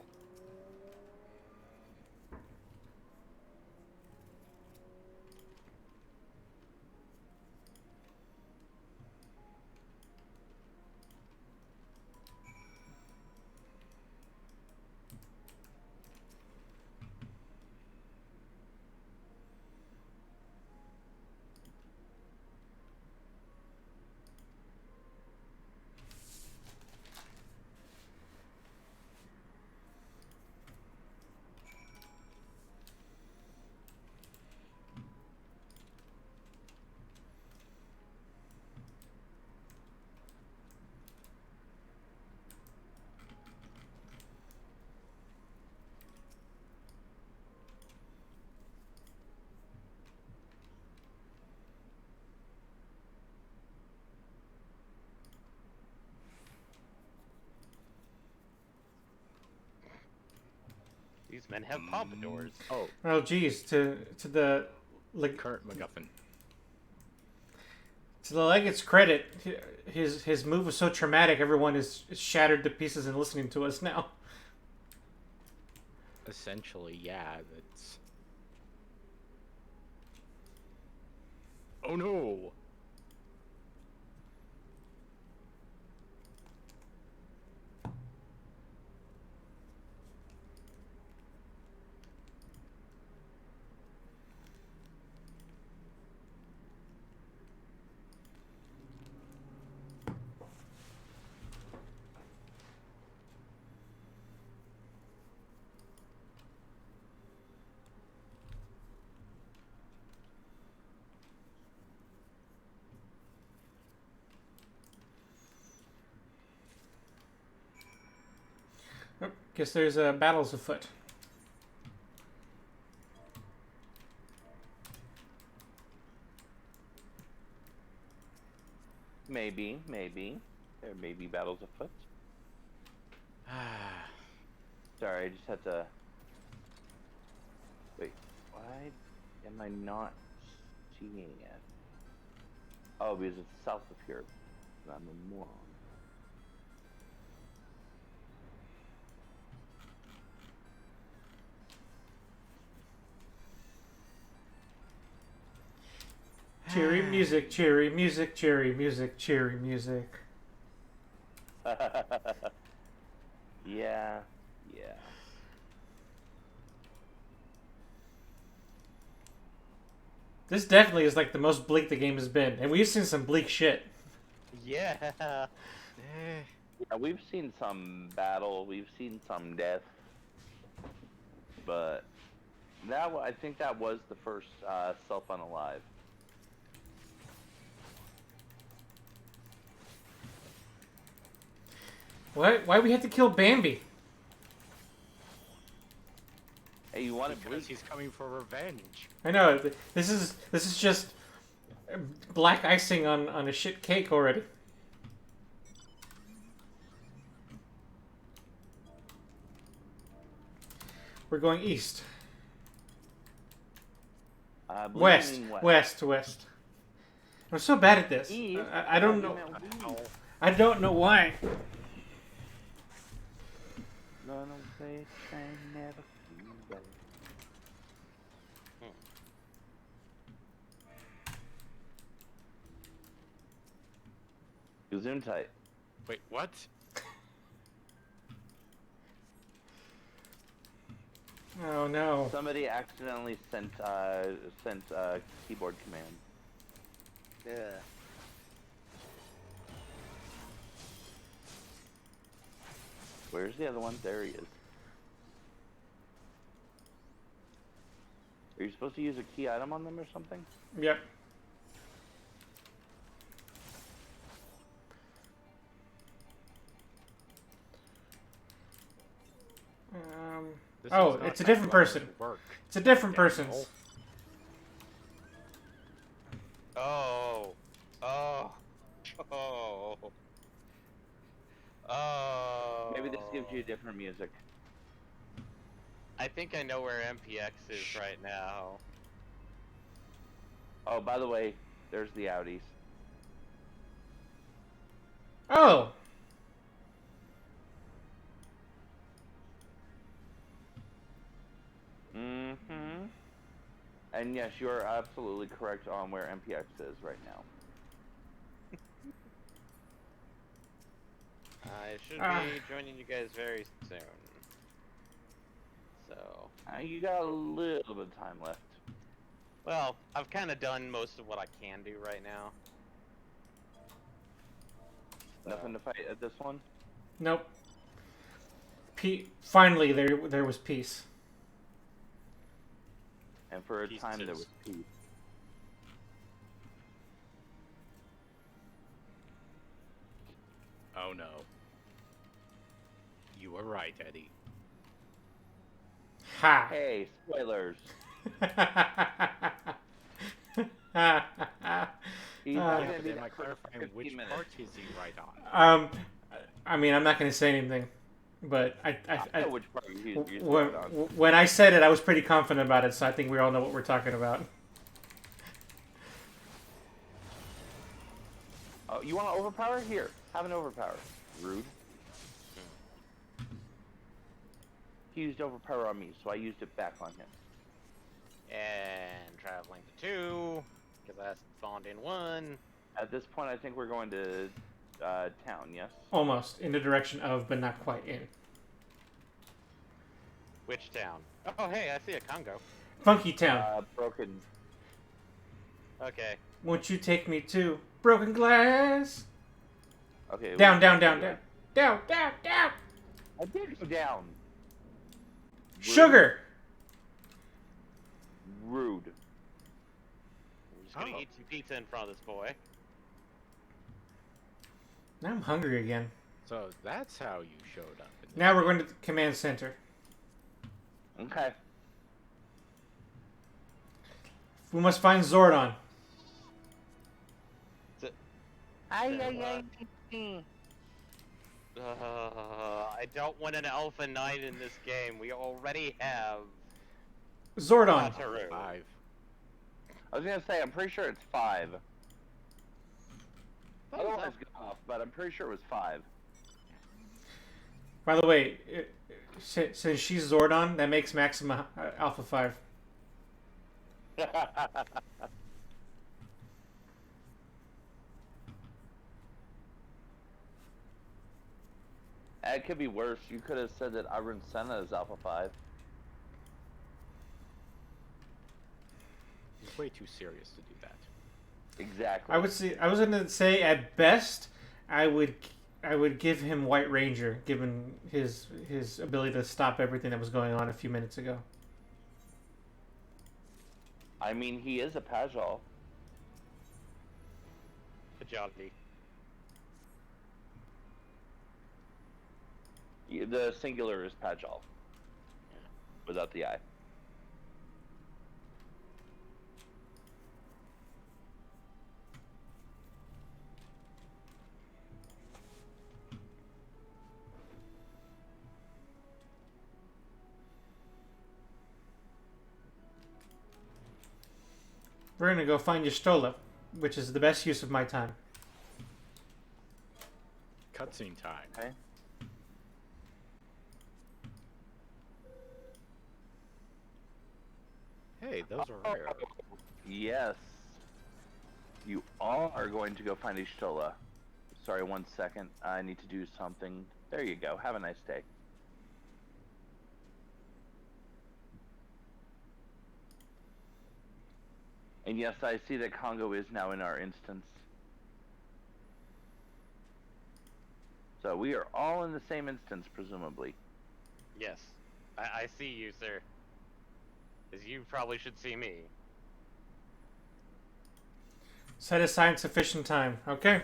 These men have pompadours. Oh, geez. To the Current MacGuffin. to the Legate's credit, his move was so traumatic. Everyone is shattered to pieces and listening to us now. Essentially, yeah, that's... Oh no! Oh, guess there's battles afoot. Maybe. There may be battles afoot. Sorry, I just had to... Wait, why am I not seeing it? Oh, because it's south of here. I'm a moron. Cheery music, cheery music, cheery music, cheery music. Yeah. This definitely is like the most bleak the game has been, and we've seen some bleak shit. Yeah. Yeah, we've seen some battle, we've seen some death, but I think that was the first self-unalive. Why we had to kill Bambi? Hey, you want to Because he's coming for revenge. I know this is just black icing on a shit cake already. We're going east. West. I'm so bad at this. I don't know. I don't know why. Zoom tight. Wait, what? Oh no. Somebody accidentally sent keyboard command. Yeah. Where's the other one? There he is. Are you supposed to use a key item on them or something? Yep. This Oh, is not it's a how different learn person. Work. It's a different Daniel. person's. Oh. Oh. Oh. Oh. Maybe this gives you different music. I think I know where MPX is right now. Oh, by the way, there's the Audis. Oh. Mm-hmm. And yes, you are absolutely correct on where MPX is right now. I should Ah. be joining you guys very soon. So, You got a little bit of time left. well, I've kind of done most of what I can do right now. Nothing to fight at this one? Nope. Finally, there was peace. And for a Peace time, there tis. was peace. Oh no. You were right, Eddie. Ha. Hey, spoilers. He's not Uh, gonna But be am I that for clarifying 15 which minutes. part is he right on? I mean, I'm not going to say anything, but I know which part you're when, on. when I said it, I was pretty confident about it, so I think we all know what we're talking about. Oh, you want to overpower? Here, have an overpower. Rude. He used overpower on me, so I used it back on him. And traveling to 2, because I spawned in 1. At this point, I think we're going to town, yes? Almost in the direction of, but not quite in. Which town? Oh, hey, I see a Congo. Funky Town. Broken. Okay. Won't you take me to Broken Glass? Okay. Down, down, down, down. Down, down, down. I did go down. Sugar. Rude. I'm just gonna eat some pizza in front of this boy. Now I'm hungry again. So that's how you showed up. Now we're going to the command center. Okay. We must find Zordon. I don't want an Alpha Knight in this game. We already have Zordon. Wataru. 5. I was gonna say, I'm pretty sure it's 5. That was Otherwise, go off, but I'm pretty sure it was 5. By the way, since she's Zordon, that makes Maxima Alpha 5. It could be worse. You could have said that Iron Senna is Alpha 5. He's way too serious to do that. Exactly. I was gonna say at best, I would give him White Ranger, given his ability to stop everything that was going on a few minutes ago. I mean, he is a Pajal. Pajali. The singular is Pajal. Without the I. We're gonna go find Yestola, which is the best use of my time. Cutscene time. Okay. Hey, those are rare. Yes. You all are going to go find Ishtola. Sorry, 1 second. I need to do something. There you go. Have a nice day. And yes, I see that Congo is now in our instance. So we are all in the same instance, presumably. Yes. I see you, sir. As you probably should see me. Set aside sufficient time. Okay.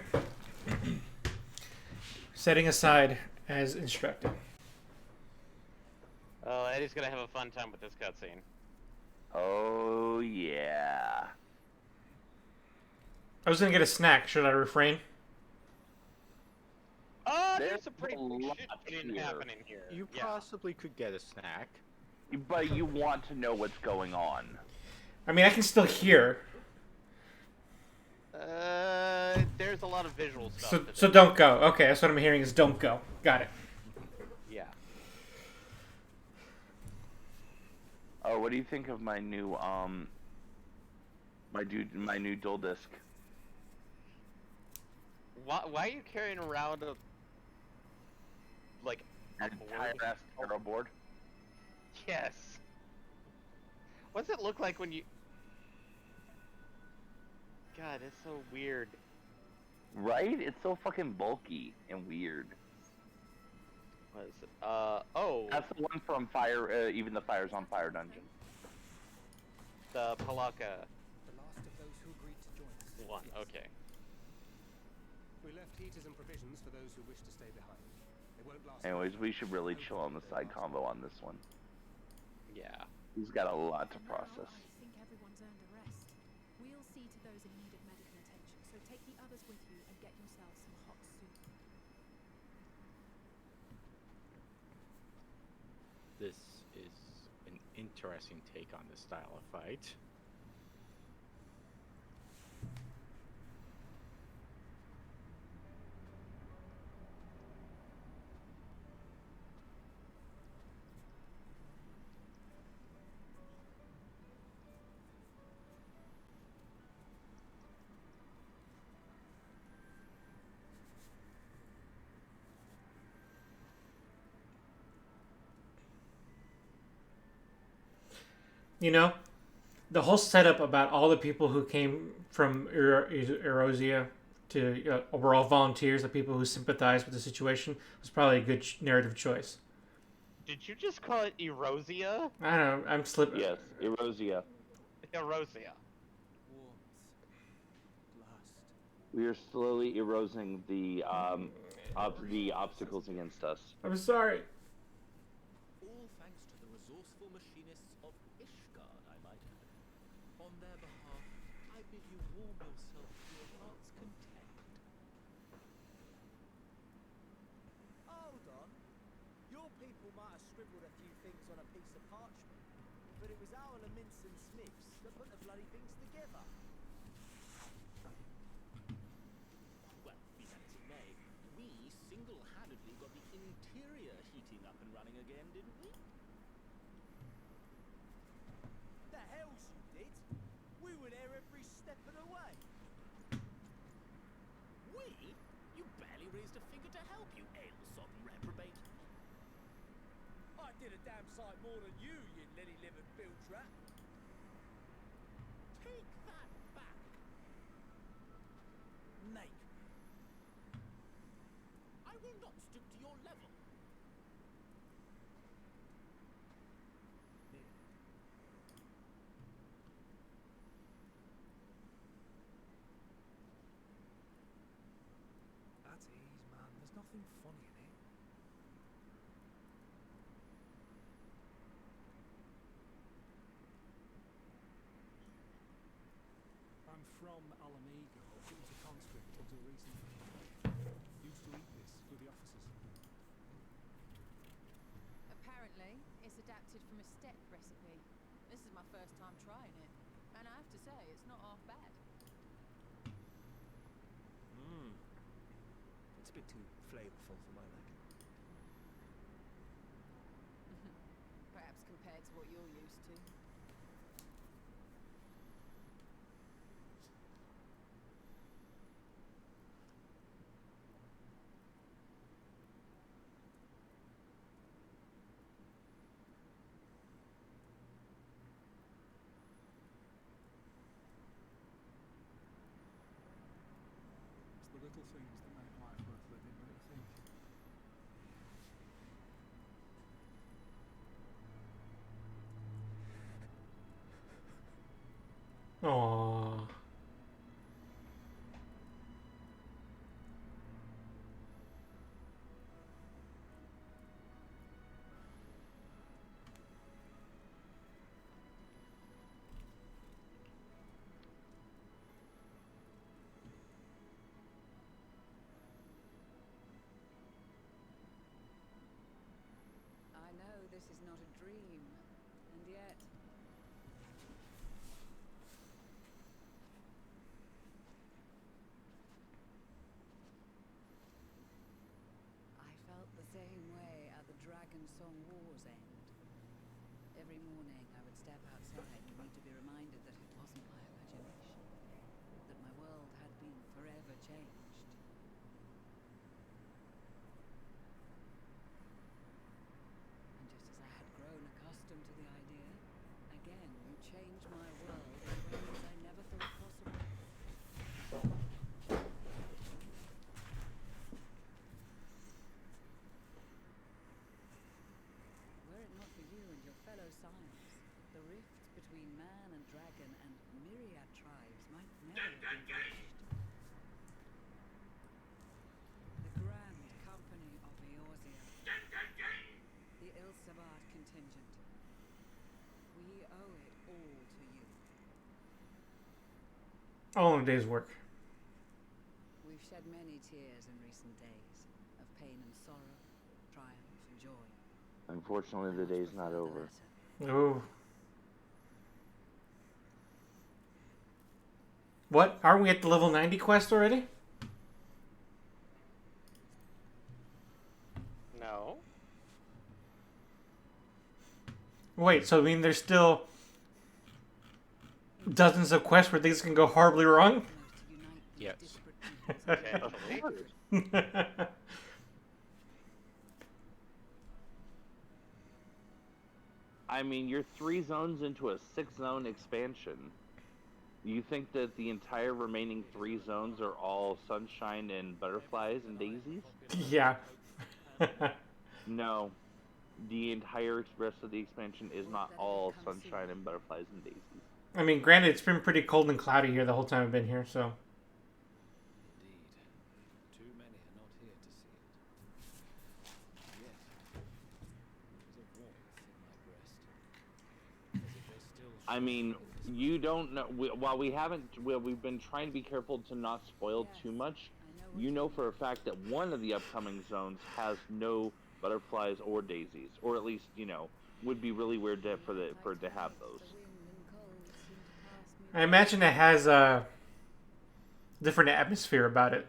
Setting aside as instructed. Oh, Eddie's gonna have a fun time with this cutscene. Oh, yeah. I was gonna get a snack. Should I refrain? Oh, There's there's some pretty a big lot shit here. happening here. You Yeah. possibly could get a snack. But you want to know what's going on. I mean, I can still hear. There's a lot of visual stuff. So, to so do. don't go. Okay, that's what I'm hearing is don't go. Got it. Yeah. Oh, what do you think of my new my new dual disc? Why are you carrying around a like a An board? entire ass tarot board? Yes. What's it look like when you? God, it's so weird. Right? It's so fucking bulky and weird. What is it? Oh. That's the one from Fire. Even the Fire's on Fire dungeon. The Palaka The last of those who agreed to join us. one. Yes. Okay. We left heaters and provisions for those who wish to stay behind. They won't last. Anyways, we should really chill on the side combo on this one. Yeah. He's got a lot to Now, process. I think everyone's earned a rest. We'll see to those in need of medical attention, so take the others with you and get yourselves some hot soup. This is an interesting take on this style of fight. You know, the whole setup about all the people who came from Erosia to were all volunteers, the people who sympathized with the situation, was probably a good narrative choice. Did you just call it Erosia? I don't know. I'm slipping. Yes, Erosia. Erosia. Warmth. Lust. We are slowly eroding the obstacles against us. I'm sorry. All thanks to the resourceful machinists of Ishgard, I might add. On their behalf, I bid you warm yourself to your heart's content. Hold on. Your people might have scribbled a few things on a piece of parchment, but it was our Minson Smiths that put the bloody things together. Well, be that as it may, we single-handedly got the interior heating up and running again, didn't we? The hells you did. We were there every step of the way. We? You barely raised a finger to help, you ale-sodden reprobate. I did a damn sight more than you, you lily-livered bilge-rat. Take that back. Make me. I will not stoop to your level. That's ease, man. There's nothing funny in it. I'm from Alamego. It was a conscript until recently. Used to eat this with the officers. Apparently, it's adapted from a steppe recipe. This is my first time trying it, and I have to say, it's not half bad. It's a bit too flavorful for my liking. Perhaps compared to what you're used to. It's the little things that make life worth living, don't you think? Aww. I know this is not a dream, and yet I felt the same way at the Dragon Song War's end. Every morning I would step outside and need to be reminded that it wasn't my imagination, that my world had been forever changed. And just as I had grown accustomed to the idea, again you changed my world in ways I never thought possible. Were it not for you and your fellow science, the rifts between man and dragon and myriad tribes might never have been bridged. The Grand Company of Eorzea, the Ilsabard contingent, we owe it all to you. All in a day's work. We've shed many tears in recent days, of pain and sorrow, triumph and joy. Unfortunately, the day's not over. Ooh. What? Aren't we at the level 90 quest already? No. Wait, so I mean there's still dozens of quests where things can go horribly wrong? Yes. Potentially. I mean, you're 3 zones into a 6-zone expansion. You think that the entire remaining 3 zones are all sunshine and butterflies and daisies? Yeah. No. The entire rest of the expansion is not all sunshine and butterflies and daisies. I mean, granted, it's been pretty cold and cloudy here the whole time I've been here, so. Indeed. Too many are not here to see it. Yet, there's a warmth in my breast. As if they still I mean, you don't know. While we've been trying to be careful to not spoil too much. You know for a fact that one of the upcoming zones has no butterflies or daisies, or at least would be really weird for it to have those. I imagine it has a different atmosphere about it.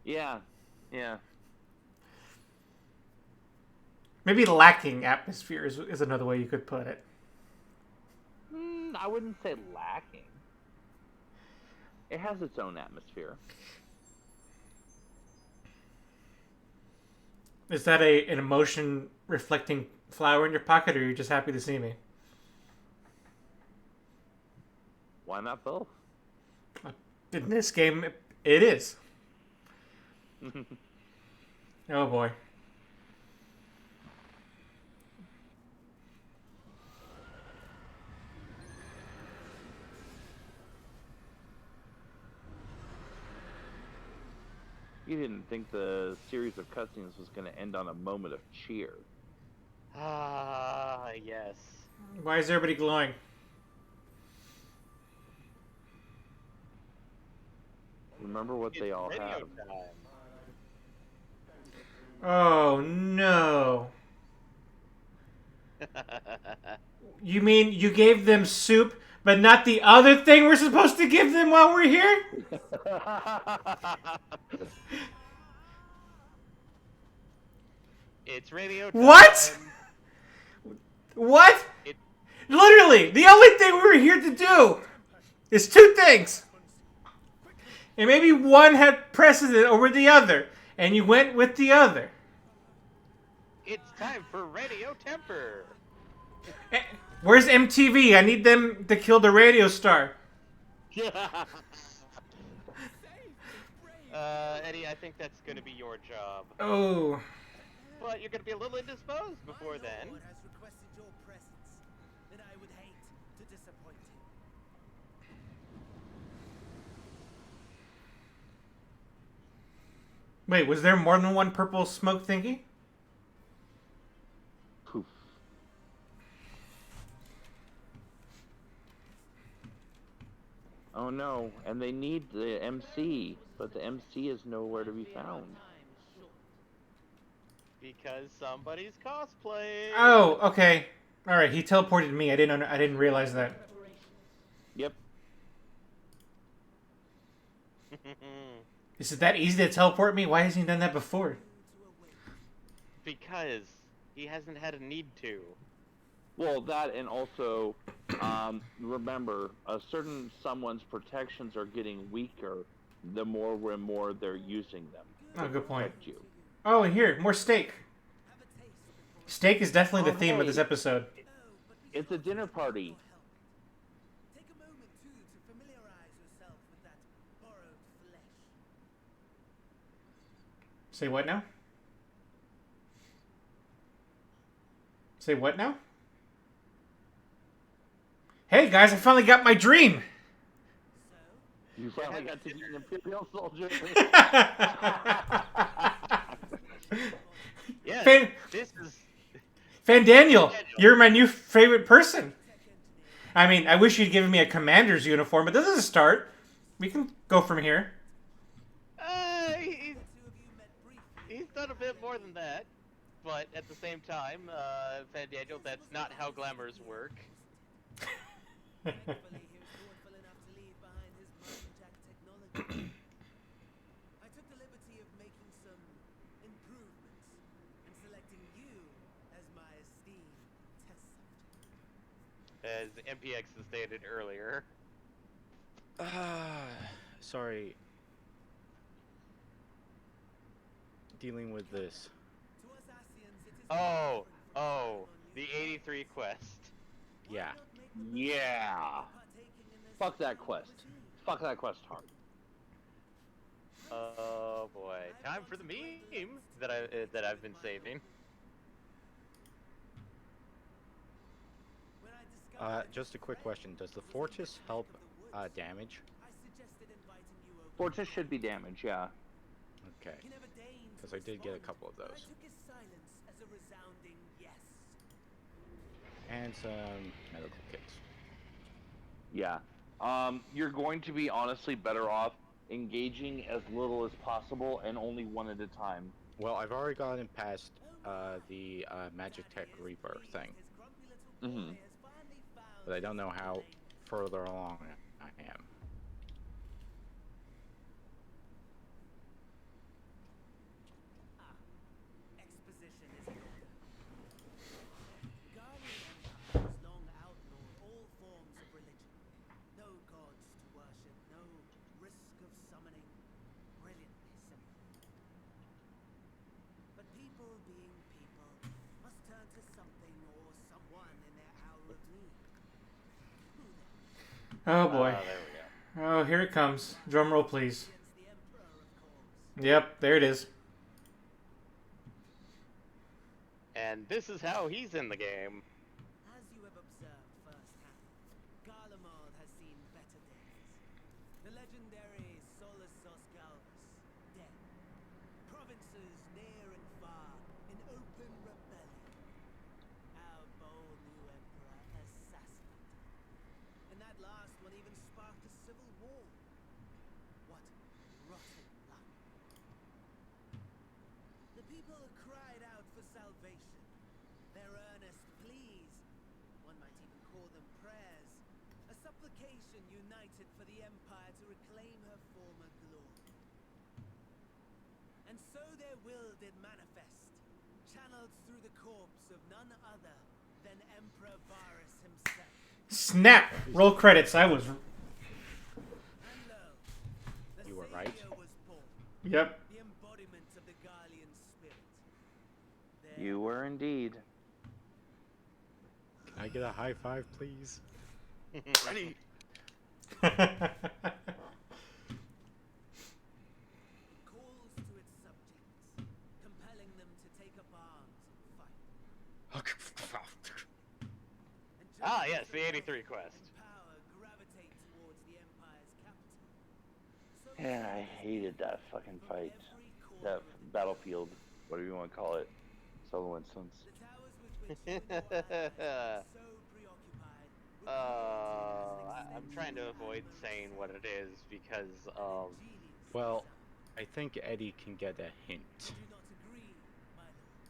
Yeah. Maybe lacking atmosphere is another way you could put it. I wouldn't say lacking. It has its own atmosphere. Is that an emotion reflecting flower in your pocket, or are you just happy to see me? Why not both? In this game, it is. Oh boy. You didn't think the series of cutscenes was going to end on a moment of cheer. Ah, yes. Why is everybody glowing? Remember what they all Radio have. time. Oh no. You mean you gave them soup, but not the other thing we're supposed to give them while we're here? It's radio time. What? What? Literally, the only thing we were here to do is 2 things. And maybe one had precedent over the other, and you went with the other. It's time for radio temper. Where's MTV? I need them to kill the radio star. Eddie, I think that's going to be your job. Oh. But you're going to be a little indisposed before then. Lord has requested your presence, and I would hate to disappoint him. Wait, was there more than one purple smoke thingy? Poof. Oh no, and they need the MC, but the MC is nowhere to be found. Because somebody's cosplaying. Oh, okay. All right, he teleported me. I didn't realize that. Yep. Is it that easy to teleport me? Why hasn't he done that before? Because he hasn't had a need to. Well, that and also, remember, a certain someone's protections are getting weaker the more and more they're using them. Oh, good point. Protect you. Oh, and here, more steak. Steak is definitely the theme of this hey. episode. It's a dinner party. Take a moment too to familiarize yourself with that borrowed flesh. Say what now? Say what now? Hey guys, I finally got my dream! You finally got to be an Imperial soldier. Yes, Fan- this is... Fan Daniel, you're my new favorite person. I mean, I wish you'd given me a commander's uniform, but this is a start. We can go from here. He's done a bit more than that. But at the same time, Fan Daniel, that's not how glamours work. Thankfully, he was thoughtful enough to leave behind his mind-jack technology. I took the liberty of making some improvements and selecting you as my esteemed test subject. As MPX has stated earlier. Sorry. Dealing with this. To us Asians, it is Oh, different from the 83 quest. Yeah. Yeah. Fuck that quest. Fuck that quest hard. Oh boy, time for the meme that I've been saving. Just a quick question. Does the Fortis help damage? Fortress should be damaged, yeah. Okay. Because I did get a couple of those. And some medical kits. Yeah. You're going to be honestly better off engaging as little as possible and only one at a time. Well, I've already gotten past the Magic Tech Reaper thing. Mm-hmm. But I don't know how further along I am. Exposition is in order. Guardian Empire has long outlawed all forms of religion. No gods to worship, no risk of summoning. Brilliantly simple. But people being people must turn to something or someone in their hour of need. Who then? Oh boy. There we go. Oh, here it comes. Drum roll, please. It's the Emperor, of course. Yep, there it is. And this is how he's in the game. As you have observed firsthand, Garlemald has seen better days. The legendary Solus Galvus, dead. Provinces near and far in open rebellion. Our bold new emperor assassinated. And that last one even sparked a civil war. What rotten luck. The people cried out for salvation. Their earnest pleas, one might even call them prayers, a supplication united for the Empire to reclaim her former glory. And so their will did manifest, channeled through the corpse of none other than Emperor Varus himself. Snap! Roll credits. I was. And lo, the You were right. Savior was born, Yep. the embodiment of the Garlean spirit. There You were indeed. Can I get a high five, please? Ready? calls to its subjects, compelling them to take up arms and fight. And just Ah, as yes, the wealth 83 quest. and power gravitate towards the Empire's capital, so Yeah, I hated that fucking from fight. every corner that battlefield, whatever you want to call it, solo instance. The towers with which you and your allies are so preoccupied will be created as an I'm extension trying to of avoid Alberic's saying what it is because an ingenious Well, design. I think Eddie can get a hint. You do not agree, my lord.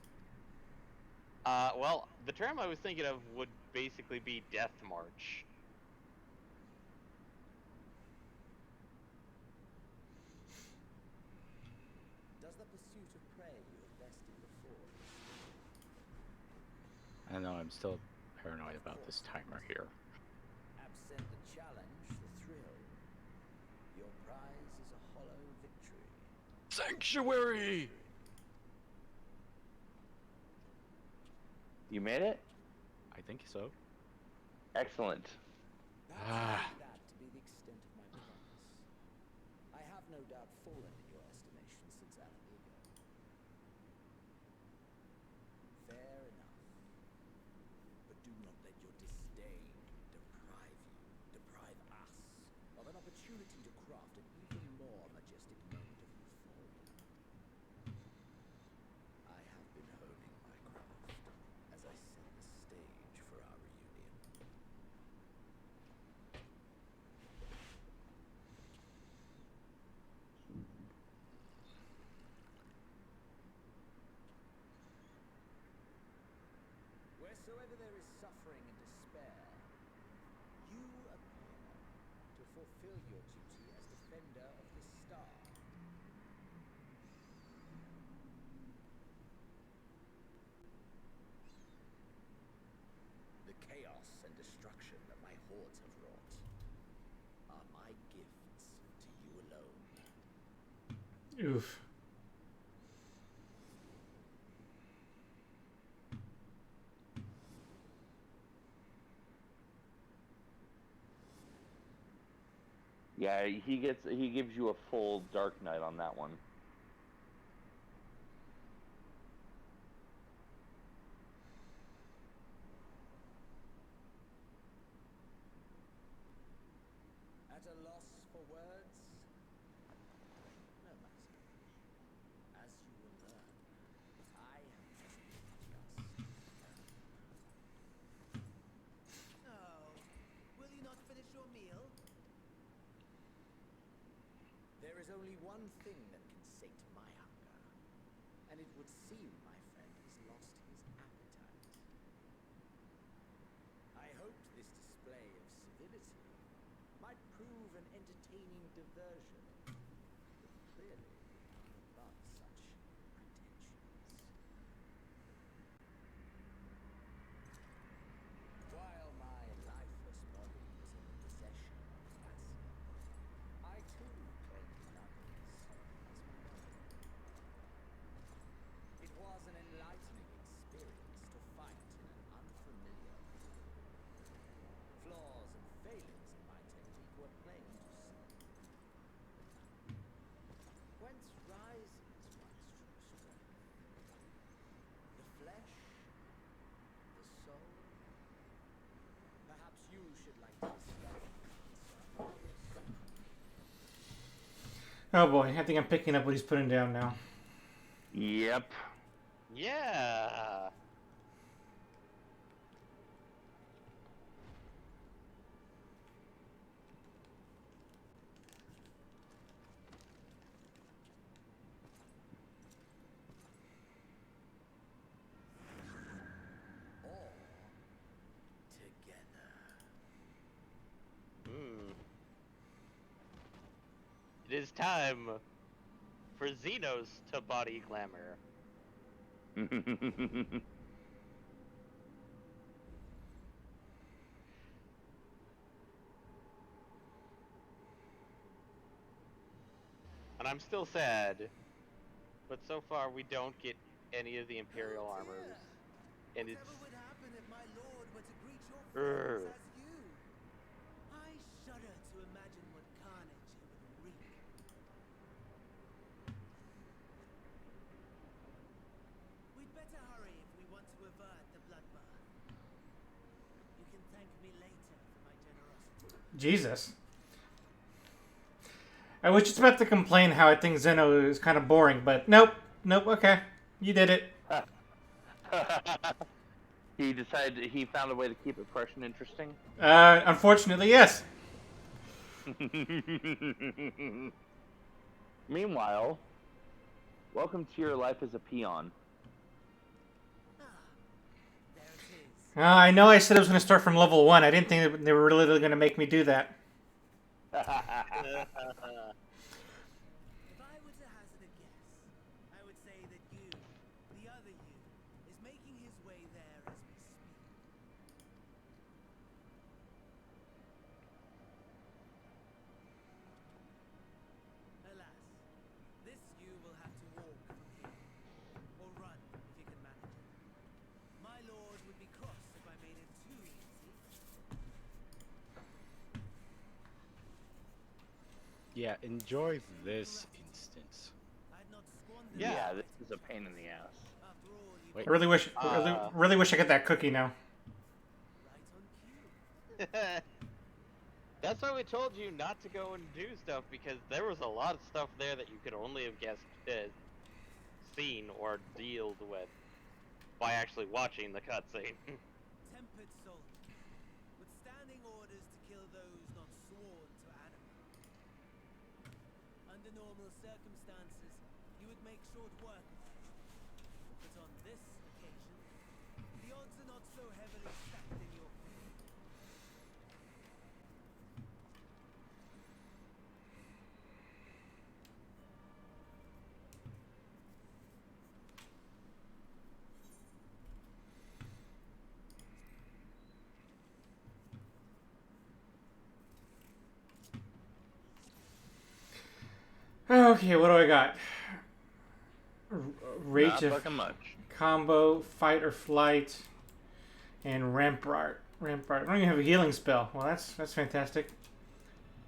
well, the term I was thinking of would basically be Death March. Does the pursuit of prey you have bested before? I know I'm still paranoid about this timer here. Absent the challenge, the thrill. Your prize is a hollow victory. Sanctuary! You made it? I think so. Excellent. Perhaps that to be the extent of my promise. I have no doubt fallen in your estimation since Alamego. Fair enough. But do not let your disdain deprive us of an opportunity to craft an even more majestic moment of euphoria. I have been honing my craft as I set the stage for our reunion. Wheresoever there is suffering and despair, you appear to fulfill your duty as defender of the star. The chaos and destruction that my hordes have wrought are my gifts to you alone. Oof. Yeah, he gives you a full Dark Knight on that one. At a loss for words? No matter. As you will learn, I have just Oh, will you not finish your meal? There is only one thing that can sate my hunger, and it would seem my friend has lost his appetite. I hoped this display of civility might prove an entertaining diversion, but clearly not such pretensions. While my lifeless body was in the possession of Cassia, I too claimed others as my own. It was an enlightening experience to fight in an unfamiliar field. Flaws and failings in my technique were plain to see. Whence rises one's true strength? The flesh? The soul? Perhaps you should like to discover the answer. Oh boy, I think I'm picking up what he's putting down now. Yep. Yeah. Or together. It is time for Xenos to body glamour. And I'm still sad, but so far we don't get any of the Imperial Oh, armors. dear. And Whatever it's would happen if my lord were to greet your Urgh. friends as you? I shudder to imagine what carnage it would wreak. We'd better hurry if we want to avert the bloodbath. You can thank me later for my generosity. Jesus. I was just about to complain how I think Zeno is kind of boring, but nope. Nope, okay. You did it. He found a way to keep it fresh and interesting. Unfortunately, yes. Meanwhile, welcome to your life as a peon. There it is. I know I said I was going to start from level 1. I didn't think that they were really going to make me do that. If I were to hazard a guess, I would say that you, the other you, is making his way there as we speak. Alas, this you will have to walk from here, or run if you can manage it. My lord would be cross if I made it too easy. Yeah, enjoy this instance. I'd not squander Yeah. This is a pain in the ass. after all you Wait. I really wish, really wish I got that cookie now. right on cue. That's why we told you not to go and do stuff, because there was a lot of stuff there that you could only have guessed, seen or dealt with by actually watching the cutscene. Tempered soldier, withstanding orders to kill those not sworn to animal. Under normal circumstances, you would make short work of it. But on this occasion, the odds are not so heavily stacked in your favor. Okay, what do I got? Rage Not of fucking much. combo, fight or flight, and Rampart. Rampart. I don't even have a healing spell. Well, that's fantastic.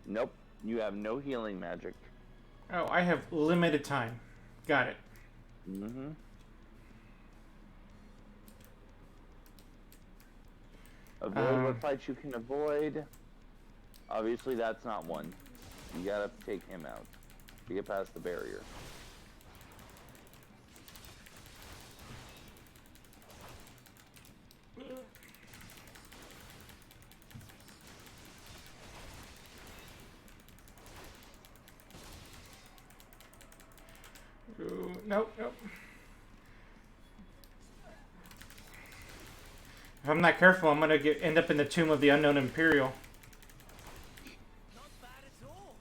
Nope. You have no healing magic. Oh, I have limited time. Got it. Mm-hmm. Avoid what fights you can avoid. Obviously, that's not one. You gotta take him out to get past the barrier. Ooh, nope, nope. If I'm not careful, I'm gonna end up in the Tomb of the Unknown Imperial. Not bad at all,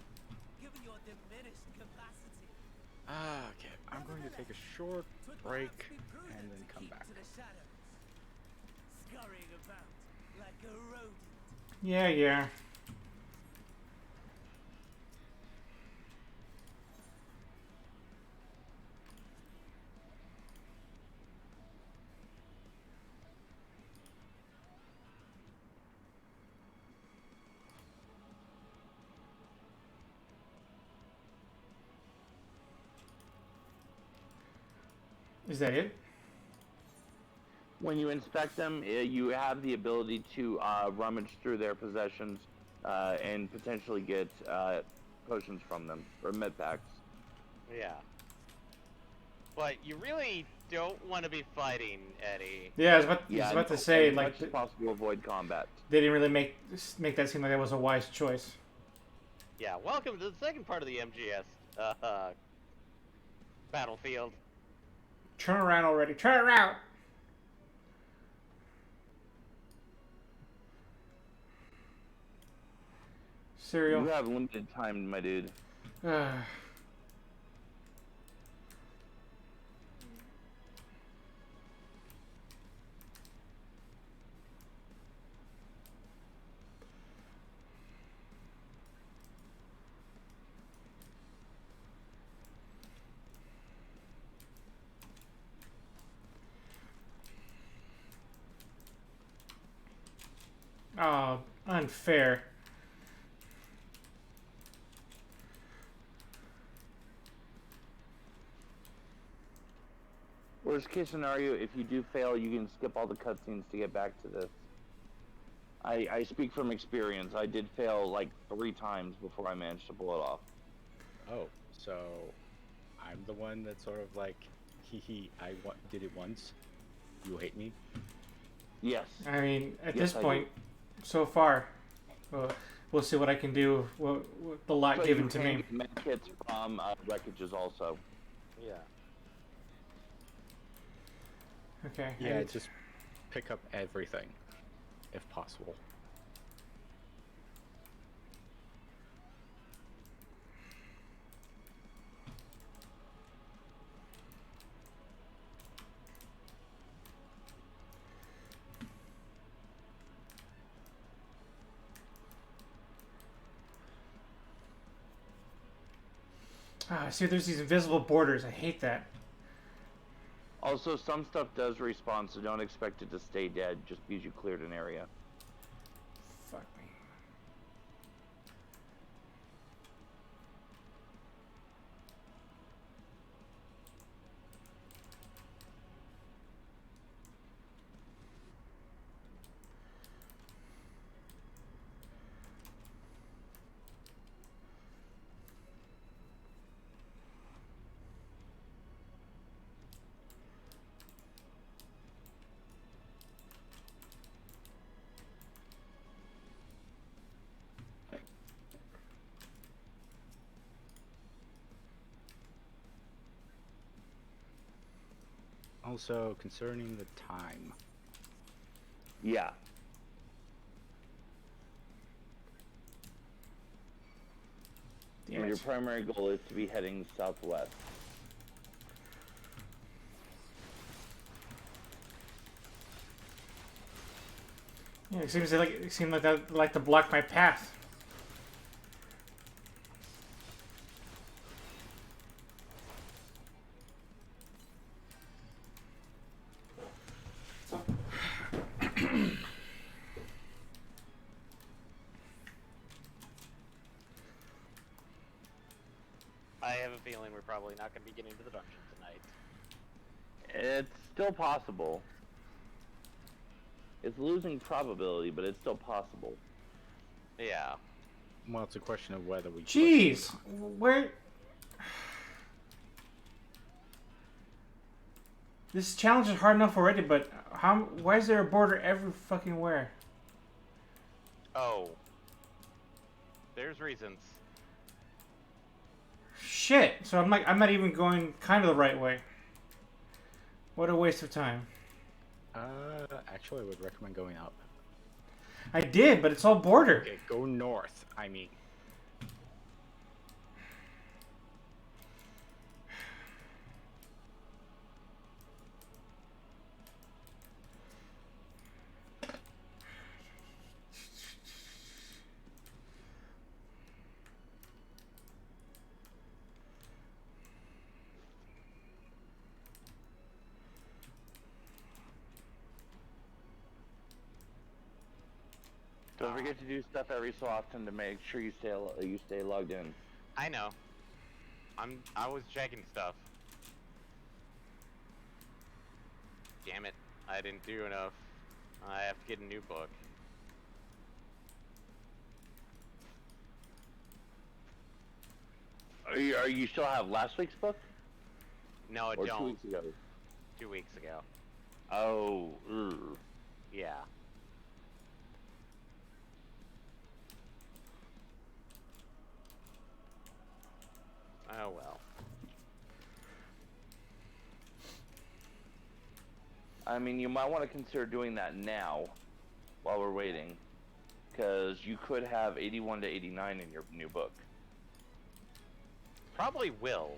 given your diminished capacity. Okay, I'm going to take a short Twould break perhaps be prudent and then to come keep back. to the shadows, scurrying about like a rodent. Yeah, yeah. Is that it? When you inspect them, you have the ability to rummage through their possessions and potentially get potions from them, or med packs. Yeah. But you really don't want to be fighting, Eddie. Yeah, I was about to say, as like, much as possible, avoid combat. they didn't really make that seem like that was a wise choice. Yeah, welcome to the second part of the MGS battlefield. Turn around already. Turn around! Cereal. You have limited time, my dude. Oh, unfair. Worst case scenario, if you do fail, you can skip all the cutscenes to get back to this. I speak from experience. I did fail like 3 times before I managed to pull it off. Oh, so I'm the one that's sort of like, hee did it once. You hate me? Yes. I mean, at Yes, this I point, so far, we'll see what I can do. What the lot So given you to can me. get medkits from wreckages also. Yeah. Okay. Yeah, just pick up everything, if possible. See, there's these invisible borders. I hate that. Also, some stuff does respawn, so don't expect it to stay dead just because you cleared an area. Fuck me. Also, concerning the time. Yeah. Damn And your it. primary goal is to be heading southwest. Yeah, it seems like that like to block my path. I have a feeling we're probably not going to be getting to the dungeon tonight. It's still possible. It's losing probability, but it's still possible. Yeah. Well, it's a question of whether we. Jeez, where? This challenge is hard enough already, but how? Why is there a border every fucking where? Oh. There's reasons. Shit. So I'm not even going kind of the right way. What a waste of time. Actually, I would recommend going up. I did, but it's all border. Okay, go north. I mean. Don't forget to do stuff every so often to make sure you stay logged in. I know. I was checking stuff. Damn it. I didn't do enough. I have to get a new book. Are you still have last week's book? No, I Or don't. 2 weeks ago? 2 weeks ago. Oh, Yeah. Oh well. I mean, you might want to consider doing that now, while we're waiting, because you could have 81 to 89 in your new book. Probably will.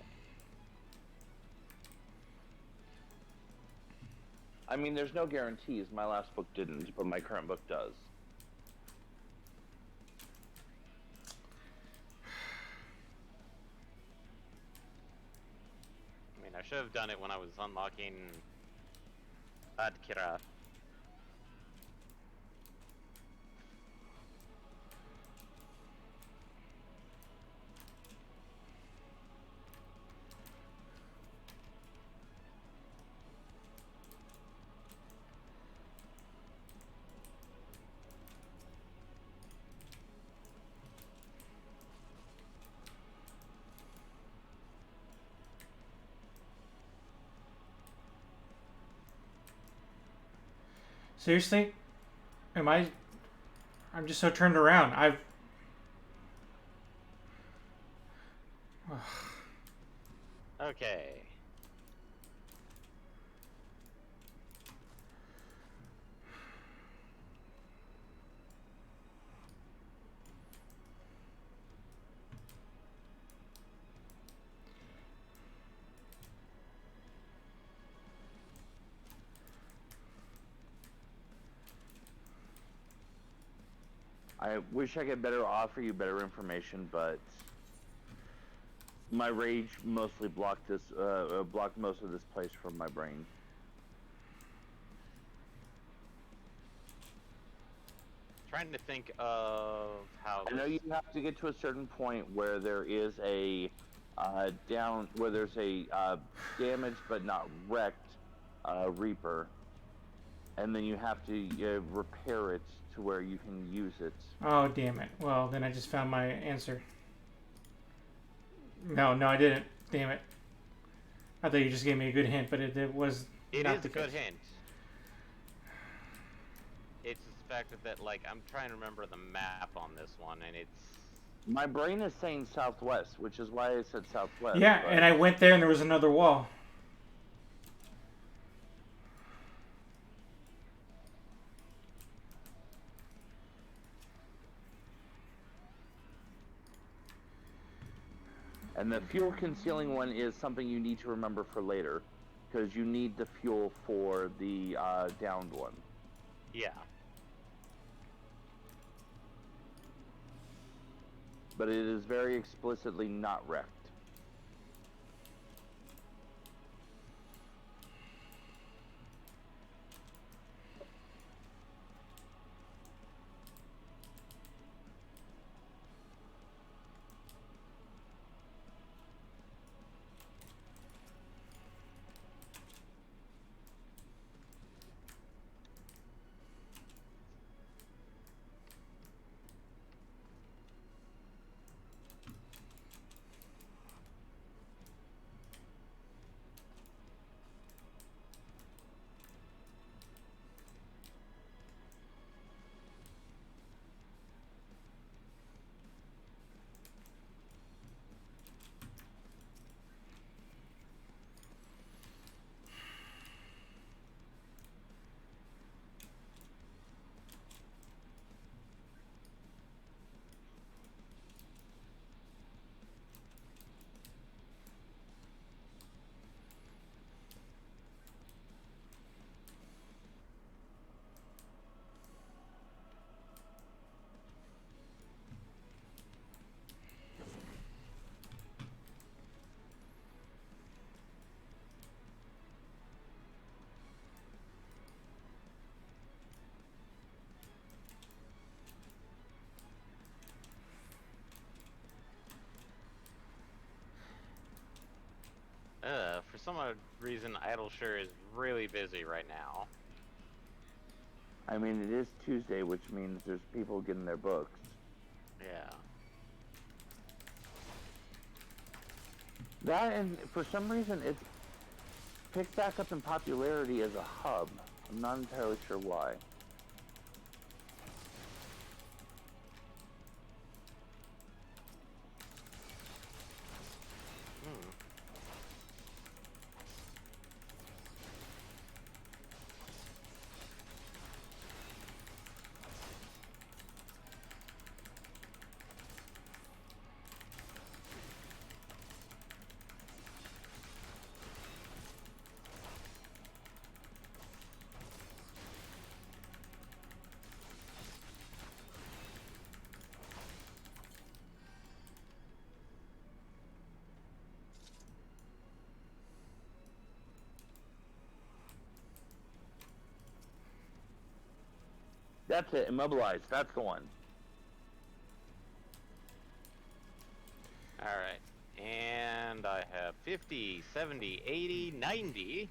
I mean, there's no guarantees. My last book didn't, but my current book does. I mean, I should have done it when I was unlocking Adkira. Seriously? Am I... I'm just so turned around. Okay. I wish I could better offer you better information, but my rage mostly blocked most of this place from my brain. Trying to think of how. I know you have to get to a certain point where there is a damaged but not wrecked Reaper, and then you have to repair it to where you can use it. Oh, damn it. Well, then I just found my answer. No, I didn't. Damn it. I thought you just gave me a good hint, but it was It not is the a good case. hint. It's the fact that, like, I'm trying to remember the map on this one, and it's... My brain is saying southwest, which is why I said southwest. Yeah, but... and I went there and there was another wall. And the fuel concealing one is something you need to remember for later, because you need the fuel for the downed one. Yeah. But it is very explicitly not wrecked. For some odd reason, Idleshire is really busy right now. I mean, it is Tuesday, which means there's people getting their books. Yeah. That, and for some reason, it's picked back up in popularity as a hub. I'm not entirely sure why. Hmm. That's it, immobilized. That's the one. Alright. And I have 50, 70, 80, 90.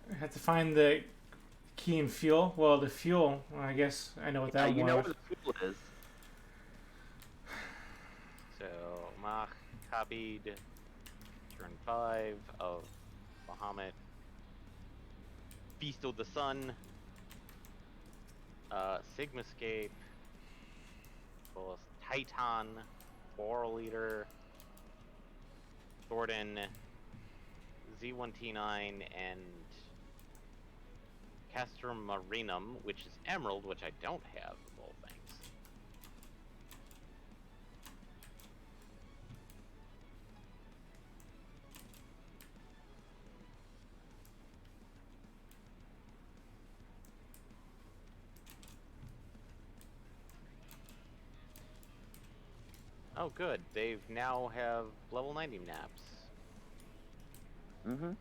I have to find the key and fuel. Well, the fuel, well, I guess I know what that You one know was. what the fuel is. So, Mach copied turn 5 of Bahamut. Feast of the Sun. Sigmascape, both Titan, 4-liter, Jordan, Z1T9, and Marinum, which is Emerald, which I don't have of all things. Oh, good. They've now have level 90 maps. Mm-hmm.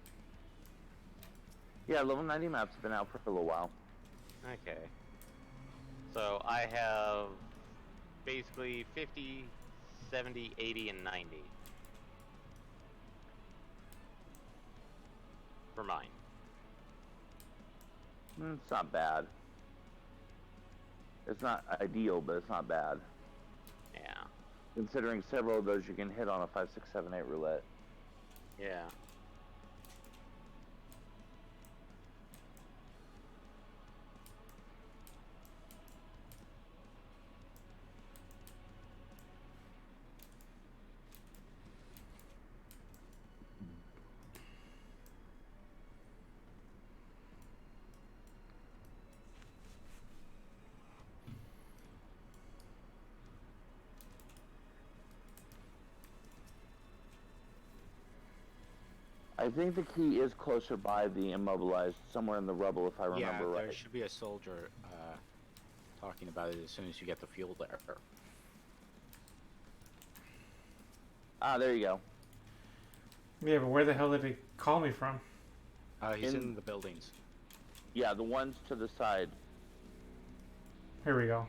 Yeah, level 90 maps have been out for a little while. Okay. So I have basically 50, 70, 80, and 90 for mine. It's not bad. It's not ideal, but it's not bad. Yeah. Considering several of those you can hit on a 5, 6, 7, 8 roulette. Yeah. I think the key is closer by the immobilized, somewhere in the rubble, if I remember there right. should be a soldier talking about it as soon as you get the fuel there. Ah, there you go. Yeah, but where the hell did he call me from? He's in the buildings. Yeah, the ones to the side. Here we go.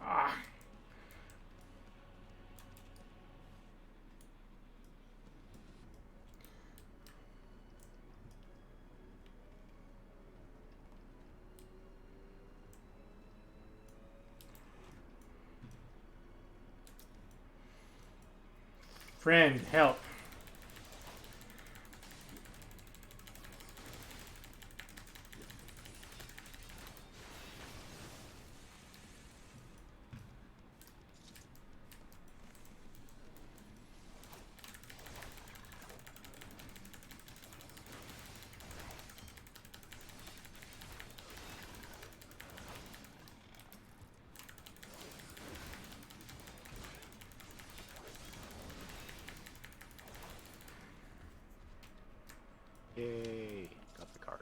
Ah. Friend, help. Yay! Got the card.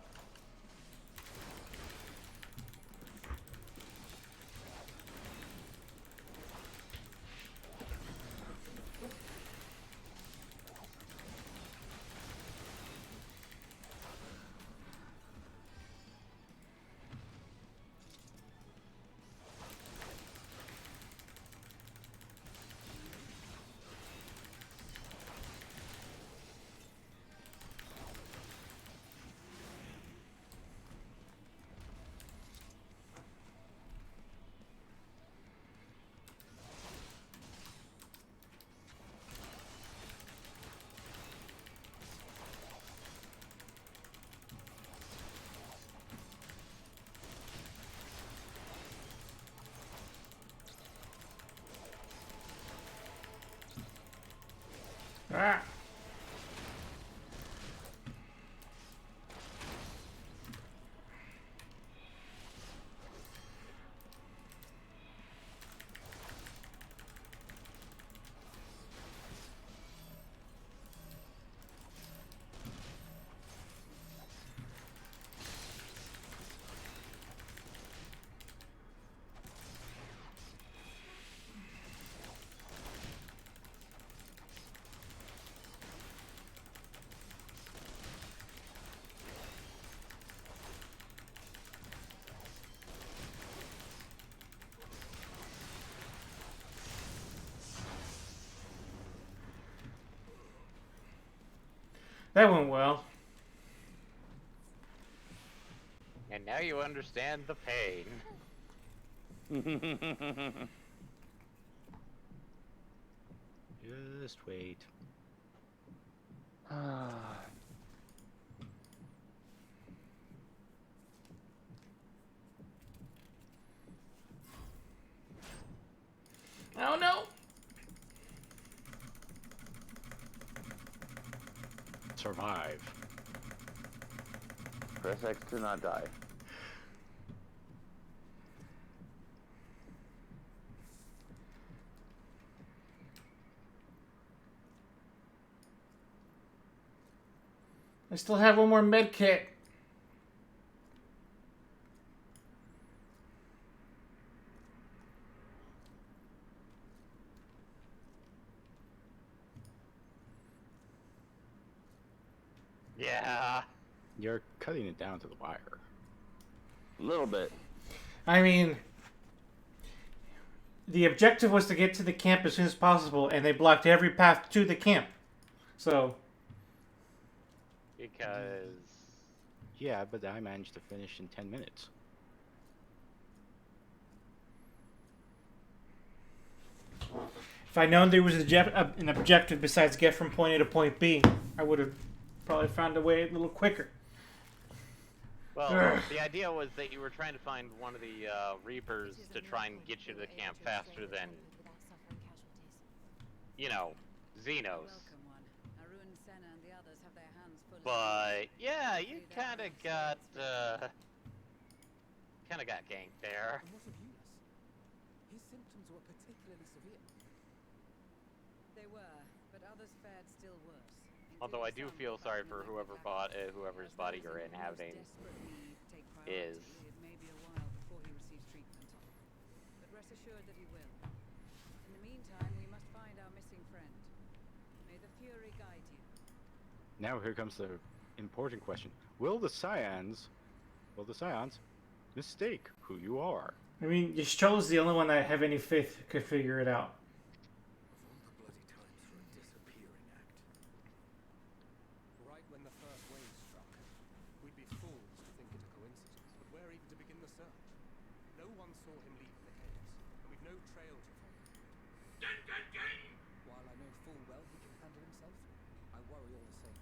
That went well. And now you understand the pain. Just wait. Oh no! Survive. Press X to not die. I still have one more med kit. Yeah. You're cutting it down to the wire. A little bit. I mean, the objective was to get to the camp as soon as possible, and they blocked every path to the camp. So, Because Yeah, but I managed to finish in 10 minutes. if I'd known there was an objective besides get from point A to point B, I would have probably found a way a little quicker. well, Ugh. the idea was that you were trying to find one of the Reapers to try and get you to the camp faster than, you know, Xenos. Welcome one. Arun, Senna, and the others have their hands full. But yeah, you kind of got ganked there. And what of Eunice? His symptoms were particularly severe. They were, but others fared still worse. Although I do including feel some sorry without for human whoever whoever's body you're in having is. It may be a while before he receives treatment, but rest assured that he will. In the meantime, we must find our missing friend. May the Fury guide you. Now here comes the important question. Will the Scions mistake who you are? I mean, Ystrola's the only one that I have any faith could figure it out. Of all the bloody times for a disappearing act. Right when the first wave struck, we'd be fools to think it a coincidence, but where even to begin the search? No one saw him leaving the caves, and we've no trail to follow. While I know full well he can handle himself, I worry all the same.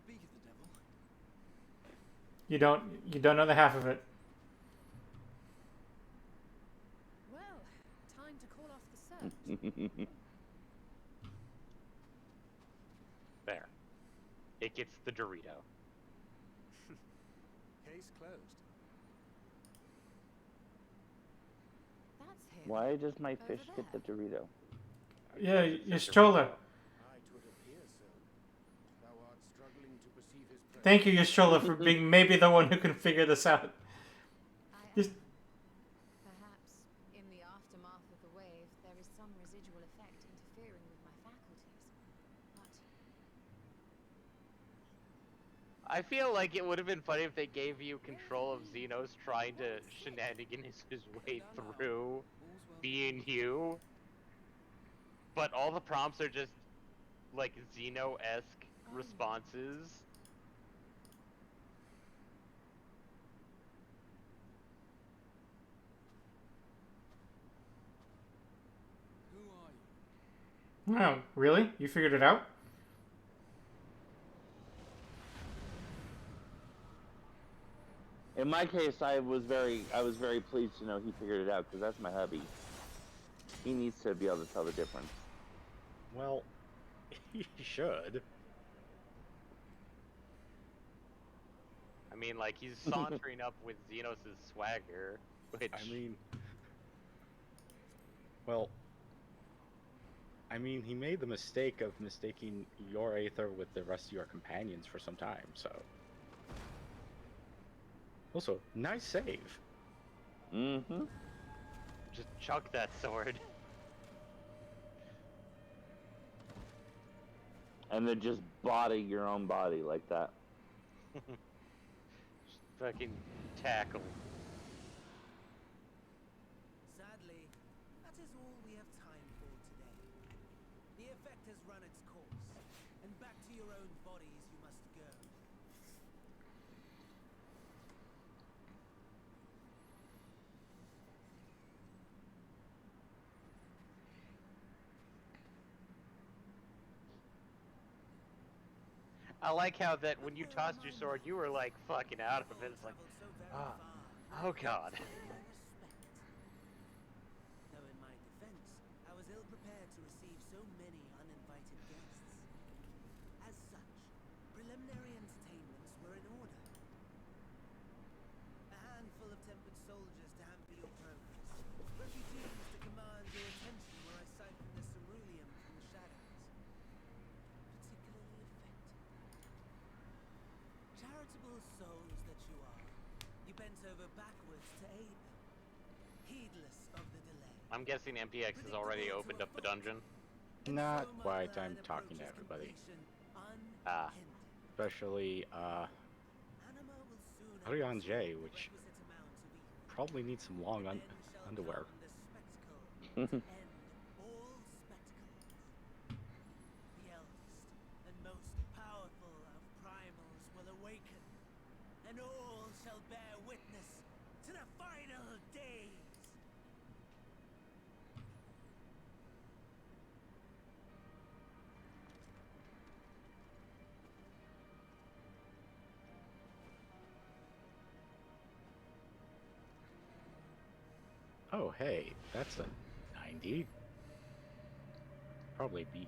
Speak of the devil. You don't know the half of it. Well, time to call off the search. There. It gets the Dorito. Case closed. That's him. Why does my Over fish get the there. Dorito? Yeah, Ystrola. Aye, 'twould appear so. Thou art struggling to perceive his presence. Thank you, Ystrola, for being maybe the one who can figure this out. I Just- am. Perhaps, in the aftermath of the wave, there is some residual effect interfering with my faculties. But I feel like it would have been funny if they gave you control of Xenos trying to shenanigans his way through being you. But all the prompts are just like Xeno-esque responses. Who are you? Oh, really? You figured it out? In my case, I was very pleased to know he figured it out because that's my hubby. He needs to be able to tell the difference. Well, he should. I mean, like, he's sauntering up with Xenos' swagger, which... I mean, well, he made the mistake of mistaking your Aether with the rest of your companions for some time, so. Also, nice save. Mm-hmm. Just chuck that sword. And then just body your own body like that. Just fucking tackle. Sadly, that run its course, and back to your own bodies you must go. I like how that when you tossed your sword, you were like fucking out of it. It's like, Traveled so very ah, far, oh god. for your respect. Though in my defense, I was ill prepared to receive so many uninvited guests. As such, preliminary entertainments were in order. A handful of tempered soldiers to hamper your progress. Refugees to command your attention when I siphon the ceruleum from the shadows. Particularly effective. Charitable souls that you are, you bent over backwards to aid them, heedless of the delay. I'm guessing MPX has already opened up the dungeon. And Not so my quite. plan I'm talking to approaches everybody. completion Ah. unhindered. Especially, Anima will soon Ariane absorb J, the which requisite amount of evil. probably needs some long And then shall underwear. come the spectacle to end all spectacles. The eldest and most powerful of primals will awaken, and all shall bear witness to the final days. Oh, hey, that's a 90. Probably B.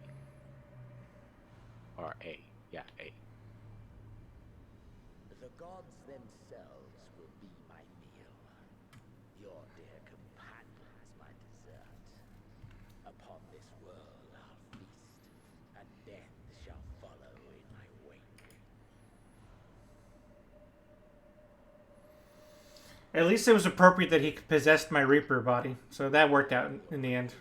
Or A. Yeah, A. The gods themselves will be my meal. Your dear companions my dessert. Upon this world I'll feast, and death shall follow in my wake. At least it was appropriate that he possessed my Reaper body, so that worked out in the end.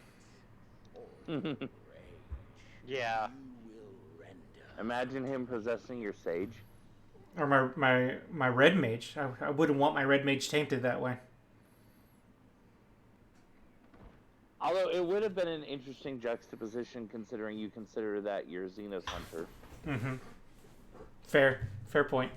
Yeah. You will render. Imagine him possessing your sage. Or my red mage. I wouldn't want my red mage tainted that way. Although it would have been an interesting juxtaposition considering you consider that your Xenos hunter. Mm-hmm. Fair point.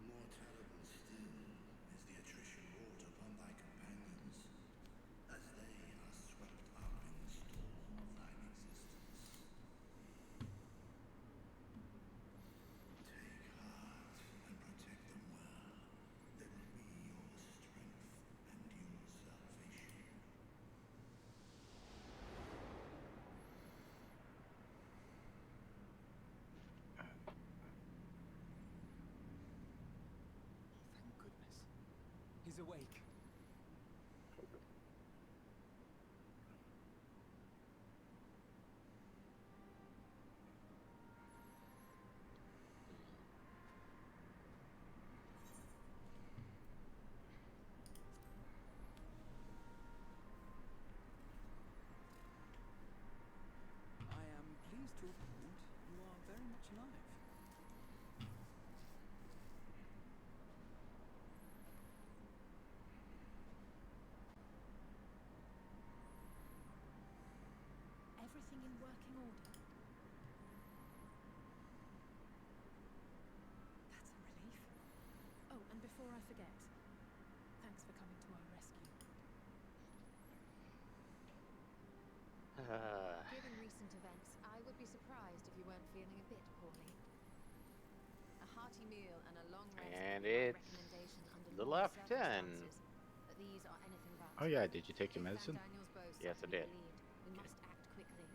More terrible still is the attrition wrought upon thy companions, as they are swept up in the storm of thine existence. Take heart and protect them well. They will be your strength and your salvation. Thank goodness. He's awake. I am pleased to report you are very much alive. Everything in working order? That's a relief. Oh, and before I forget, thanks for coming to our rescue. Given recent events, I would be surprised if you weren't feeling a bit poorly. A hearty meal and a long rest And would be my it's recommendation under the normal left 10. circumstances, but these are anything but. Oh yeah, did you take your If medicine? Van Daniel's bow Yes, sought to I be did. relieved, we must act quickly.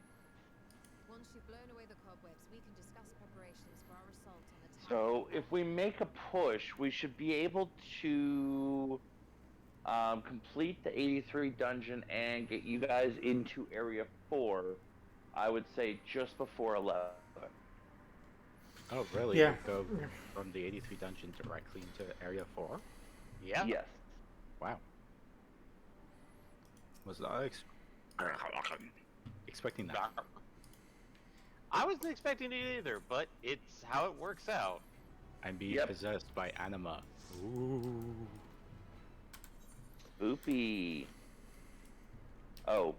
Once you've blown away the cobwebs, we can discuss preparations for our assault on the town. So if we make a push, we should be able to complete the 83 dungeon and get you guys into Area 4, I would say just before 11. Oh, really? Yeah. You go from the 83 dungeon directly into Area 4? Yeah. Yes. Wow. Was not expecting that. I wasn't expecting it either, but it's how it works out. I'm being Yep. possessed by anima. Ooh. Spoopy. Oh,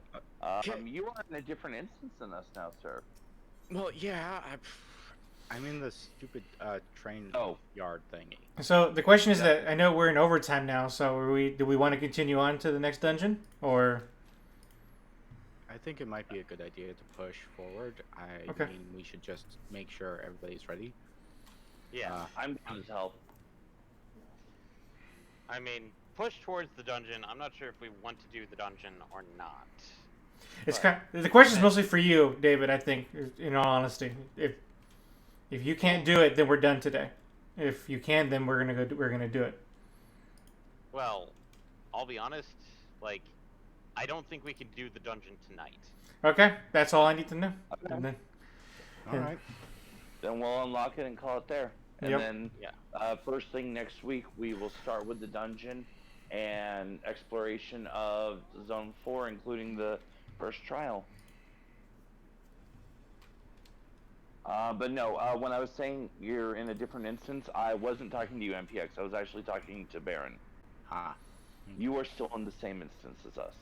Can- you are in a different instance than us now, sir. Well, yeah, I'm in the stupid train Oh. yard thingy. So the question is Yeah. that I know we're in overtime now. So do we want to continue on to the next dungeon, or? I think it might be a good idea to push forward. I Okay. mean, we should just make sure everybody's ready. Yeah. I'm down to help. I mean, push towards the dungeon. I'm not sure if we want to do the dungeon or not. It's But- the question is mostly for you, David. I think, in all honesty, if you can't do it, then we're done today. If you can, then we're gonna do it. Well, I'll be honest. Like, I don't think we can do the dungeon tonight. Okay, that's all I need to know. Okay. And then, All right. Then we'll unlock it and call it there. And Yep. then Yeah. first thing next week, we will start with the dungeon and exploration of Zone 4, including the first trial. But no, when I was saying you're in a different instance, I wasn't talking to you, MPX. I was actually talking to Baron. Ah. You are still in the same instance as us.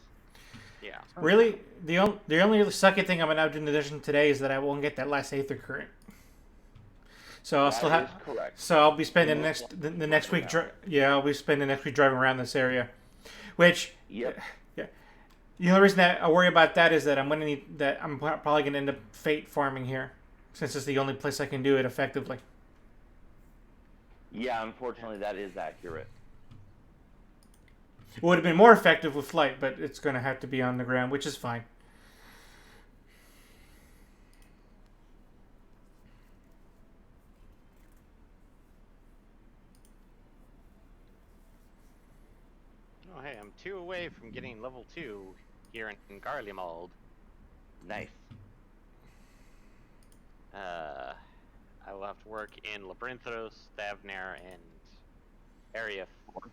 Yeah. really, the only sucky thing I'm gonna do in the dungeon today is that I won't get that last Aether current. So I'll still That have. is correct. So I'll be spending You the next week. I'll be spending the next week driving around this area, which. Yep. Yeah. The only reason that I worry about that is that I'm probably gonna end up fate farming here, since it's the only place I can do it effectively. Yeah, unfortunately, that is accurate. It would have been more effective with flight, but it's gonna have to be on the ground, which is fine. Oh, hey, I'm 2 away from getting level 2 here in Garlemald. Nice. I will have to work in Labyrinthos, Thavner, and Area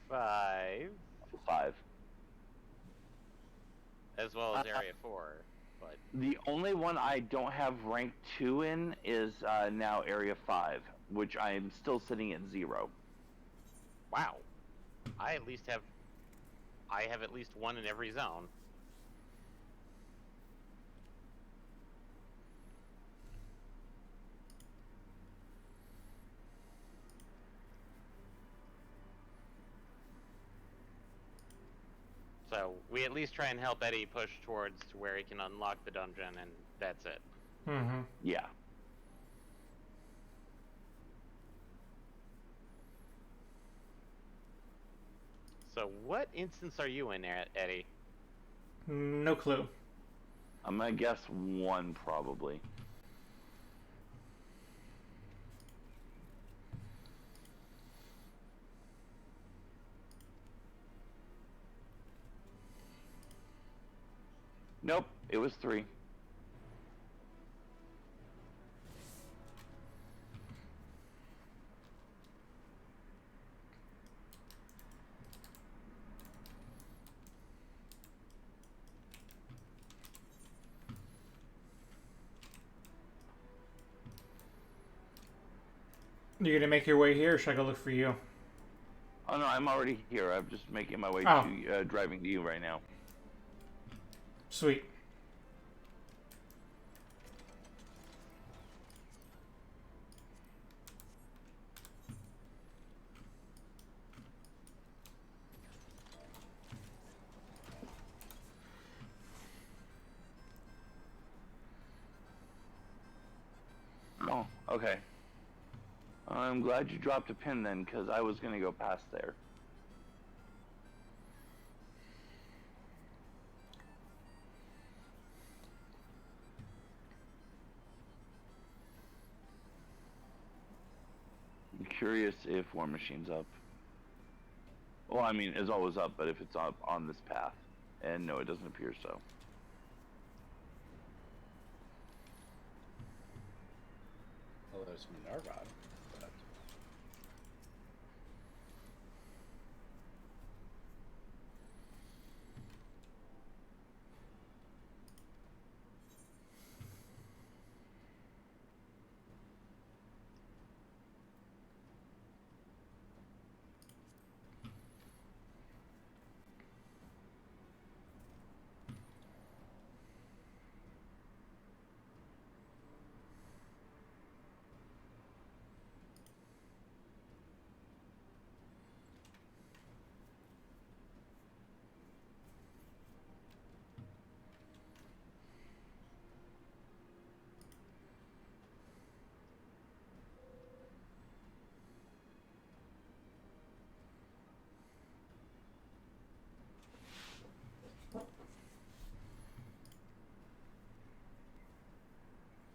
5, 5. as well as Area 4. But The only one I don't have rank 2 in is now Area 5, which I am still sitting at 0. wow, I have at least 1 in every zone. So we at least try and help Eddie push towards to where he can unlock the dungeon, and that's it. Mm-hmm. Yeah. So what instance are you in, Eddie? No clue. I'm gonna guess 1 probably. Nope, it was 3. You're gonna make your way here, or should I go look for you? Oh no, I'm already here. I'm just making my way Oh. to driving to you right now. Sweet. Oh, okay. I'm glad you dropped a pin then, because I was gonna go past there. I'm curious if War Machine's up. Well, I mean, it's always up, but if it's up on this path. And no, it doesn't appear so. Well, there's Minerva, but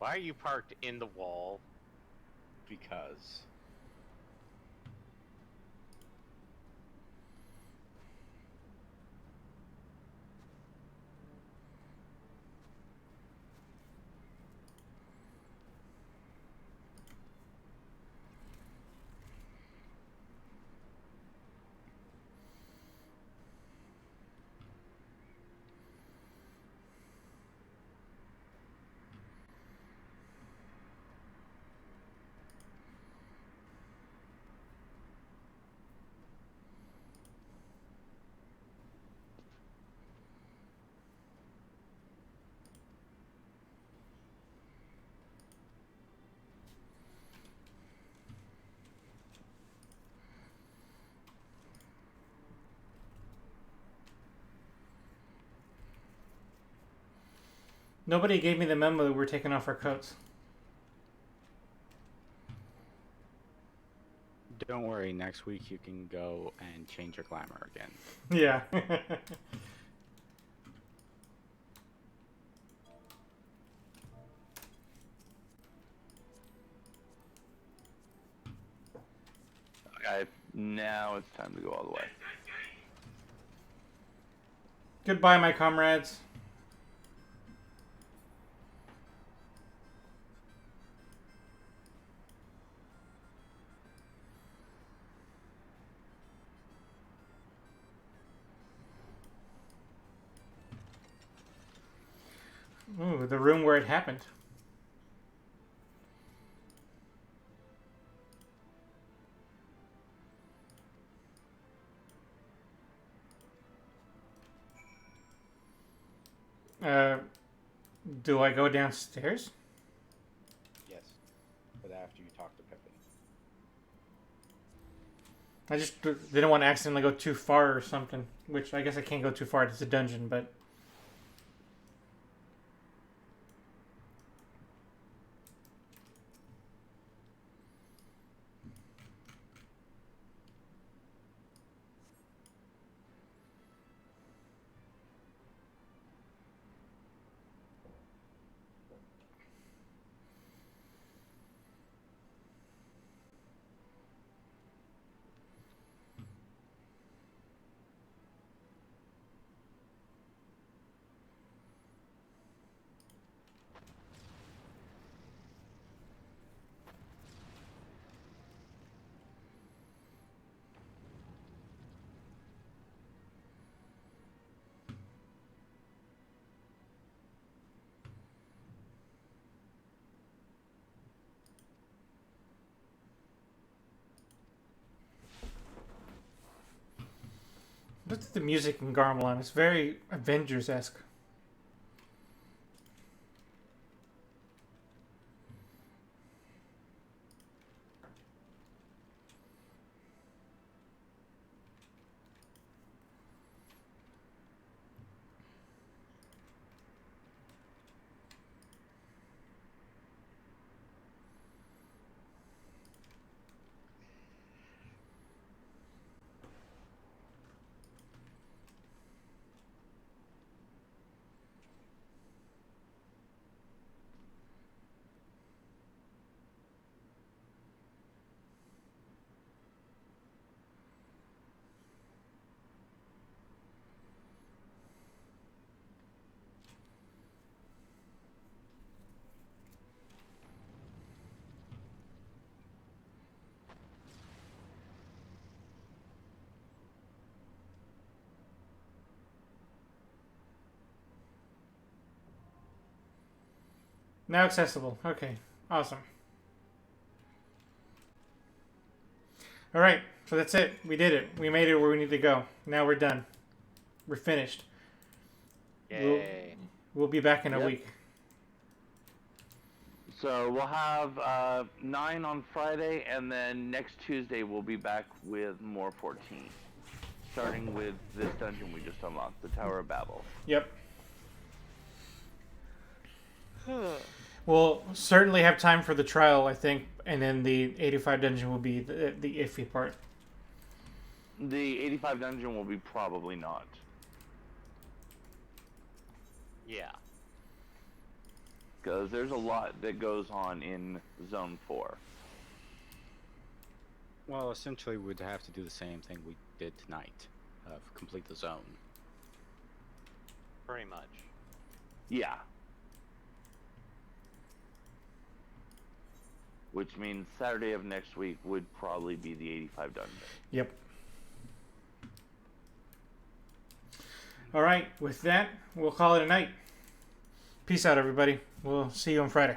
Why are you parked in the wall? Because. Nobody gave me the memo that we're taking off our coats. Don't worry, next week you can go and change your glamour again. Yeah. Okay, now it's time to go all the way. Goodbye, my comrades. Ooh, the room where it happened. Do I go downstairs? Yes. But after you talk to Pippin. I just didn't want to accidentally go too far or something. Which I guess I can't go too far. It's a dungeon, but... Look at the music in Garmelon. It's very Avengers-esque. Now accessible. Okay. Awesome. Alright, so that's it. We did it. We made it where we need to go. Now we're done. We're finished. Yay. We'll be back in a Yep. week. So we'll have 9 on Friday, and then next Tuesday we'll be back with more 14. Starting with this dungeon we just unlocked, the Tower of Babel. Yep. We'll certainly have time for the trial, I think, and then the 85 dungeon will be the iffy part. The 85 dungeon will be probably not. Yeah. Because there's a lot that goes on in Zone 4. Well, essentially, we'd have to do the same thing we did tonight. Complete the zone. Pretty much. Yeah. Which means Saturday of next week would probably be the 85 dungeon. Yep. All right. With that, we'll call it a night. Peace out, everybody. We'll see you on Friday.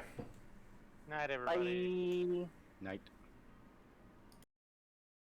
Night, everybody. Bye. Night.